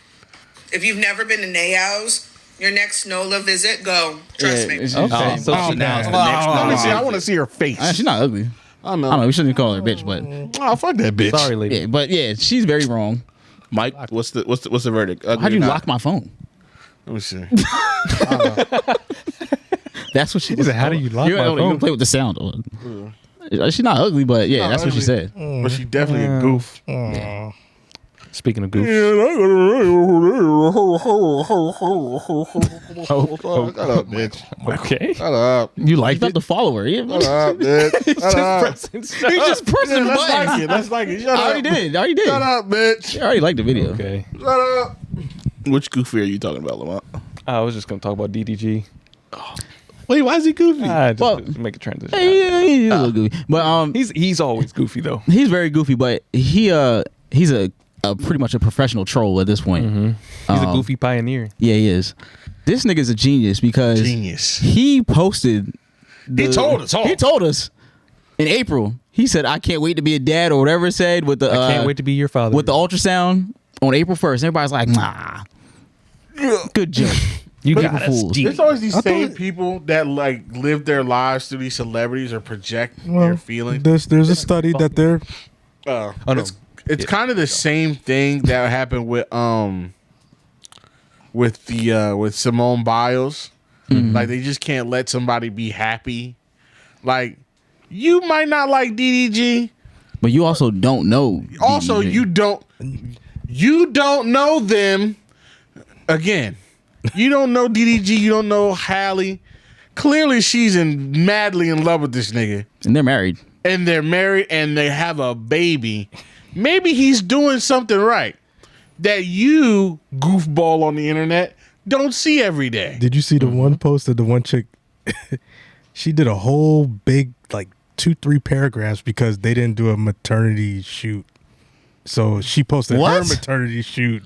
I: If you've never been to Nayao's, your next NOLA visit, go. Trust me.
A: Okay, so she now
D: Let me see. I want to see her face.
B: She's not ugly.
D: I know.
B: I don't know. We shouldn't call her a bitch, but
D: Oh, fuck that bitch.
A: sorry, lady.
B: yeah, but yeah, she's very wrong.
E: Mike, what's the verdict? Ugly
B: How'd you
E: or not?
B: lock my phone?
D: Let me see.
B: That's what she was.
A: How do you lock
B: You
A: my
B: don't
A: phone?
B: play with the sound. She's not ugly, but yeah, that's what she said.
D: But she definitely a goof.
A: Speaking of goof,
D: Shut up, bitch.
A: okay.
D: Shut up.
C: You
B: You
C: liked
B: about
C: it?
B: to follow her. Yeah.
D: Shut up, bitch. Shut up.
B: He's just pressing the
D: Let's like
B: button.
D: it. Let's like it. Shut
B: I
D: up.
B: already did.
D: Shut up, bitch.
B: I already liked the video.
A: Okay.
D: Shut up.
E: Which goofy are you talking about, Lamont?
A: I was just gonna talk about DDG.
E: Wait, why is he goofy?
A: Just
B: Well-
A: to make a transition.
B: He's a little goofy, but
A: He's always goofy though.
B: he's very goofy. But he's a pretty much a professional troll at this point.
A: He's a goofy pioneer.
B: Yeah, he is. This nigga's a genius because
D: Genius.
B: he posted.
D: He told us all.
B: He told us in April. He said, "I can't wait to be a dad" or whatever it said with the.
A: I can't wait to be your father.
B: with the ultrasound on April 1st. Everybody's like, "Nah, good joke."
A: you
B: April
A: got us
B: Fools.
A: deep.
D: There's always these same people that like live their lives through these celebrities or project their feelings.
F: There's a study that they're
A: no.
D: It's kind of the same thing that happened with Simone Biles. Like they just can't let somebody be happy. Like you might not like DDG.
B: But you also don't know.
D: Also,
B: DDG.
D: you don't know them. Again, you don't know DDG. You don't know Hallie. Clearly, she's madly in love with this nigga,
B: and they're married.
D: and they're married, and they have a baby. Maybe he's doing something right that you goofball on the internet don't see every day.
F: Did you see the one post of the one chick? She did a whole big like 2-3 paragraphs because they didn't do a maternity shoot. So she posted her
B: What?
F: maternity shoot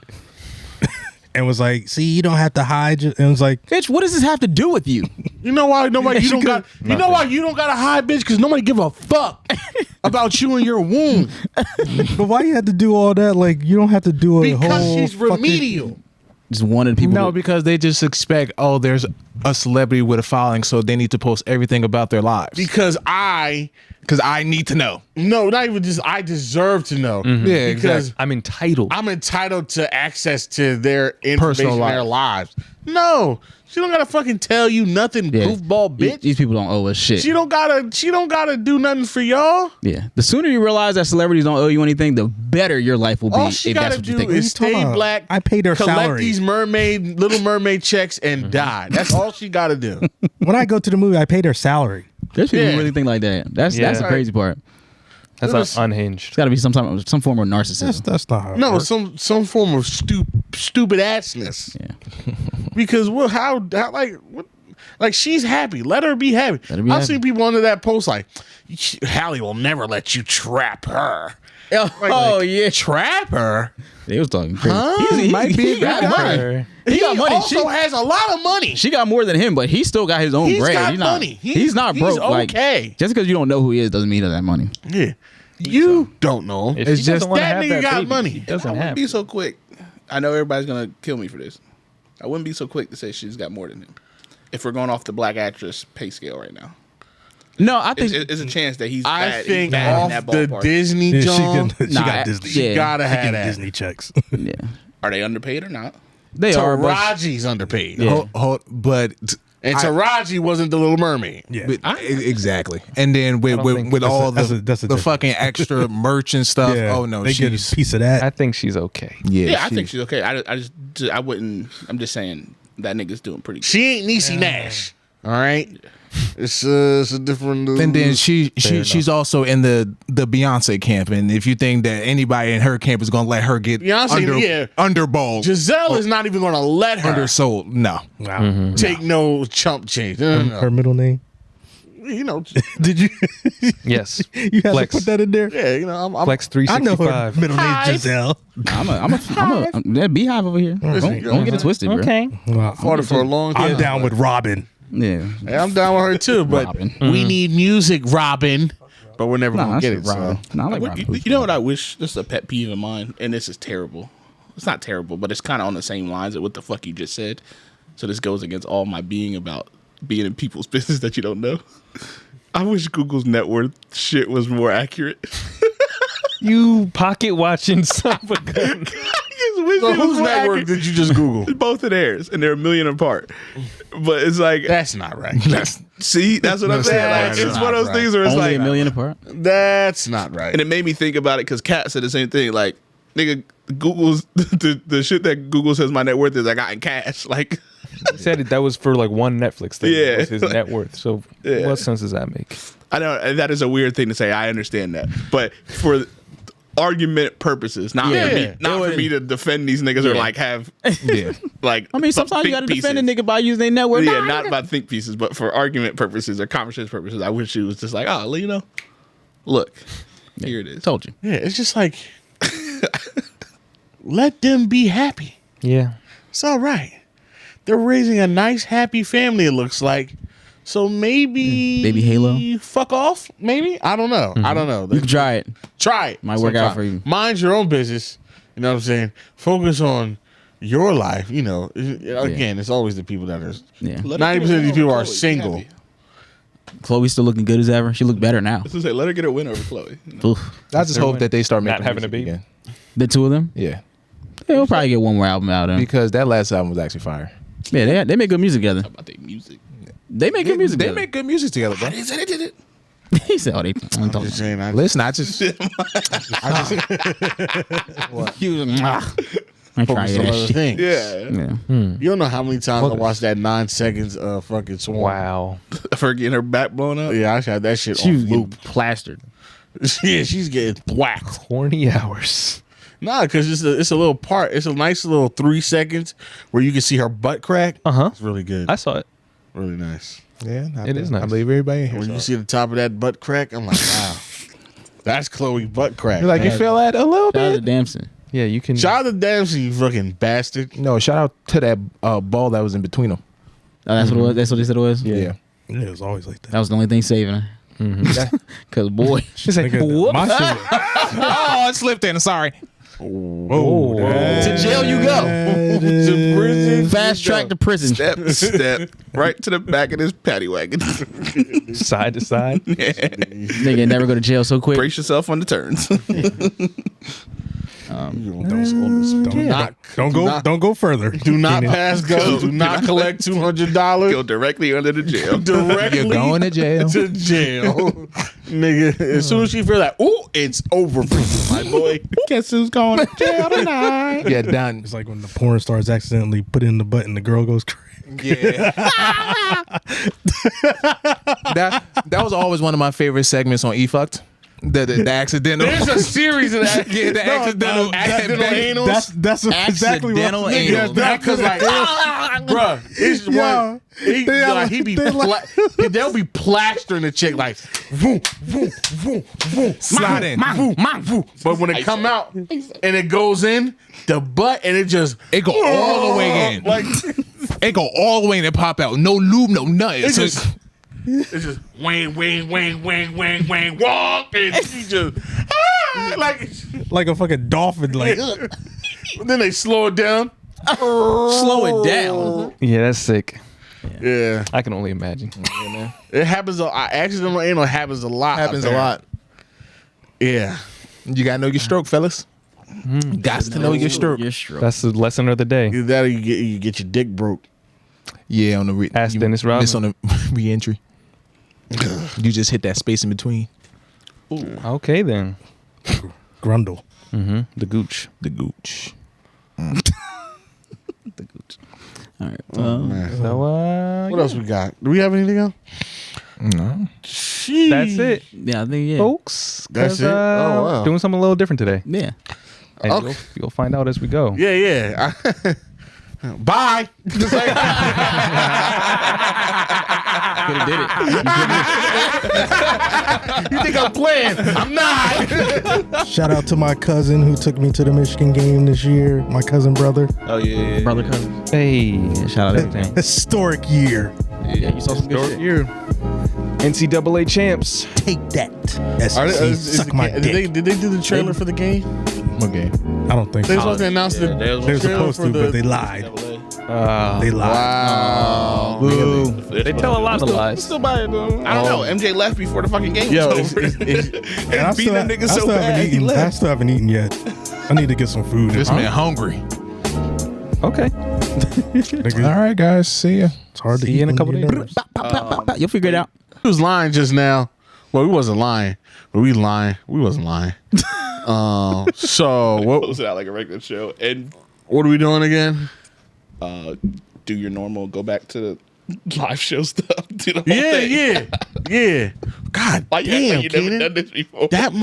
F: and was like, "See, you don't have to hide." And it was like,
B: Bitch, what does this have to do with you?
D: You know why nobody? You
F: She
D: don't got. You know why you don't got to hide, bitch? Because nobody give a fuck about you and your womb.
F: but why you had to do all that? Like, you don't have to do a
D: Because
F: whole
D: she's
F: fucking-
D: remedial.
B: Just wanted people.
C: No, because they just expect, there's a celebrity with a following, so they need to post everything about their lives.
D: Because I
C: need to know.
D: No, not even just I deserve to know.
C: Yeah,
D: because
C: exactly.
A: I'm entitled
D: to access to their information,
C: Personal life.
D: their lives. No, she don't gotta fucking tell you nothing, goofball bitch.
B: These people don't owe us shit.
D: She don't gotta do nothing for y'all.
B: Yeah. The sooner you realize that celebrities don't owe you anything, the better your life will be.
D: All she
B: if that's
D: gotta
B: what you
D: do
B: think.
D: is stay black.
F: I paid her
D: collect
F: salary.
D: these Little Mermaid checks and die. That's all she gotta do.
F: When I go to the movie, I paid her salary.
B: There's people who really think like that. That's the crazy part.
A: That's unhinged.
B: It's got to be some form of narcissism.
F: That's not how it
D: No,
F: works.
D: some form of stupid assness.
B: Yeah.
D: Because like she's happy. Let her be happy. I've seen people under that post like, Hallie will never let you trap her.
B: Yeah,
D: trap her.
B: They was talking crazy.
D: Huh?
B: He
D: Might be
B: he got money. He got money.
D: Also has a lot of money.
B: She got more than him, but he still got his own
D: He's
B: bread.
D: got
B: He's not,
D: money.
B: He's not broke.
D: He's okay.
B: Like, just because you don't know who he is doesn't mean he doesn't have money.
D: Yeah. You don't know.
A: If
D: It's
A: he
D: just
A: doesn't wanna
D: that
A: have
D: nigga
A: that
D: got
A: baby,
D: money.
A: he doesn't
E: I wouldn't
A: have
E: be
A: it.
E: so quick. I know everybody's gonna kill me for this. I wouldn't be so quick to say she's got more than him. If we're going off the black actress pay scale right now,
B: No, I think
E: it's a chance that he's
D: I
E: bad.
D: think
E: he's bad in
D: off
E: that
D: the
E: ballpark.
D: Disney
F: Yeah,
D: John,
F: she got Disney.
B: yeah.
D: gotta
F: She
D: have
F: getting
D: that.
F: Disney checks.
B: yeah,
E: Are they underpaid or not?
B: they are. But
D: Taraji's underpaid.
B: Yeah.
C: But
D: And Taraji wasn't the Little Mermaid.
F: Yeah.
C: exactly. And then with
A: think
C: all
F: that's a
C: the
F: difference.
C: fucking extra merch and stuff.
F: Yeah.
C: Oh no,
F: they get
C: she's
F: a piece of that.
A: I think she's okay.
E: Yeah, I think she's okay. I wouldn't. I'm just saying that nigga's doing pretty good.
D: She ain't Niecy Nash. All right. It's a different.
C: And then she's also in the Beyonce camp. And if you think that anybody in her camp is gonna let her get
D: Beyonce,
C: underballed,
D: Giselle is not even gonna let her
C: undersold, no.
F: Wow.
D: take no chump change. No.
F: Her middle name.
D: You know,
F: Did you?
A: Yes.
F: You had
A: Flex.
F: to put that in there.
D: yeah. You know, I'm
A: Flex
F: I know her
A: 365.
F: middle name Giselle.
B: I'm that beehive over here. Don't get it twisted, bro.
F: Wow.
D: fought it for a long time.
F: I'm down with Robin.
B: Yeah.
D: Hey, I'm down with her too, but
B: Robin.
D: we need music, Robin. But we're never gonna
B: Nah,
D: get
B: that's
D: it. So.
B: Robin. Nah, I like Robin.
E: You know what I wish? This is a pet peeve of mine, and this is terrible. It's not terrible, but it's kind of on the same lines of what the fuck you just said. So this goes against all my being about being in people's business that you don't know. I wish Google's net worth shit was more accurate.
A: You pocket watching son of a gun.
D: So whose network did you just Google?
E: Both of theirs, and they're a million apart. But it's like,
D: That's not right.
E: see, that's what I'm saying. Like,
D: That's
E: it's
D: not
E: one of those
D: right.
E: things where it's
B: Only
E: like,
B: a million apart.
D: That's not right.
E: and it made me think about it because Katt said the same thing. Like, nigga, Google's the shit that Google says my net worth is I got in cash. Like,
A: He said that was for like one Netflix thing.
E: Yeah.
A: Was his net worth. So
E: Yeah.
A: what sense does that make?
E: I know that is a weird thing to say. I understand that, but for argument purposes, not for me, not for me to defend these niggas or like have like.
B: I mean, sometimes you got to defend a nigga by using their network.
E: Yeah, not about think pieces, but for argument purposes or conversation purposes, I wish it was just like, oh, you know, look, here it is.
B: Told you.
D: Yeah, it's just like let them be happy.
A: Yeah.
D: It's all right. They're raising a nice, happy family. It looks like. So maybe
B: Baby Halo?
D: fuck off. Maybe I don't know. I don't know.
B: You can try it.
D: Try it.
B: Might work out for you.
D: Mind your own business. You know what I'm saying? Focus on your life. You know, again, it's always the people that are.
B: Yeah.
D: 90% of these people are single.
B: Chloe's still looking good as ever. She look better now.
E: I was gonna say, let her get a win over Chloe. You know?
B: Oof.
C: I just hope that they start
A: Not
C: making
A: having a
C: music
A: baby?
C: again.
B: The two of them.
C: Yeah,
B: They'll probably get one more album out of them.
C: because that last album was actually fire.
B: Yeah, they make good music together.
E: About their music.
B: They make good music.
C: They
B: together.
C: make good music together, bro.
E: They said they did it.
B: He said, "Oh, they." I'm talking.
D: Just saying,
C: Listen, I just
B: He was like, I tried
D: focus on
B: that
D: other
B: shit.
D: things.
E: Yeah.
B: Yeah.
D: You don't know how many times I watched that 9 seconds of fucking Swarm.
A: Wow.
E: For her getting her back blown up.
D: Yeah, I had that shit
B: She was
D: on
B: getting
D: loop.
B: plastered.
D: Yeah, she's getting whacked.
A: Horny hours.
D: Nah, because it's a little part. It's a nice little 3 seconds where you can see her butt crack.
A: Uh-huh.
D: It's really good.
A: I saw it.
D: Really nice.
C: yeah,
A: It is nice.
C: I believe everybody in here.
D: When
C: saw
D: you
C: it.
D: see the top of that butt crack, I'm like, wow, that's Chloe butt crack.
C: You're like, you feel that a little
B: Shout out to
C: bit?
B: Damson.
A: Yeah, you can.
D: Shout out to Dempsey, you fucking bastard.
C: No, shout out to that ball that was in between them.
B: Oh, that's what it was. That's what they said it was.
C: Yeah.
F: Yeah, it was always like
B: That
F: that.
B: was the only thing saving her. Cause boy,
A: She's like,
F: Nigga,
A: whoop.
F: my shit,
C: Oh, it slipped in. Sorry.
F: Whoa.
B: To jail you go.
D: To prison.
B: Fast track to prison.
E: Step right to the back of this paddy wagon.
A: Side to side.
B: Nigga never go to jail so quick.
E: Brace yourself on the turns.
F: Don't go further.
D: Do not pass go. Do not collect $200.
E: Go directly under the jail.
D: Directly
C: You're going to jail.
D: to jail. Nigga, as soon as you feel like, ooh, it's over for you, my boy.
E: Guess who's going to jail tonight?
C: You're done.
F: It's like when the porn stars accidentally put in the button, the girl goes crazy.
C: Yeah. that was always one of my favorite segments on eFucked. The accidental.
D: There's a series of that.
C: Yeah, the accidental
D: anal.
F: That's exactly what
B: Accidental
F: I'm thinking.
B: anal.
D: Because like, bruh, it's one. He be they'll be plastering the chick like, vroom, vroom, vroom, vroom,
C: Slide in.
D: but when it come out and it goes in the butt and it just
C: It go all the way in.
D: like
C: It go all the way in and pop out. No lube, no nothing.
D: it's
C: So
D: just wang, walk, and she just
F: Like a fucking dolphin. Like,
D: then they slow it down.
B: Slow it down.
A: Yeah, that's sick.
D: Yeah,
A: I can only imagine.
D: it happens. Accidental anal happens a lot.
C: happens a
D: apparently.
C: lot.
D: Yeah,
C: You gotta know your stroke, fellas. Got to know your stroke.
B: Your stroke.
A: That's the lesson of the day.
D: either that or you get your dick broke.
C: Yeah, on the
A: Ask
C: you
A: Dennis
C: miss
A: Rodman.
C: on the re-entry. You just hit that space in between.
A: Okay, then.
F: Grundle.
A: The gooch.
C: The gooch.
A: The gooch.
B: All right.
D: Man.
A: So,
D: What else we got? Do we have anything else?
C: No.
D: Sheesh.
A: that's it,
B: Yeah, I think
A: folks.
D: That's
A: 'Cause,
D: it? Oh, wow.
A: Doing something a little different today.
B: Yeah.
A: And
D: Okay.
A: you'll find out as we go.
D: Yeah. Bye.
B: Could have did it.
D: You think I'm playing? I'm not.
F: Shout out to my cousin who took me to the Michigan game this year. My cousin brother.
E: Oh yeah.
B: Brother cousin.
A: Hey.
B: Yeah, shout out everything.
F: Historic year.
B: Yeah, you saw some good shit.
A: Year. NCAA champs.
F: Take that.
D: Are they,
F: SEC, suck my dick.
D: did they do the trailer for the game?
C: Okay.
F: I don't think
D: They
F: so.
D: supposed to announce the
F: They were
D: trailer
F: supposed
D: for
F: to,
D: the.
F: but they lied. They lied.
D: Wow.
B: Boo.
A: They tell a lot of lies.
E: I don't know. MJ left before the fucking game
D: Yo,
E: was over.
F: And I
E: Beat
F: still,
E: that nigga
F: I
E: so
F: still haven't
E: bad, he
F: eaten. I
E: left.
F: still haven't eaten yet. I need to get some food.
C: This man hungry.
A: Okay.
F: Nigga,
C: All right, guys. See ya.
F: it's hard to
A: See
F: eat
A: you in a
F: when
A: couple
F: you're
A: days.
F: nervous.
B: You'll figure it out.
D: He was lying just now. Well, we wasn't lying, but we lying. We wasn't lying. So
E: Close it out like a regular show and
D: what are we doing again?
E: do your normal. Go back to the live show stuff. Do the whole thing.
D: Yeah. God
E: Like,
D: damn,
E: you never
D: Keenan.
E: done this before.
D: That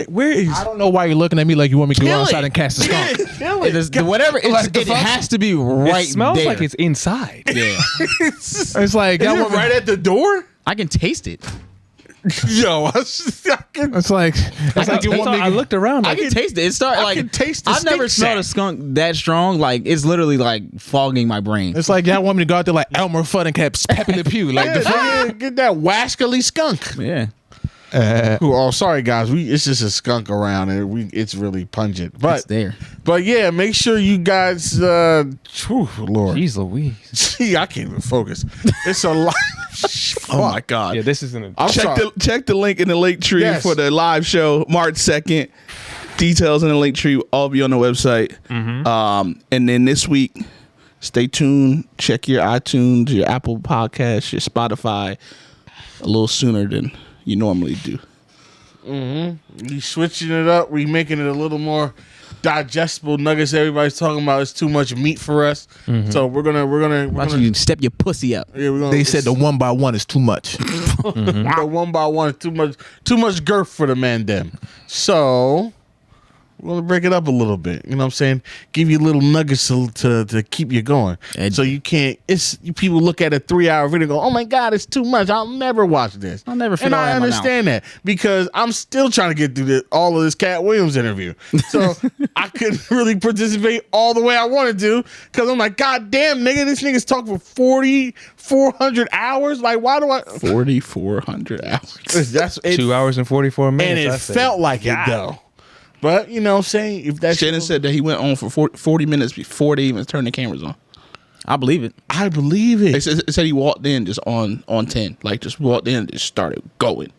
D: where is?
C: I don't know why you're looking at me like you want me to go
D: Kill
C: outside
D: it.
C: and cast a skunk.
B: It is, whatever. It has to be right
A: It smells
B: there.
A: like it's inside.
B: Yeah.
C: It's like
D: Is it right at the door?
B: I can taste it.
D: Yo,
C: it's like you want me.
A: I looked around.
B: I
A: Like,
B: can taste it. It started like
D: can taste the
B: I've never
D: stink
B: smelled a
D: sack.
B: skunk that strong. Like it's literally like fogging my brain.
C: It's like y'all want me to go out there like Elmer Fudd and kept Pep in the Pew. Like the fuck?
D: Get that wascally skunk.
B: Yeah.
D: Oh, sorry guys. It's just a skunk around and it's really pungent.
B: It's
D: But
B: there.
D: yeah, make sure you guys Lord.
A: Jeez Louise.
D: Gee, I can't even focus. It's a lot.
E: Oh my god.
A: Yeah, this isn't a.
D: I'm sorry.
E: Check the link in the link tree
D: Yes.
E: for the live show March 2nd. Details in the link tree all be on the website. And then this week, stay tuned. Check your iTunes, your Apple Podcasts, your Spotify a little sooner than you normally do.
D: We switching it up. We making it a little more digestible. Nuggets. Everybody's talking about it's too much meat for us. So we're gonna.
B: Why don't you step your pussy up?
D: Yeah, we're gonna.
C: They said the 1x1 is too much.
D: the one by one is too much girth for the man them. So we're gonna break it up a little bit. You know what I'm saying? Give you little nuggets to keep you going.
B: And-
D: so you can't. People look at a 3-hour video and go, "Oh my god, it's too much. I'll never watch this."
B: I'll never fit
D: And
B: all that
D: I
B: in my
D: understand that because I'm still trying to get through all of this Katt Williams interview. So I couldn't really participate all the way I wanted to because I'm like, God damn, nigga, this nigga's talking for 4,400 hours. Like, why do I?
E: 4,400 hours.
D: That's it.
A: 2 hours and 44 minutes.
D: And it
A: I said.
D: felt like it though. But you know what I'm saying? If that
E: Shannon said that he went on for 40 minutes before they even turned the cameras on.
B: I believe it.
D: I believe it.
E: It said he walked in just on 10. Like, just walked in and just started going.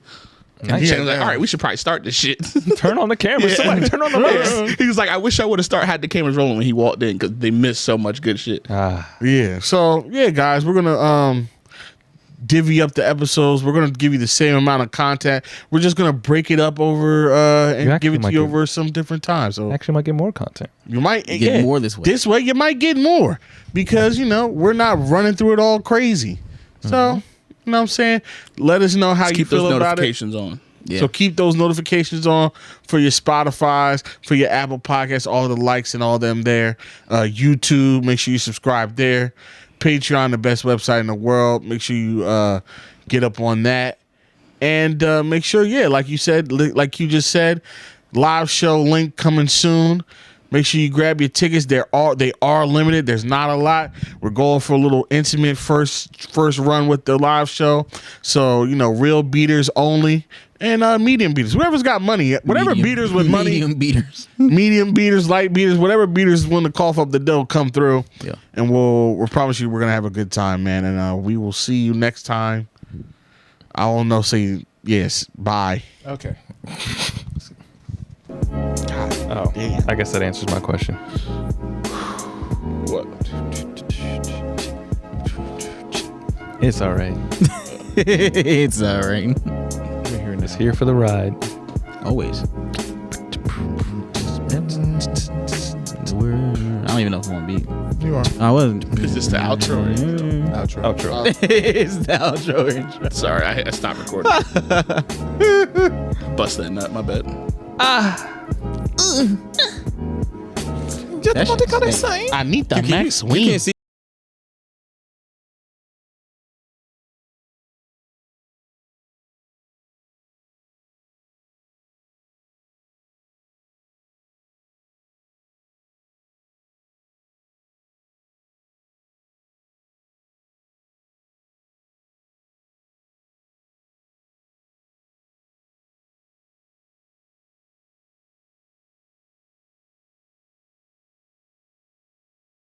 E: And Shannon's like, all right, we should probably start this shit.
A: Turn on the camera.
E: Yeah.
A: Somebody turn on the lights.
E: He was like, I wish I would have had the cameras rolling when he walked in because they missed so much good shit.
D: Yeah. So yeah, guys, we're gonna divvy up the episodes. We're gonna give you the same amount of content. We're just gonna break it up over and give it to you over some different times. So
A: actually might get more content.
D: You might
B: get more this way.
D: This way you might get more because you know we're not running through it all crazy. So you know what I'm saying? Let us know how you feel about it.
E: Keep those notifications on.
D: Yeah. So keep those notifications on for your Spotify's, for your Apple Podcasts, all the likes and all them there. YouTube, make sure you subscribe there. Patreon, the best website in the world. Make sure you get up on that. And make sure, like you said, like you just said, live show link coming soon. Make sure you grab your tickets. They are limited. There's not a lot. We're going for a little intimate first run with the live show. So, you know, real beaters only and medium beaters. Whoever's got money, whatever beaters with money. Medium beaters, light beaters, whatever beaters want to cough up the dough, come through. Yeah. And we'll promise you we're going to have a good time, man. And we will see you next time. I don't know. Say yes. Bye.
C: Okay.
A: Oh, damn. I guess that answers my question.
E: What?
A: It's all right.
B: It's all right.
A: We're hearing this here for the ride.
B: Always. I don't even know if I want to beat.
C: You are.
B: I wasn't.
E: Is this the outro?
C: Outro.
B: It's the outro intro.
E: Sorry, I stopped recording. Bust that nut, my bad.
B: I need the Max Wayne.